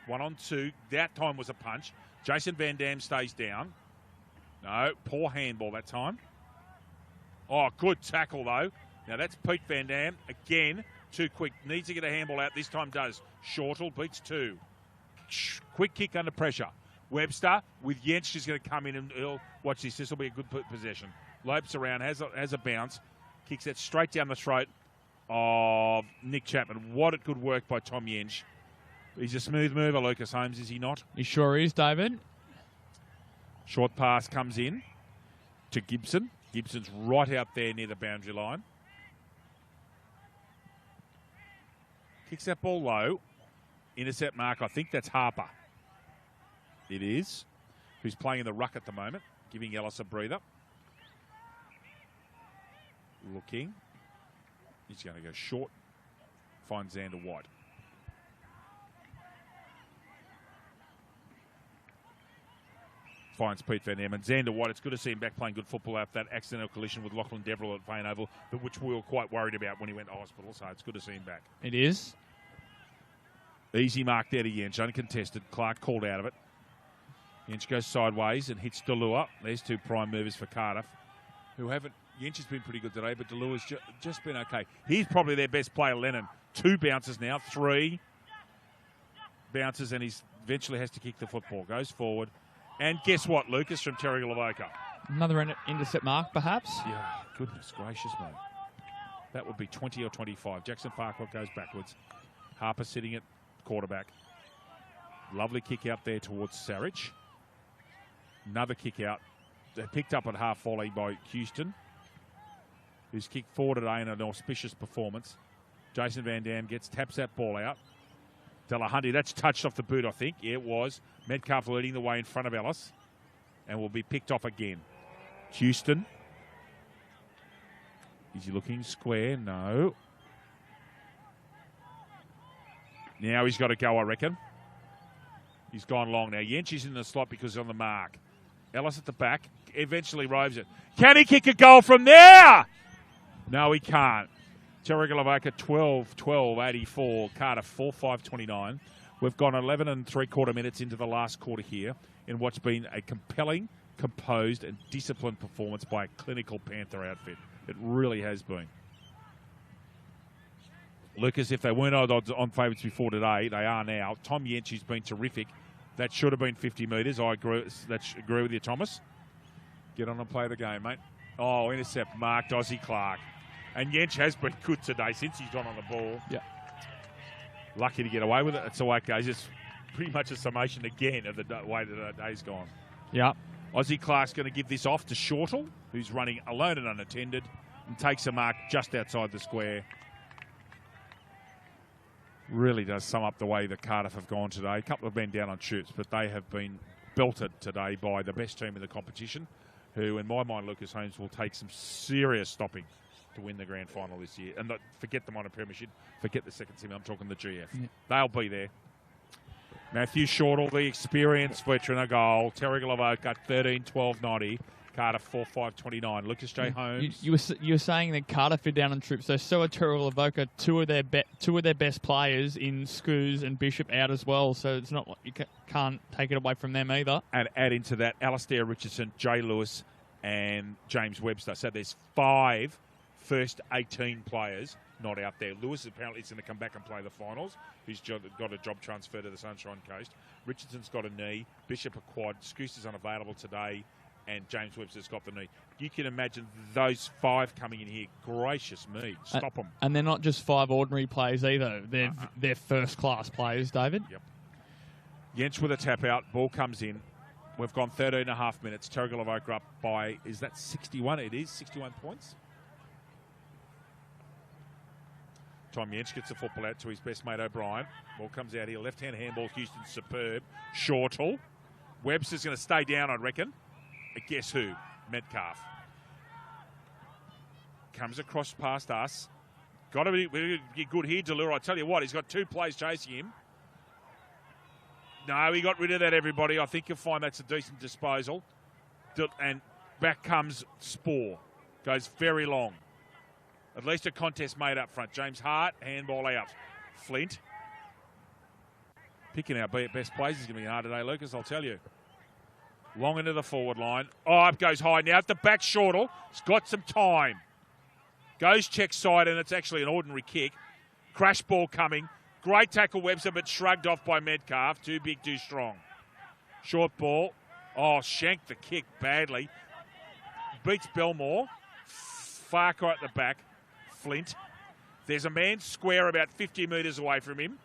1-on-2. That time was a punch. Jason Van Dam stays down. No, poor handball that time. Oh, good tackle, though. Now, that's Pete Van Dam. Again, too quick. Needs to get a handball out. This time does. Shortle beats 2. Quick kick under pressure. Webster with Jensch is going to come in and he'll watch this. This will be a good possession. Lopes around, has a bounce. Kicks that straight down the throat of Nick Chapman. What a good work by Tom Jensch. He's a smooth mover, Lucas Holmes, is he not? He sure is, David. Short pass comes in to Gibson. Gibson's right out there near the boundary line. Kicks that ball low. Intercept mark, I think that's Harper. It is. Who's playing in the ruck at the moment. Giving Ellis a breather. Looking. He's going to go short. Finds Xander White. Finds Pete Van Dam. And Xander White, it's good to see him back playing good football after that accidental collision with Lachlan Deverell at Vane Oval, but which we were quite worried about when he went to hospital, so it's good to see him back. It is. Easy mark there to Jensch, uncontested. Clark called out of it. Jensch goes sideways and hits Delua. There's 2 prime movers for Cardiff, who haven't... Jensch has been pretty good today, but Delua's just been okay. He's probably their best player, Lennon. 2 bounces now, 3 bounces, and he eventually has to kick the football. Goes forward. And guess what, Lucas, from Terrigal Avoca? Another intercept mark, perhaps? Yeah, goodness gracious, mate. That would be 20 or 25. Jackson Farquhar goes backwards. Harper sitting at quarterback. Lovely kick out there towards Sarich. Another kick out. They're picked up at half volley by Houston, who's kicked forward today in an auspicious performance. Jason Van Dam taps that ball out. Delahunty, that's touched off the boot, I think. Yeah, it was. Metcalf leading the way in front of Ellis and will be picked off again. Houston. Is he looking square? No. Now he's got to go, I reckon. He's gone long now. Jensch is in the slot because he's on the mark. Ellis at the back. Eventually roves it. Can he kick a goal from there? No, he can't. Terrigal Avoca 12-12-84. Cardiff 4-5-29. We've gone 11 3/4 minutes into the last quarter here in what's been a compelling, composed and disciplined performance by a clinical Panther outfit. It really has been. Lucas, if they weren't on favourites before today, they are now. Tom Jensch has been terrific. That should have been 50 metres. I agree with you, Thomas. Get on and play the game, mate. Oh, intercept marked Ozzie Clark. And Jensch has been good today since he's gone on the ball. Yeah. Lucky to get away with it. That's the way it goes. It's pretty much a summation again of the way that the day's gone. Yeah. Ozzie Clark's going to give this off to Shortle, who's running alone and unattended, and takes a mark just outside the square. Really does sum up the way that Cardiff have gone today. A couple have been down on troops, but they have been belted today by the best team in the competition, who, in my mind, Lucas Holmes, will take some serious stopping to win the grand final this year. And forget them on a premiership, forget the second team, I'm talking the GF. Yeah. They'll be there. Matthew Shortle, the experienced veteran, a goal. Terrigal Avoca 13-12-90. Cardiff 4-5-29. Lucas J. Holmes. You were saying that Cardiff are down on troops. So are Terrigal Avoca, two of their best players in Scoos and Bishop out as well. So it's not like you can't take it away from them either. And add into that Alastair Richardson, Jay Lewis, and James Webster. So there's 5 first 18 players not out there. Lewis apparently is going to come back and play the finals. He's got a job transfer to the Sunshine Coast. Richardson's got a knee. Bishop a quad. Scoos is unavailable today. And James Webster's got the knee. You can imagine those 5 coming in here. Gracious me. Stop them. And they're not just 5 ordinary players either. They're first-class players, David. Yep. Jensch with a tap out. Ball comes in. We've gone 13.5 minutes. Terrigal Avoca up by, is that 61? It is 61 points. Tom Jensch gets the football out to his best mate O'Brien. Ball comes out here. Left-hand handball. Houston's superb. Shortle. Webster's going to stay down, I reckon. Guess who? Metcalf. Comes across past us. Got to be good here, Delure. I tell you what, he's got 2 plays chasing him. No, he got rid of that, everybody. I think you'll find that's a decent disposal. And back comes Spore. Goes very long. At least a contest made up front. James Hart, handball out. Flint. Picking our best plays is going to be hard today, Lucas, I'll tell you. Long into the forward line. Oh, up goes high. Now at the back, Shortle. He's got some time. Goes check side, and it's actually an ordinary kick. Crash ball coming. Great tackle, Webster, but shrugged off by Metcalf. Too big, too strong. Short ball. Oh, shanked the kick badly. Beats Belmore. Farquhar at the back. Flint. There's a man square about 50 metres away from him.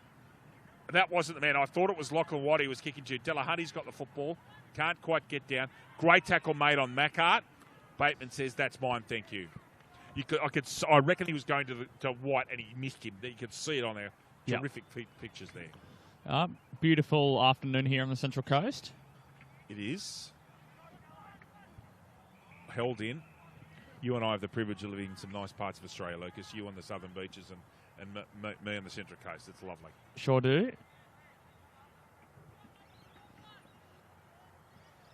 That wasn't the man. I thought it was Lachlan Watt he was kicking to. Delahunty's got the football. Can't quite get down. Great tackle made on Macart. Bateman says, that's mine, thank you. I reckon he was going to White and he missed him. You could see it on there. Terrific pictures there. Beautiful afternoon here on the Central Coast. It is. Held in. You and I have the privilege of living in some nice parts of Australia, Lucas. You on the southern beaches and me on the Central Coast. It's lovely. Sure do.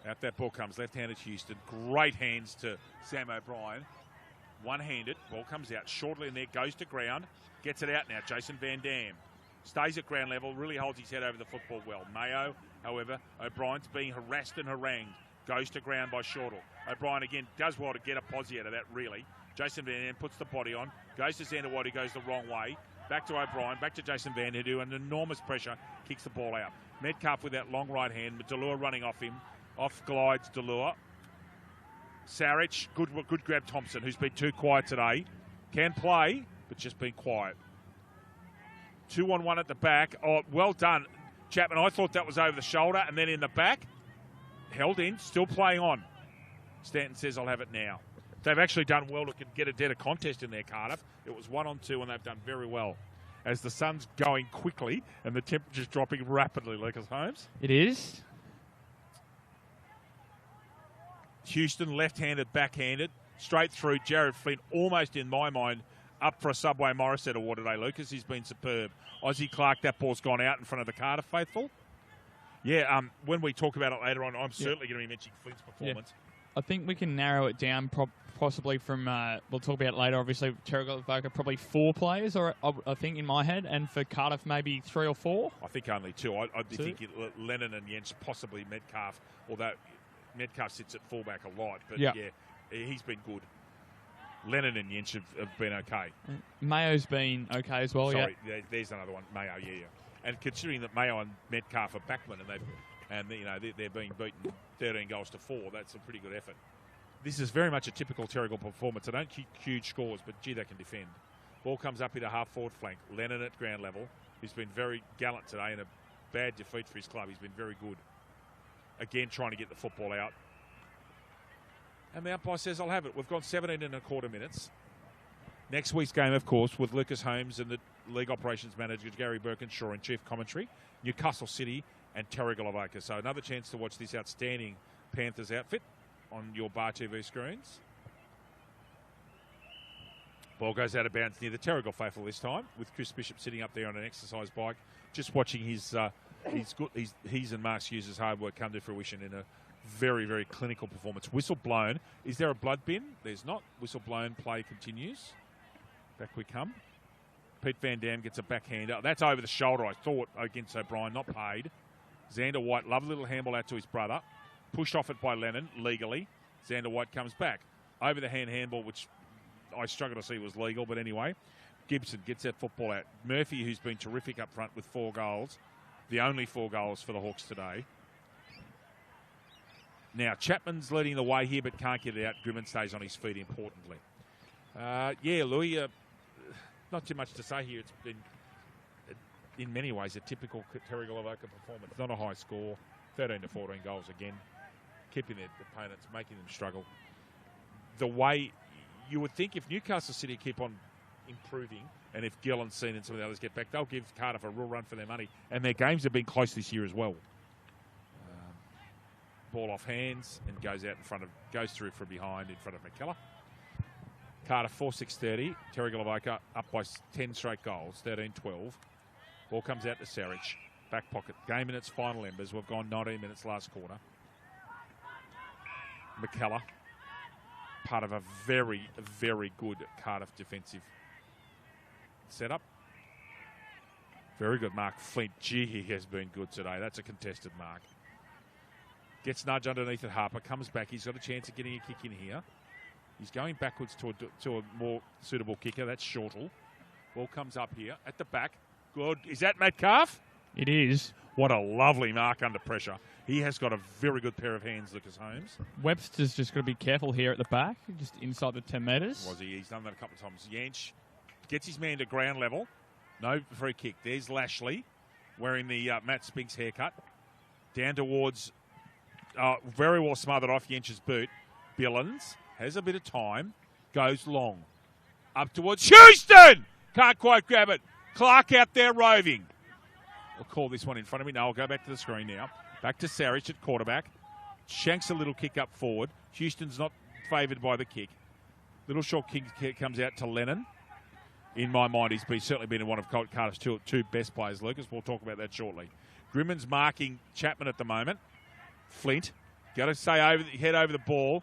Out that ball comes left-handed Houston. Great hands to Sam O'Brien. One-handed. Ball comes out shortly in there. Goes to ground. Gets it out now. Jason Van Dam. Stays at ground level. Really holds his head over the football well. Mayo, however, O'Brien's being harassed and harangued. Goes to ground by Shortle. O'Brien again does well to get a posse out of that, really. Jason Van Dam puts the body on. Goes to Xander White, who goes the wrong way. Back to O'Brien. Back to Jason Van Dam, who under enormous pressure kicks the ball out. Metcalf with that long right hand. Delure running off him. Off glides Delure. Sarich, good grab Thompson, who's been too quiet today. Can play, but just been quiet. 2-on-1 at the back. Oh, well done, Chapman. I thought that was over the shoulder, and then in the back, held in, still playing on. Stanton says, I'll have it now. They've actually done well to get a deader contest in there, Cardiff. It was 1-on-2, and they've done very well. As the sun's going quickly, and the temperature's dropping rapidly, Lucas Holmes. It is. Houston, left-handed, backhanded, straight through. Jared Flint, almost in my mind, up for a Subway Morissette award today, Lucas. He's been superb. Ozzie Clark, that ball's gone out in front of the Cardiff faithful. Yeah, when we talk about it later on, I'm certainly going to be mentioning Flint's performance. Yeah. I think we can narrow it down possibly from, we'll talk about it later, obviously, Terrigal, Avoca, probably 4 players, or I think, in my head, and for Cardiff, maybe 3 or 4? I think only 2. I'd be thinking Lennon and Jens, possibly Metcalf, although Metcalf sits at fullback a lot, but yeah he's been good. Lennon and Jens have been okay. Mayo's been okay as well. Sorry, there's another one. Mayo, yeah. And considering that Mayo and Metcalf are backmen, they're being beaten 13 goals to 4, that's a pretty good effort. This is very much a typical Terrigal performance. They don't keep huge scores, but gee, they can defend. Ball comes up into half forward flank. Lennon at ground level. He's been very gallant today in a bad defeat for his club. He's been very good. Again, trying to get the football out. And the umpire says, I'll have it. We've gone 17 and a quarter minutes. Next week's game, of course, with Lucas Holmes and the League Operations Manager, Gary Birkinshaw, in chief commentary, Newcastle City and Terrigal Avoca. So another chance to watch this outstanding Panthers outfit on your Bar TV screens. Ball goes out of bounds near the Terrigal faithful this time, with Chris Bishop sitting up there on an exercise bike, just watching his and Mark Hughes' hard work come to fruition in a very, very clinical performance. Whistle blown. Is there a blood bin? There's not. Whistle blown. Play continues. Back we come. Pete Van Dam gets a backhander. That's over the shoulder, I thought, against O'Brien. Not paid. Xander White, lovely little handball out to his brother. Pushed off it by Lennon, legally. Xander White comes back. Over the handball, which I struggle to see was legal, but anyway. Gibson gets that football out. Murphy, who's been terrific up front with 4 goals. The only 4 goals for the Hawks today. Now, Chapman's leading the way here, but can't get it out. Grimman stays on his feet, importantly. Louis, not too much to say here. It's been, in many ways, a typical Terrigal Avoca performance. Not a high score. 13 to 14 goals again. Keeping their opponents, making them struggle. The way you would think if Newcastle City keep on improving, and if Gill and Sean and some of the others get back, they'll give Cardiff a real run for their money. And their games have been close this year as well. Ball off hands and goes through from behind in front of McKellar. Cardiff 4-6-30. Terrigal Avoca up by 10 straight goals, 13-12. Ball comes out to Sarich. back pocket. Game in its final embers. We've gone 19 minutes last quarter. McKellar, part of a very, very good Cardiff defensive setup. Very good mark. Flint, gee, he has been good today. That's a contested mark. Gets nudge underneath at Harper, comes back. He's got a chance of getting a kick in here. He's going backwards to a more suitable kicker. That's Shortle. Ball comes up here at the back. Good. Is that Metcalf? It is. What a lovely mark under pressure. He has got a very good pair of hands, Lucas Holmes. Webster's just got to be careful here at the back, just inside the 10 metres. Was he? He's done that a couple of times. Yanch gets his man to ground level. No free kick. There's Lashley wearing the Matt Spinks haircut. Down towards, very well smothered off Yanch's boot. Billings has a bit of time. Goes long. Up towards Houston! Can't quite grab it. Clark out there roving. I'll call this one in front of me. No, I'll go back to the screen now. Back to Sarich at quarterback. Shanks a little kick up forward. Houston's not favoured by the kick. Little short kick comes out to Lennon. In my mind, he's certainly been one of Cardiff's two best players, Lucas. We'll talk about that shortly. Grimmon's marking Chapman at the moment. Flint, got to head over the ball.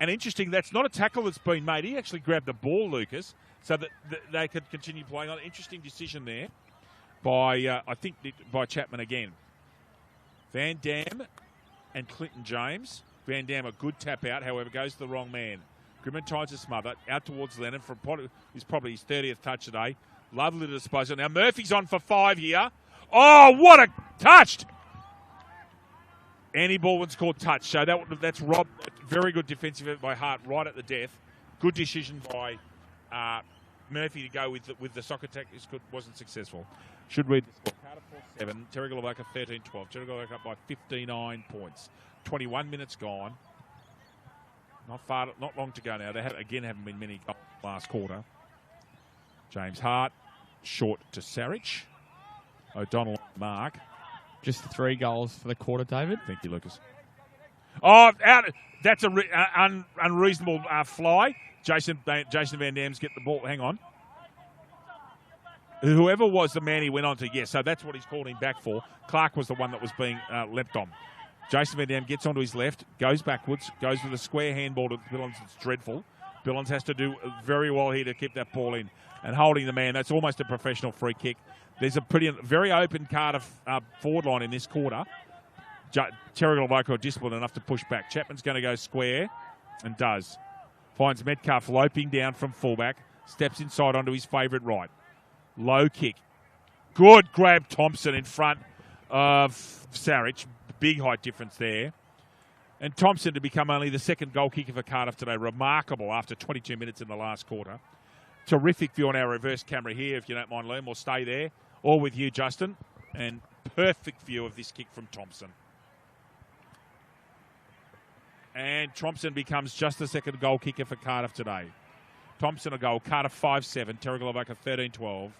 And interesting, that's not a tackle that's been made. He actually grabbed the ball, Lucas, so that they could continue playing on. Interesting decision there by, by Chapman again. Van Dam and Clinton James. Van Dam, a good tap out, however, goes to the wrong man. Grimmon tries to smother out towards Lennon for probably his 30th touch today. Lovely disposal. Now Murphy's on for 5 here. Oh, what a touch! Andy Baldwin's called touch. So that's Rob. Very good defensive effort by Hart right at the death. Good decision by Murphy to go with the soccer tactics. Wasn't successful. Should read the score. Cardiff 4-7. Terrigal Avoca 13-12. Terrigal Avoca up by 59 points. 21 minutes gone. Not long to go now. There haven't been many last quarter. James Hart, short to Sarich. O'Donnell, Mark. Just the 3 goals for the quarter, David. Thank you, Lucas. Oh, out! That's a unreasonable fly. Jason Van Dam's get the ball. Hang on. Whoever was the man he went on to, yes. So that's what he's called him back for. Clark was the one that was being leapt on. Jason Van Dam gets onto his left, goes backwards, goes with a square handball to Billings. It's dreadful. Billings has to do very well here to keep that ball in. And holding the man, that's almost a professional free kick. There's a very open Cardiff forward line in this quarter. Terrigal Avoca are disciplined enough to push back. Chapman's going to go square, and does. Finds Metcalf loping down from fullback. Steps inside onto his favourite right. Low kick. Good grab, Thompson in front of Sarich. Big height difference there. And Thompson to become only the second goal kicker for Cardiff today. Remarkable after 22 minutes in the last quarter. Terrific view on our reverse camera here, if you don't mind, Liam. We'll stay there. All with you, Justin. And perfect view of this kick from Thompson. And Thompson becomes just the second goal kicker for Cardiff today. Thompson a goal. Cardiff 5-7. Terrigal Avoca 13-12.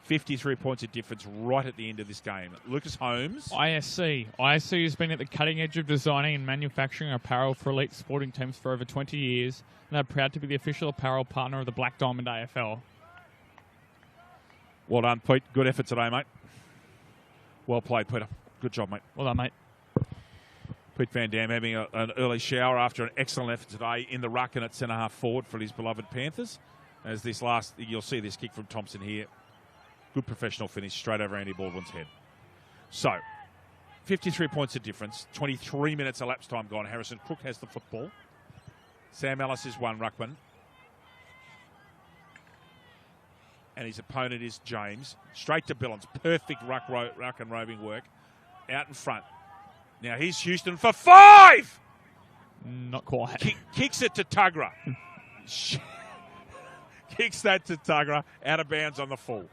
53 points of difference right at the end of this game. Lucas Holmes. ISC. ISC has been at the cutting edge of designing and manufacturing apparel for elite sporting teams for over 20 years, and are proud to be the official apparel partner of the Black Diamond AFL. Well done, Pete. Good effort today, mate. Well played, Peter. Good job, mate. Well done, mate. Pete Van Dam having an early shower after an excellent effort today in the ruck and at centre-half forward for his beloved Panthers. As you'll see this kick from Thompson here. Good professional finish straight over Andy Baldwin's head. So, 53 points of difference. 23 minutes elapsed time gone. Harrison Crook has the football. Sam Ellis is one ruckman. And his opponent is James. Straight to Billings. Perfect ruck and roving work. Out in front. Now here's Houston for 5! Not quite. Kicks it to Tugra. Kicks that to Tugra. Out of bounds on the full.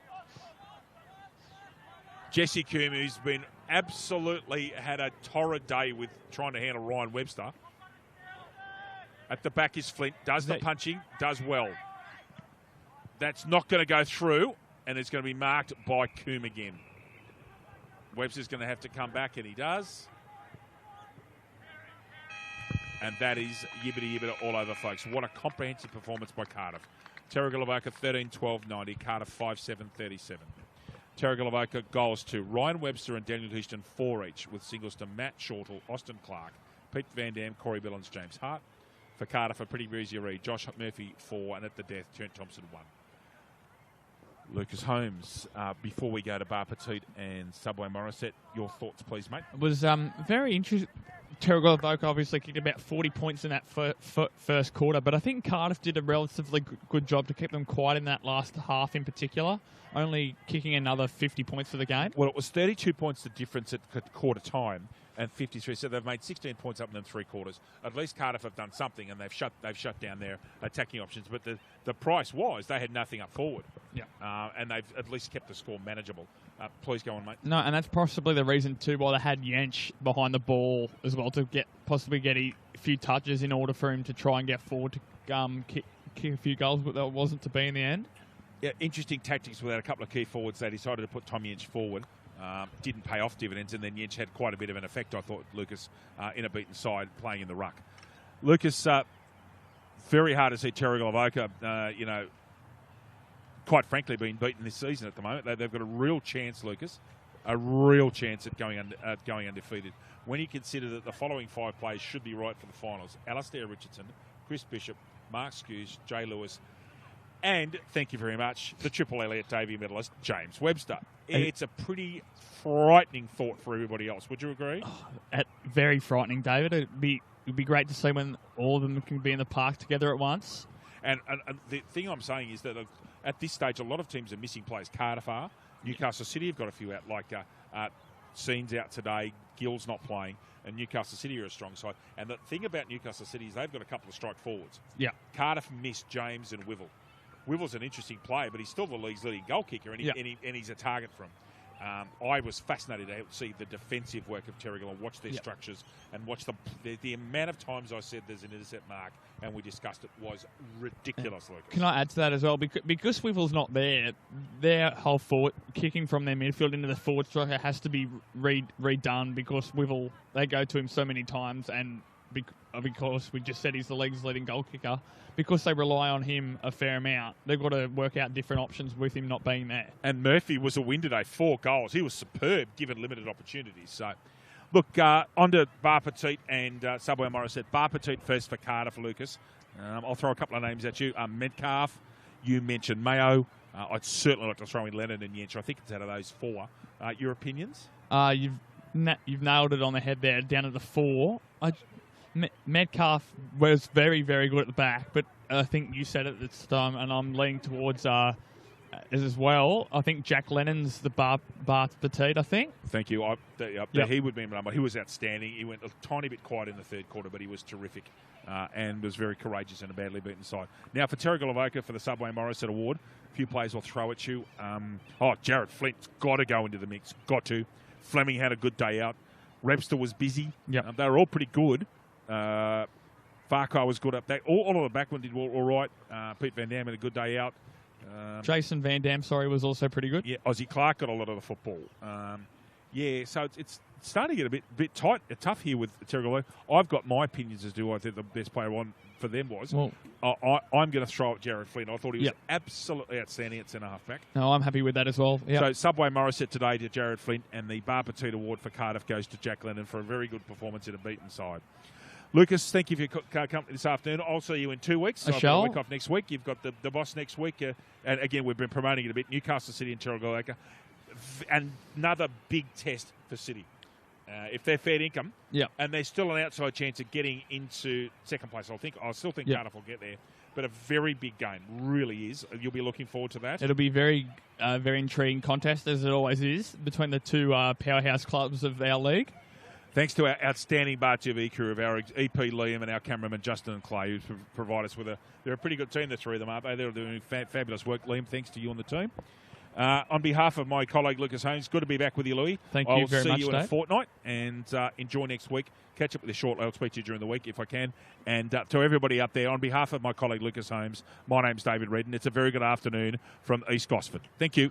Jesse Coombe, who's been absolutely had a torrid day with trying to handle Ryan Webster. At the back is Flint. Does the punching. Does well. That's not going to go through, and it's going to be marked by Coombe again. Webster's going to have to come back, and he does. And that is yibbity all over, folks. What a comprehensive performance by Cardiff. Terrigal Avoca 13-12-90. Cardiff 5-7-37. Terrigal Avoca goals to Ryan Webster and Daniel Houston 4 each, with singles to Matt Shortall, Austin Clark, Pete Van Dam, Corey Billings, James Hart. For Cardiff, a pretty easy read. Josh Murphy 4, and at the death, Trent Thompson 1. Lucas Holmes, before we go to Bar Petite and Subway Morisset, your thoughts, please, mate? It was very interesting. Terrigal Avoca obviously kicked about 40 points in that first quarter, but I think Cardiff did a relatively good job to keep them quiet in that last half in particular, only kicking another 50 points for the game. Well, it was 32 points the difference at quarter time and 53, so they've made 16 points up in them 3 quarters. At least Cardiff have done something, and they've shut down their attacking options. But the price was they had nothing up forward, and they've at least kept the score manageable. Please go on, mate. No, and that's possibly the reason too why they had Jensch behind the ball as well, to possibly get a few touches in order for him to try and get forward to kick a few goals, but that wasn't to be in the end. Yeah, interesting tactics without a couple of key forwards. They decided to put Tom Jensch forward. Didn't pay off dividends, and then Jensch had quite a bit of an effect, I thought, Lucas, in a beaten side playing in the ruck. Lucas, very hard to see Terrigal Avoca, quite frankly, being beaten this season at the moment. They've got a real chance, Lucas, a real chance at going undefeated. When you consider that the following 5 players should be right for the finals: Alastair Richardson, Chris Bishop, Mark Skews, Jay Lewis, and, thank you very much, the Triple Elliott Davey medalist, James Webster. It's a pretty frightening thought for everybody else. Would you agree? Very frightening, David. It'd be great to see when all of them can be in the park together at once. And the thing I'm saying is that at this stage, a lot of teams are missing players. Cardiff are. Newcastle City have got a few out, like Scene's out today, Gill's not playing, and Newcastle City are a strong side. And the thing about Newcastle City is they've got a couple of strike forwards. Yeah. Cardiff missed James and Wivell. Wivell's an interesting player, but he's still the league's leading goal kicker, and he's a target for him. I was fascinated to see the defensive work of Terrigal and watch their structures and watch the amount of times I said there's an intercept mark, and we discussed it, was ridiculous, Lucas. Can I add to that as well? Because Wivell's not there, their whole forward kicking from their midfield into the forward striker has to be redone, because Wivell, they go to him so many times, and because we just said he's the league's leading goal kicker, because they rely on him a fair amount, they've got to work out different options with him not being there. And Murphy was a win today, 4 goals. He was superb given limited opportunities. So, look, on to Bar Petite and Subway Morisset. Bar Petite first for Cardiff, Lucas. I'll throw a couple of names at you. Metcalf, you mentioned Mayo. I'd certainly like to throw in Lennon and Jensch. I think it's out of those 4. Your opinions? You've nailed it on the head there, down at the 4. Metcalf was very, very good at the back, but I think you said it at the time, and I'm leaning towards as well. I think Jack Lennon's the Bar Petite, I think. Thank you. He would be my number. He was outstanding. He went a tiny bit quiet in the third quarter, but he was terrific and was very courageous in a badly beaten side. Now, for Terrigal Avoca for the Subway Morisset Award, a few players will throw at you. Jared Flint's got to go into the mix. Got to. Fleming had a good day out. Webster was busy. Yep. They were all pretty good. Farquhar was good up there. All of the backmen did all right. Pete Van Dam had a good day out. Jason Van Dam, was also pretty good. Yeah, Ozzie Clark got a lot of the football. So it's starting to get a bit tight, tough here with Terrigal. I've got my opinions as to who I think the best player on for them was. Well, I'm going to throw at Jared Flint. I thought he was absolutely outstanding at centre half back. No, I'm happy with that as well. Yep. So Subway Morisset today to Jared Flint, and the Bar Petite Award for Cardiff goes to Jack Lennon for a very good performance in a beaten side. Lucas, thank you for your company this afternoon. I'll see you in 2 weeks. I shall. I've got a week off next week. You've got the boss next week. And again, we've been promoting it a bit. Newcastle City and Terrigal Avoca. Another big test for City. If they're fair income, and there's still an outside chance of getting into second place, I still think Cardiff will get there. But a very big game, really is. You'll be looking forward to that. It'll be very intriguing contest, as it always is, between the 2 powerhouse clubs of our league. Thanks to our outstanding Bar TV crew of our EP Liam and our cameraman Justin and Clay, who provide us with they're a pretty good team, the 3 of them, aren't they? They're doing fabulous work. Liam, thanks to you and the team. On behalf of my colleague Lucas Holmes, good to be back with you, Louis. Thank you very much, I'll see you in a Dave. fortnight, and enjoy next week. Catch up with you shortly. I'll speak to you during the week if I can. And to everybody up there, on behalf of my colleague Lucas Holmes, my name's David Redden. It's a very good afternoon from East Gosford. Thank you.